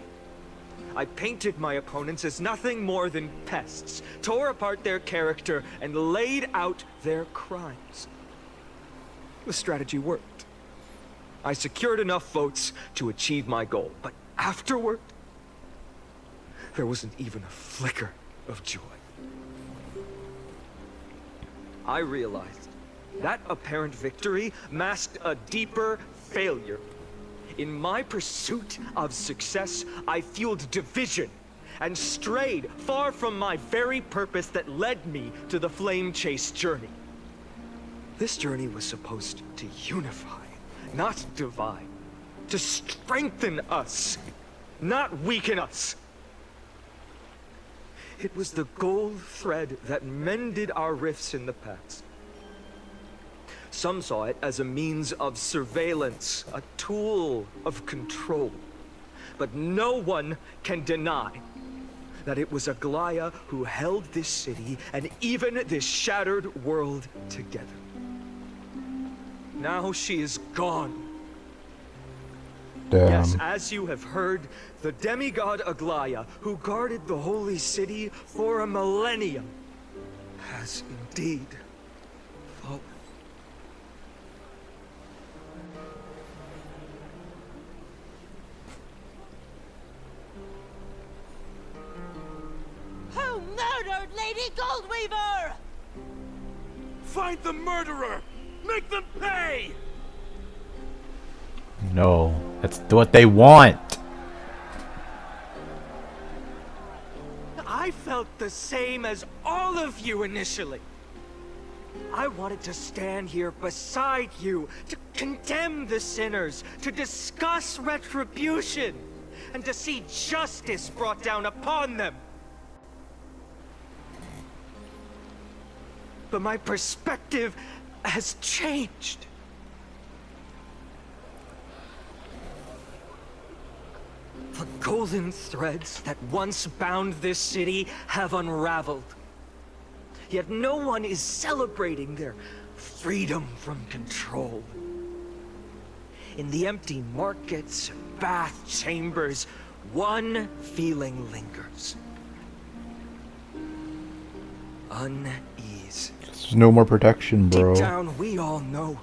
I painted my opponents as nothing more than pests, tore apart their character, and laid out their crimes. The strategy worked. I secured enough votes to achieve my goal, but afterward, there wasn't even a flicker of joy. I realized that apparent victory masked a deeper failure. In my pursuit of success, I fueled division and strayed far from my very purpose that led me to the flame chase journey. This journey was supposed to unify, not divide, to strengthen us, not weaken us. It was the gold thread that mended our rifts in the past. Some saw it as a means of surveillance, a tool of control. But no one can deny that it was Aglaya who held this city and even this shattered world together. Now she is gone. Damn. Yes, as you have heard, the demigod Aglaya, who guarded the holy city for a millennium, has indeed fallen. Who murdered Lady Goldweaver? Find the murderer! Make them pay! No, that's what they want. I felt the same as all of you initially. I wanted to stand here beside you, to condemn the sinners, to discuss retribution, and to see justice brought down upon them. But my perspective has changed. The golden threads that once bound this city have unraveled. Yet no one is celebrating their freedom from control. In the empty markets and bath chambers, one feeling lingers. Unease. There's no more protection, bro. Deep down, we all know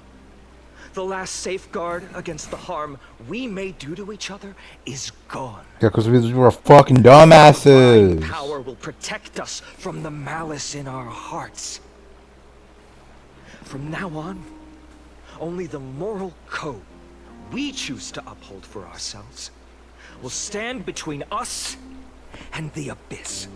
the last safeguard against the harm we may do to each other is gone. Yeah, because we're fucking dumbasses. Power will protect us from the malice in our hearts. From now on, only the moral code we choose to uphold for ourselves will stand between us and the abyss.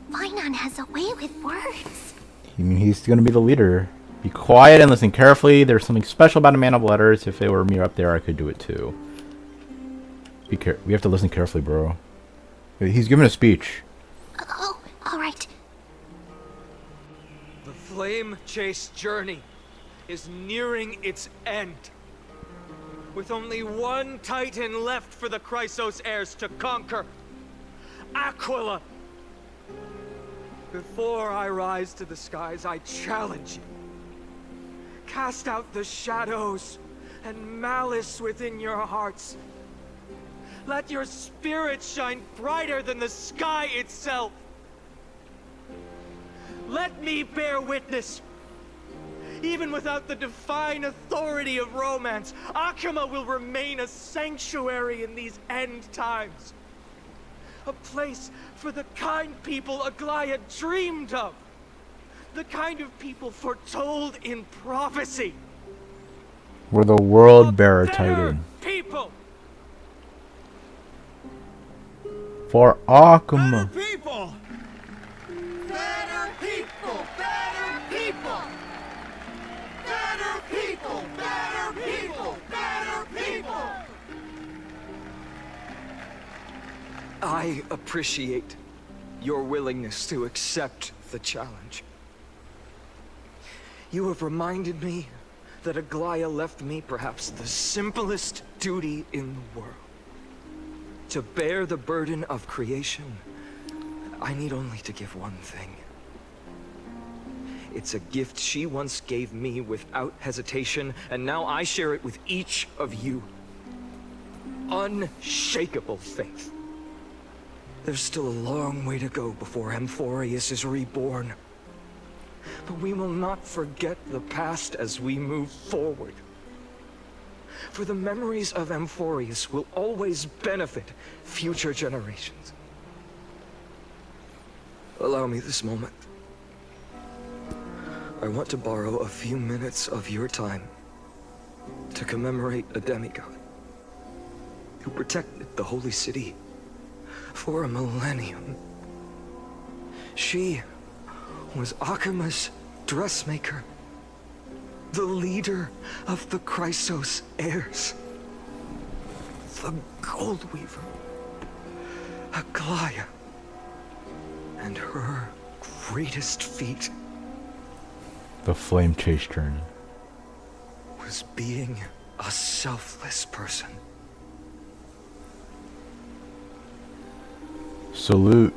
Finon has a way with words. I mean, he's gonna be the leader. Be quiet and listen carefully. There's something special about a man of letters. If it were me up there, I could do it too. We have to listen carefully, bro. He's giving a speech. Oh, alright. The flame-chased journey is nearing its end. With only one titan left for the Chrysos heirs to conquer. Aquila! Before I rise to the skies, I challenge you. Cast out the shadows and malice within your hearts. Let your spirit shine brighter than the sky itself. Let me bear witness. Even without the divine authority of romance, Akuma will remain a sanctuary in these end times. A place for the kind people Aglaya dreamed of. The kind of people foretold in prophecy. We're the world bearer titan. People. For Akuma. People! Better people! Better people! Better people! Better people! Better people! I appreciate your willingness to accept the challenge. You have reminded me that Aglaya left me perhaps the simplest duty in the world. To bear the burden of creation, I need only to give one thing. It's a gift she once gave me without hesitation, and now I share it with each of you. Unshakable faith. There's still a long way to go before Amphoreus is reborn. But we will not forget the past as we move forward. For the memories of Amphoreus will always benefit future generations. Allow me this moment. I want to borrow a few minutes of your time to commemorate a demigod who protected the holy city for a millennium. She was Akuma's dressmaker, the leader of the Chrysos heirs, the Goldweaver, Aglaya, and her greatest feat The flame chase journey. was being a selfless person. Salute.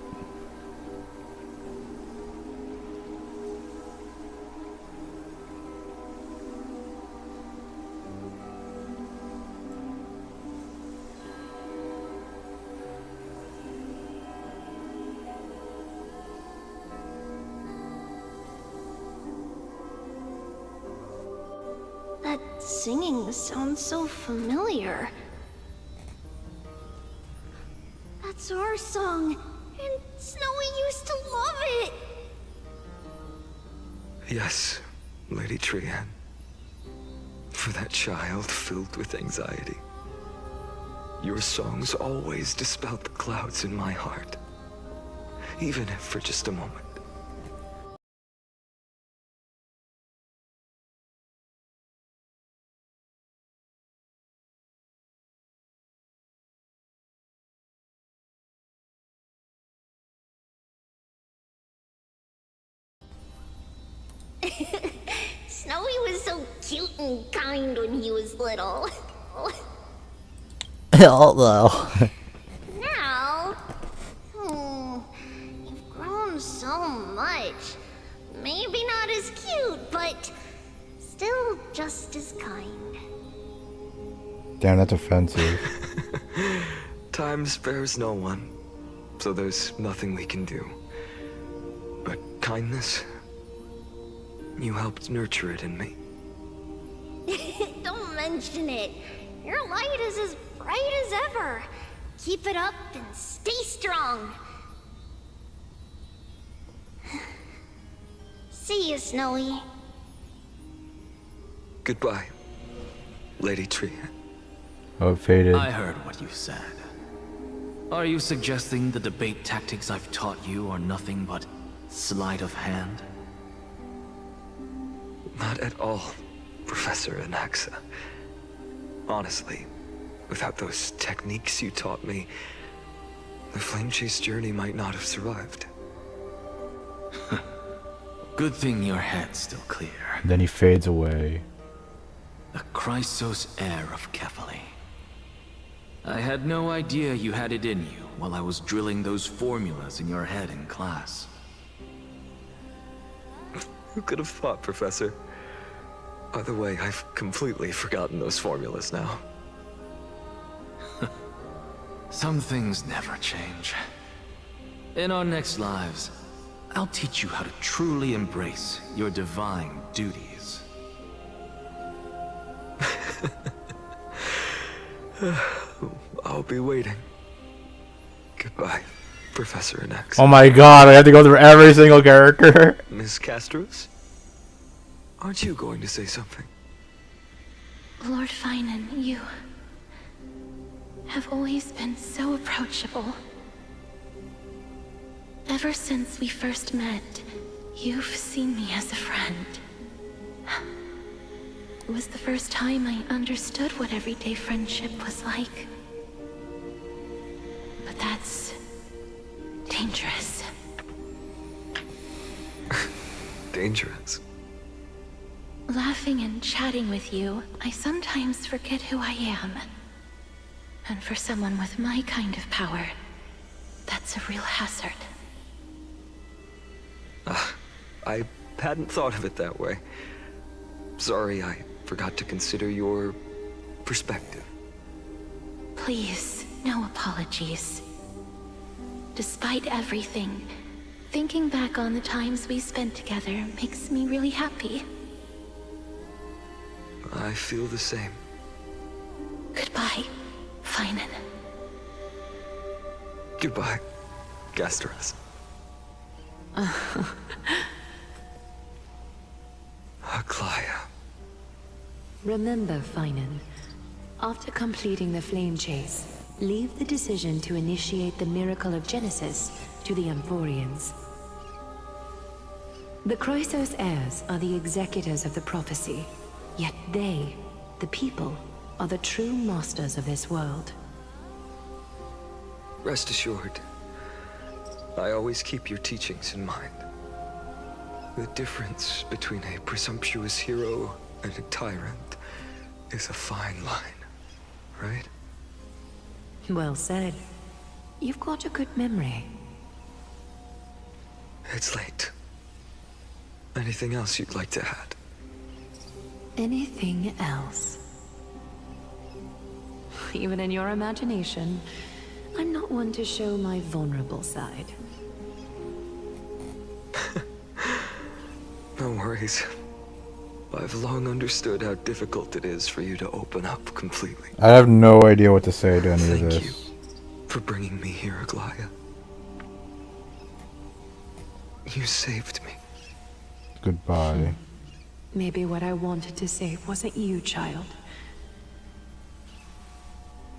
That singing sounds so familiar. That's our song, and Snowy used to love it! Yes, Lady Trian. For that child filled with anxiety. Your songs always dispelled the clouds in my heart. Even if for just a moment. Snowy was so cute and kind when he was little. Hello. Now, you've grown so much. Maybe not as cute, but still just as kind. Damn, that's offensive. Time spares no one, so there's nothing we can do. But kindness, you helped nurture it in me. Don't mention it. Your light is as bright as ever. Keep it up and stay strong. See you, Snowy. Goodbye, Lady Trian. Oh, it faded. I heard what you said. Are you suggesting the debate tactics I've taught you are nothing but sleight of hand? Not at all, Professor Anaxa. Honestly, without those techniques you taught me, the Flame Chase journey might not have survived. Good thing your head's still clear. Then he fades away. The Chrysos heir of Kefali. I had no idea you had it in you while I was drilling those formulas in your head in class. Who could have thought, Professor? By the way, I've completely forgotten those formulas now. Some things never change. In our next lives, I'll teach you how to truly embrace your divine duties. I'll be waiting. Goodbye, Professor Anaxa. Oh my god, I have to go through every single character. Miss Castros? Aren't you going to say something? Lord Finan, you have always been so approachable. Ever since we first met, you've seen me as a friend. It was the first time I understood what everyday friendship was like. But that's dangerous. Dangerous? Laughing and chatting with you, I sometimes forget who I am. And for someone with my kind of power, that's a real hazard. I hadn't thought of it that way. Sorry, I forgot to consider your perspective. Please, no apologies. Despite everything, thinking back on the times we spent together makes me really happy. I feel the same. Goodbye, Finan. Goodbye, Gastras. Aglaya. Remember, Finan, after completing the Flame Chase, leave the decision to initiate the Miracle of Genesis to the Amphoreans. The Chrysos heirs are the executors of the prophecy, yet they, the people, are the true masters of this world. Rest assured, I always keep your teachings in mind. The difference between a presumptuous hero and a tyrant is a fine line, right? Well said. You've got a good memory. It's late. Anything else you'd like to add? Anything else? Even in your imagination, I'm not one to show my vulnerable side. No worries. I've long understood how difficult it is for you to open up completely. I have no idea what to say to any of Thank this. you for bringing me here, Aglaya. You saved me. Goodbye. Maybe what I wanted to save wasn't you, child.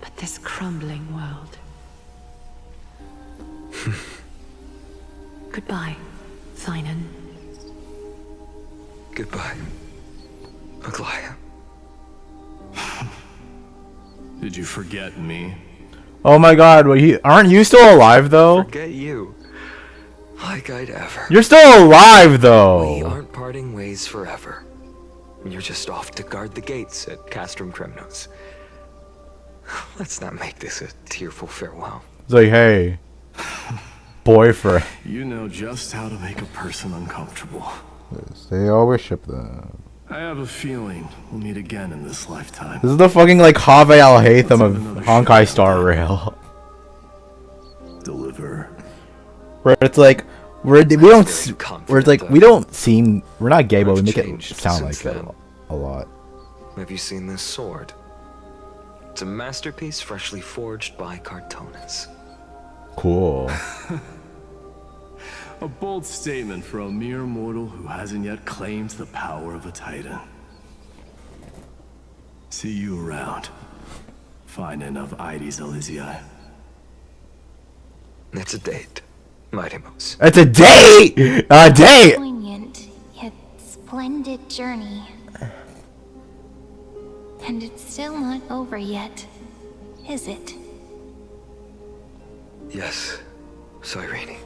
But this crumbling world. Goodbye, Finan. Goodbye, Aglaya. Did you forget me? Oh my god, aren't you still alive though? Forget you. Like I'd ever. You're still alive though! We aren't parting ways forever. You're just off to guard the gates at Castrum Cremnos. Let's not make this a tearful farewell. It's like, hey, boyfriend. You know just how to make a person uncomfortable. They always ship them. I have a feeling we'll meet again in this lifetime. This is the fucking like Have Al Haytham of Honkai Star Rail. Deliver. Where it's like we're not gay, but we make it sound like it a lot. Have you seen this sword? It's a masterpiece freshly forged by Cartonis. Cool. A bold statement for a mere mortal who hasn't yet claimed the power of a titan. See you around. Finan of Ides Elysiae. It's a date, Mightimos. It's a date! A date! Poignant, yet splendid journey. And it's still not over yet, is it? Yes, Cyrene.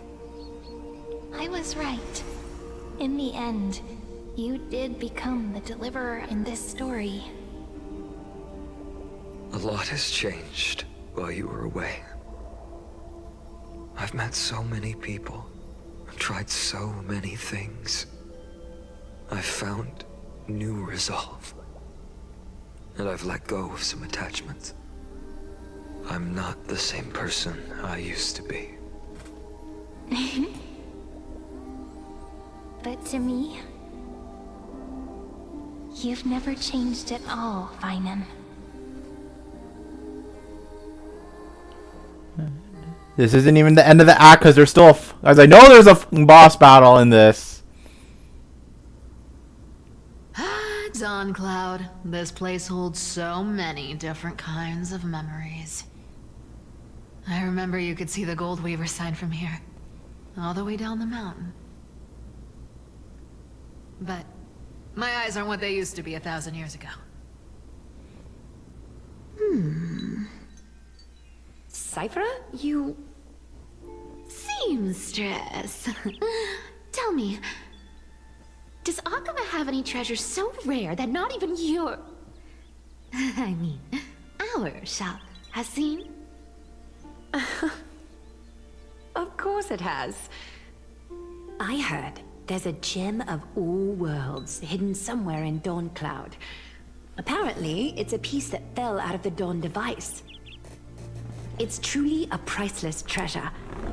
I was right. In the end, you did become the deliverer in this story. A lot has changed while you were away. I've met so many people, I've tried so many things. I've found new resolve. And I've let go of some attachments. I'm not the same person I used to be. But to me, you've never changed at all, Finan. This isn't even the end of the act because there's still as I know there's a boss battle in this. Dawn Cloud. This place holds so many different kinds of memories. I remember you could see the Gold Weaver sign from here, all the way down the mountain. But my eyes aren't what they used to be 1,000 years ago. Cyphera, you... Seamstress. Tell me, does Akama have any treasures so rare that not even your... I mean, our shop has seen? Of course it has. I heard there's a gem of all worlds hidden somewhere in Dawn Cloud. Apparently, it's a piece that fell out of the Dawn device. It's truly a priceless treasure,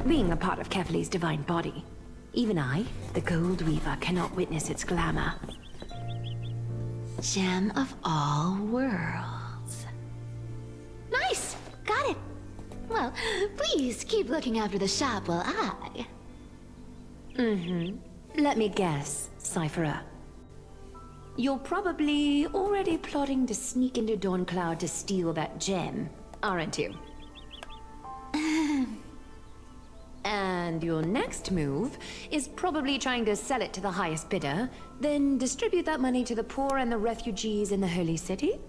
being a part of Kefli's divine body. Even I, the Gold Weaver, cannot witness its glamour. Gem of all worlds. Nice! Got it! Well, please keep looking after the shop while I... Let me guess, Cyphera. You're probably already plotting to sneak into Dawn Cloud to steal that gem, aren't you? And your next move is probably trying to sell it to the highest bidder, then distribute that money to the poor and the refugees in the Holy City?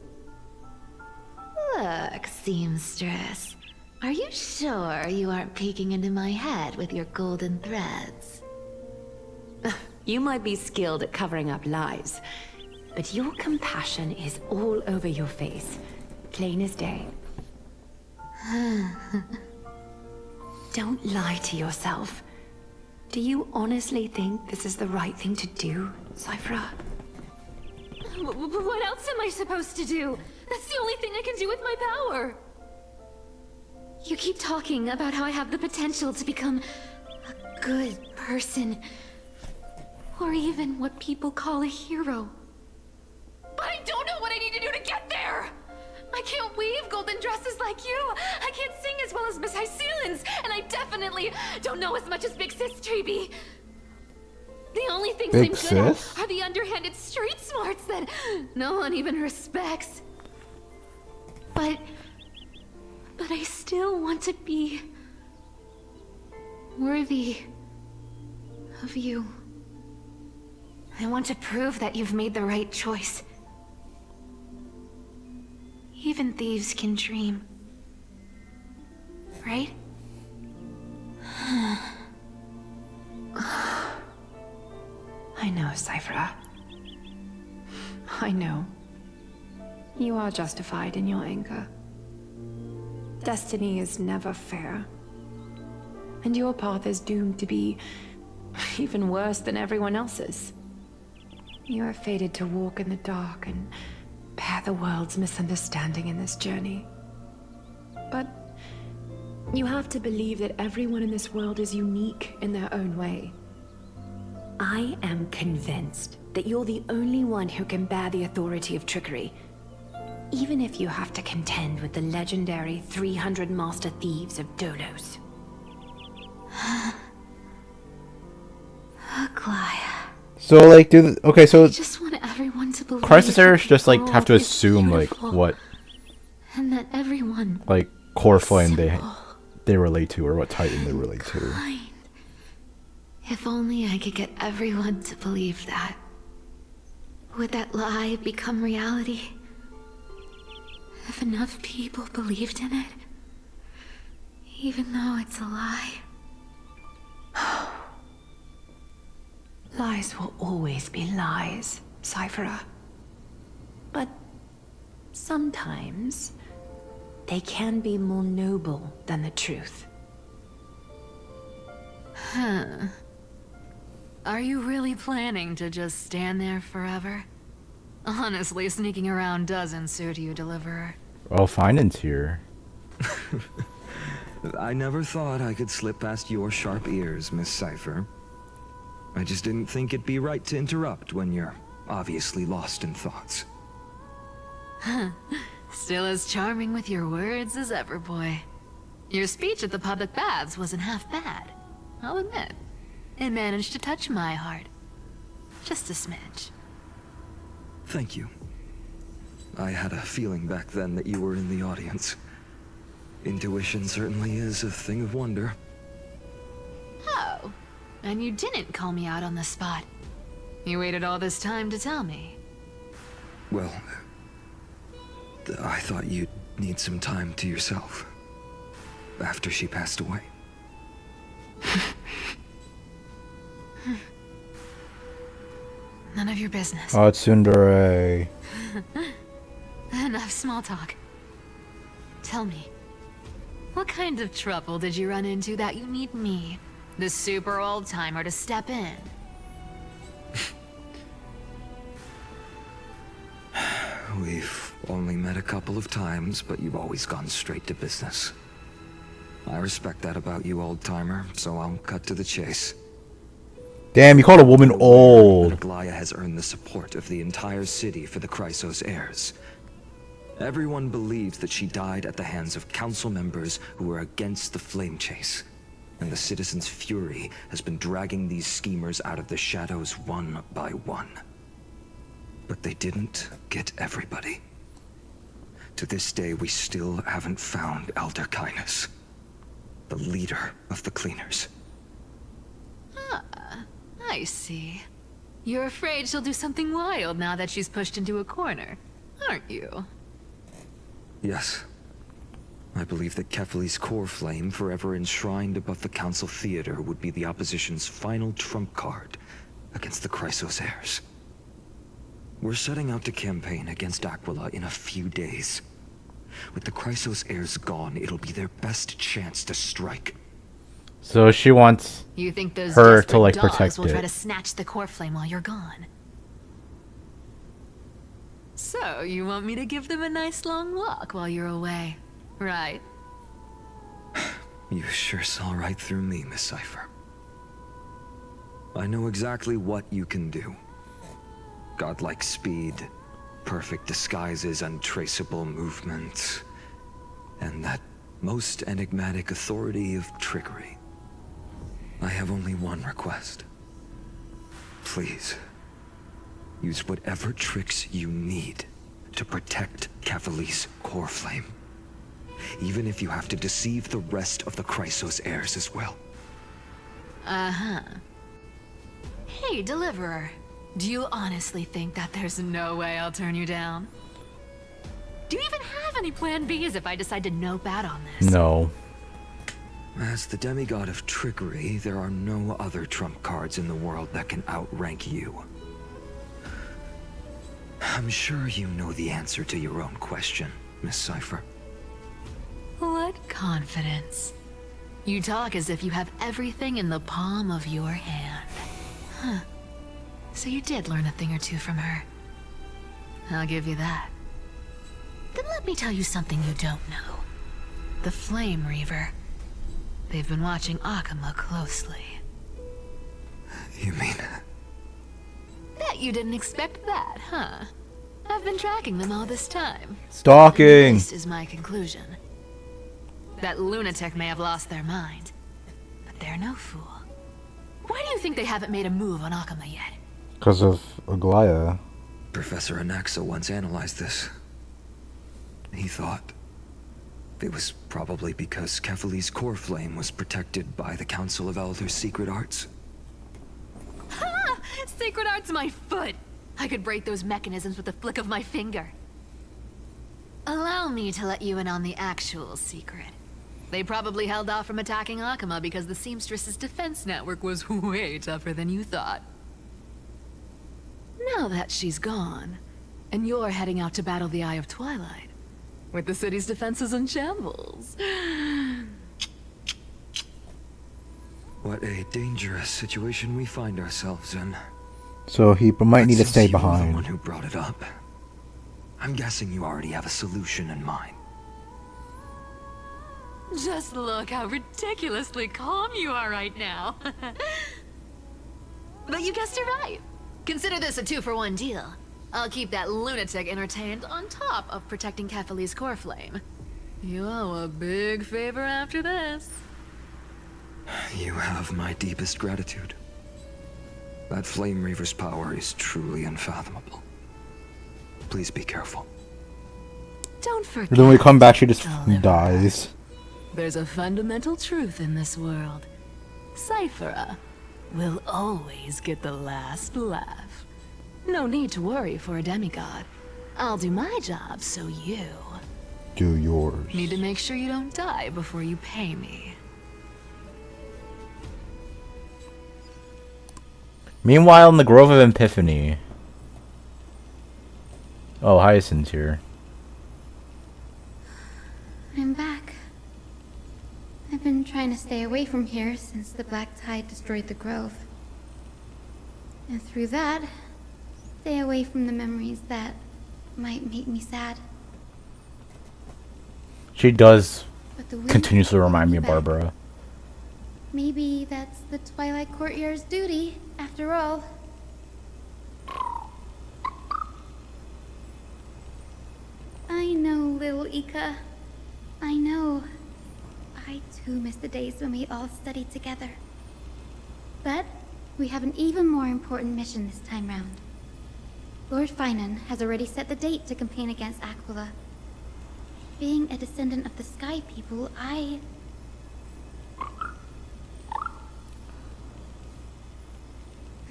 Look, seamstress. Are you sure you aren't peeking into my head with your golden threads? You might be skilled at covering up lies, but your compassion is all over your face, plain as day. Don't lie to yourself. Do you honestly think this is the right thing to do, Cypher? What else am I supposed to do? That's the only thing I can do with my power. You keep talking about how I have the potential to become a good person. Or even what people call a hero. But I don't know what I need to do to get there! I can't weave golden dresses like you! I can't sing as well as Miss Hyceelins! And I definitely don't know as much as Big Sis Treeby! The only things Big I'm good at Sis? are the underhanded street smarts that no one even respects. But I still want to be worthy of you. I want to prove that you've made the right choice. Even thieves can dream. Right? I know, Cypher. I know. You are justified in your anger. Destiny is never fair. And your path is doomed to be even worse than everyone else's. You are fated to walk in the dark and bear the world's misunderstanding in this journey. But you have to believe that everyone in this world is unique in their own way. I am convinced that you're the only one who can bear the authority of trickery, even if you have to contend with the legendary 300 master thieves of Dolos. Aglaia. So like, okay, so I just want everyone to believe Crisis Heirs just like that have to the world is assume like beautiful, what and that everyone like core flame they relate to, or what Titan they relate to. kind. If only I could get everyone to believe that. Would that lie become reality? If enough people believed in it, even though it's a lie. Lies will always be lies, Cypher. But sometimes they can be more noble than the truth. Huh. Are you really planning to just stand there forever? Honestly, sneaking around doesn't suit you, Deliverer. Oh, Finan's here. I never thought I could slip past your sharp ears, Miss Cypher. I just didn't think it'd be right to interrupt when you're obviously lost in thoughts. Still as charming with your words as ever, boy. Your speech at the public baths wasn't half bad, I'll admit. It managed to touch my heart. Just a smidge. Thank you. I had a feeling back then that you were in the audience. Intuition certainly is a thing of wonder. Oh, and you didn't call me out on the spot. You waited all this time to tell me. Well, I thought you'd need some time to yourself. After she passed away. None of your business. Oh, it's Tsundere. Enough small talk. Tell me, what kind of trouble did you run into that you need me, the super old-timer, to step in? We've only met a couple of times, but you've always gone straight to business. I respect that about you, old-timer, so I'll cut to the chase. Damn, you called a woman old. Aglaia has earned the support of the entire city for the Chrysos heirs. Everyone believes that she died at the hands of council members who were against the flame chase. And the citizens' fury has been dragging these schemers out of the shadows one by one. But they didn't get everybody. To this day, we still haven't found Elder Kynus, the leader of the cleaners. Ah, I see. You're afraid she'll do something wild now that she's pushed into a corner, aren't you? Yes. I believe that Kefali's core flame, forever enshrined above the council theater, would be the opposition's final trump card against the Chrysos heirs. We're setting out to campaign against Aquila in a few days. With the Chrysos heirs gone, it'll be their best chance to strike. So she wants You think those her desperate to like dogs protect will try it. to snatch the core flame while you're gone? So, you want me to give them a nice long walk while you're away, right? You sure saw right through me, Miss Cipher. I know exactly what you can do. Godlike speed, perfect disguises, untraceable movements, and that most enigmatic authority of trickery. I have only one request. Please, use whatever tricks you need to protect Cavali's core flame. Even if you have to deceive the rest of the Chrysos heirs as well. Uh-huh. Hey, Deliverer. Do you honestly think that there's no way I'll turn you down? Do you even have any plan Bs if I decide to nope out on this? No. As the demigod of trickery, there are no other trump cards in the world that can outrank you. I'm sure you know the answer to your own question, Miss Cipher. What confidence. You talk as if you have everything in the palm of your hand. Huh. So you did learn a thing or two from her. I'll give you that. Then let me tell you something you don't know. The Flame Reaver. They've been watching Akama closely. You mean... Bet you didn't expect that, huh? I've been tracking them all this time. Stalking! This is my conclusion. That lunatic may have lost their mind, but they're no fool. Why do you think they haven't made a move on Akama yet? Because of Aglaya. Professor Anaxa once analyzed this. He thought it was probably because Kefali's core flame was protected by the Council of Elders' secret arts. Ha! Sacred art's my foot! I could break those mechanisms with a flick of my finger. Allow me to let you in on the actual secret. They probably held off from attacking Akama because the Seamstress's defense network was way tougher than you thought. Now that she's gone, and you're heading out to battle the Eye of Twilight, with the city's defenses in shambles. What a dangerous situation we find ourselves in. So he might need to But stay since you were the behind. one who brought it up, I'm guessing you already have a solution in mind. Just look how ridiculously calm you are right now. But you guessed it right. Consider this a 2-for-1 deal. I'll keep that lunatic entertained on top of protecting Kefali's core flame. You owe a big favor after this. You have my deepest gratitude. That Flame Reaver's power is truly unfathomable. Please be careful. Don't forget. Then when we come back, she just dies. There's a fundamental truth in this world. Cyphera will always get the last laugh. No need to worry for a demigod. I'll do my job, so you Do yours. need to make sure you don't die before you pay me. Meanwhile, in the Grove of Epiphany. Oh, Hyacinth's here. I'm back. I've been trying to stay away from here since the Black Tide destroyed the Grove. And through that, stay away from the memories that might make me sad. She does But the wind continuously remind me of back. Barbara. Maybe that's the Twilight Courtier's duty, after all. I know, little Ika. I know. I too miss the days when we all studied together. But we have an even more important mission this time round. Lord Finan has already set the date to campaign against Aquila. Being a descendant of the Sky People,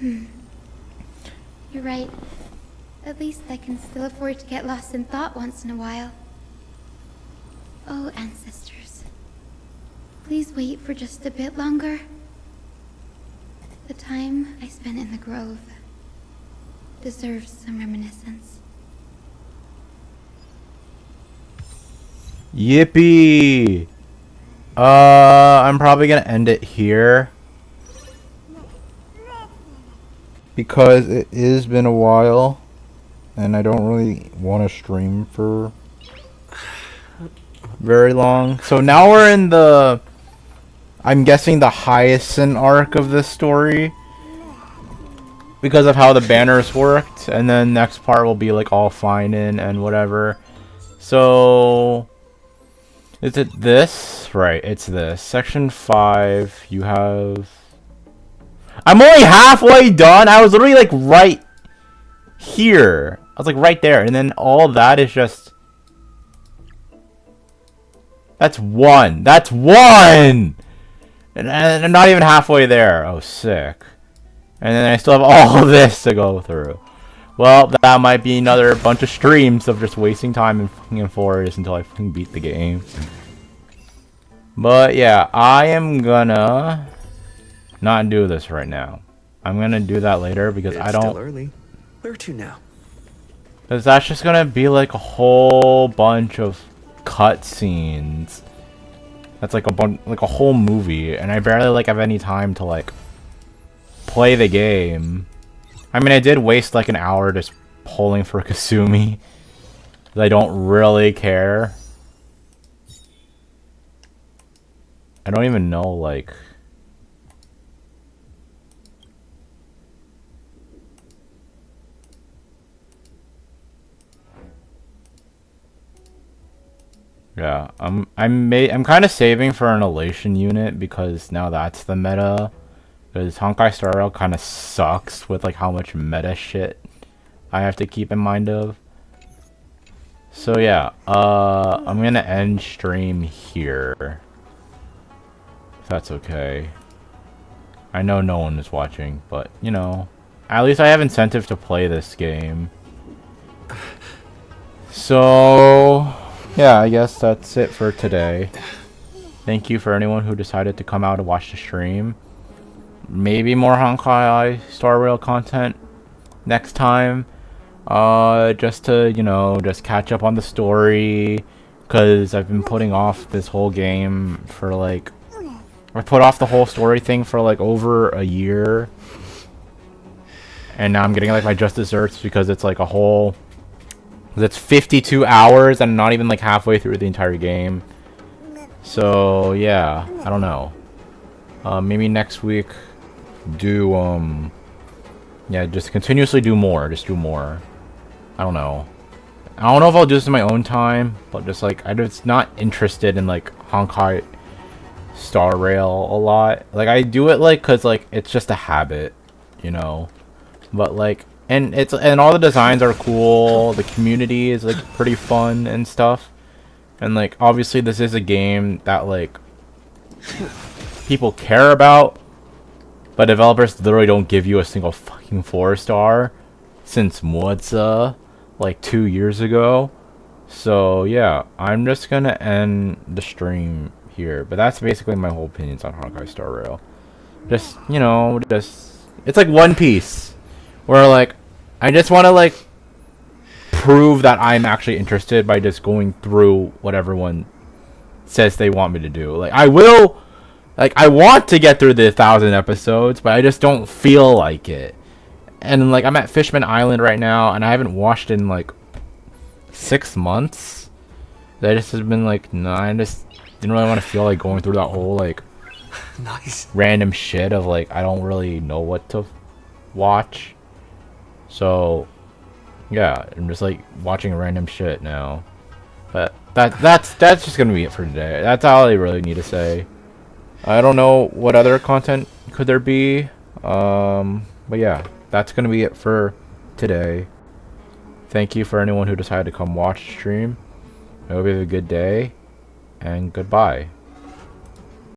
You're right. At least I can still afford to get lost in thought once in a while. Oh, ancestors. Please wait for just a bit longer. The time I spent in the grove deserves some reminiscence. Yippee! I'm probably gonna end it here because it has been a while and I don't really want to stream for very long. So now we're in the, I'm guessing, the Hyacinth arc of this story because of how the banners worked, and then next part will be like all fine and whatever. So is it this? Right, it's this. Section 5, you have... I'm only halfway done! I was literally like right here. I was like right there, and then all that is just... That's one! That's one! And I'm not even halfway there. Oh, sick. And then I still have all of this to go through. Well, that might be another bunch of streams of just wasting time in fucking Amphoreus until I fucking beat the game. But yeah, I am gonna not do this right now. I'm gonna do that later because I don't... Still early. Where to now? Because that's just gonna be like a whole bunch of cutscenes. That's like a whole movie, and I barely like have any time to like play the game. I mean, I did waste like an hour just pulling for Kasumi. I don't really care. I don't even know, like... Yeah, I'm kind of saving for an elation unit because now that's the meta. Because Honkai Star Rail kind of sucks with like how much meta shit I have to keep in mind of. So yeah, I'm gonna end stream here. If that's okay. I know no one is watching, but you know, at least I have incentive to play this game. So yeah, I guess that's it for today. Thank you for anyone who decided to come out and watch the stream. Maybe more Honkai Star Rail content next time. Just to, you know, just catch up on the story. Because I've been putting off this whole game for like... I put off the whole story thing for like over a year. And now I'm getting like my just desserts because it's like a whole... It's 52 hours and I'm not even like halfway through the entire game. So yeah, I don't know. Maybe next week do yeah, just continuously do more. Just do more. I don't know. I don't know if I'll do this in my own time, but just like I'm just not interested in like Honkai Star Rail a lot. Like I do it like cuz like it's just a habit, you know. But like and all the designs are cool. The community is like pretty fun and stuff. And like obviously this is a game that like people care about, but developers literally don't give you a single fucking 4-star since Moza like 2 years ago. So yeah, I'm just gonna end the stream here. But that's basically my whole opinions on Honkai Star Rail. Just, you know, just it's like One Piece, where like I just want to like prove that I'm actually interested by just going through what everyone says they want me to do. Like I will, like I want to get through the 1,000 episodes, but I just don't feel like it. And like I'm at Fishman Island right now, and I haven't watched in like 6 months. I just have been like, no, I just didn't really want to feel like going through that whole like nice random shit of like I don't really know what to watch. So yeah, I'm just like watching random shit now. But that's just gonna be it for today. That's all I really need to say. I don't know what other content could there be. But yeah, that's gonna be it for today. Thank you for anyone who decided to come watch the stream. I hope you have a good day, and goodbye.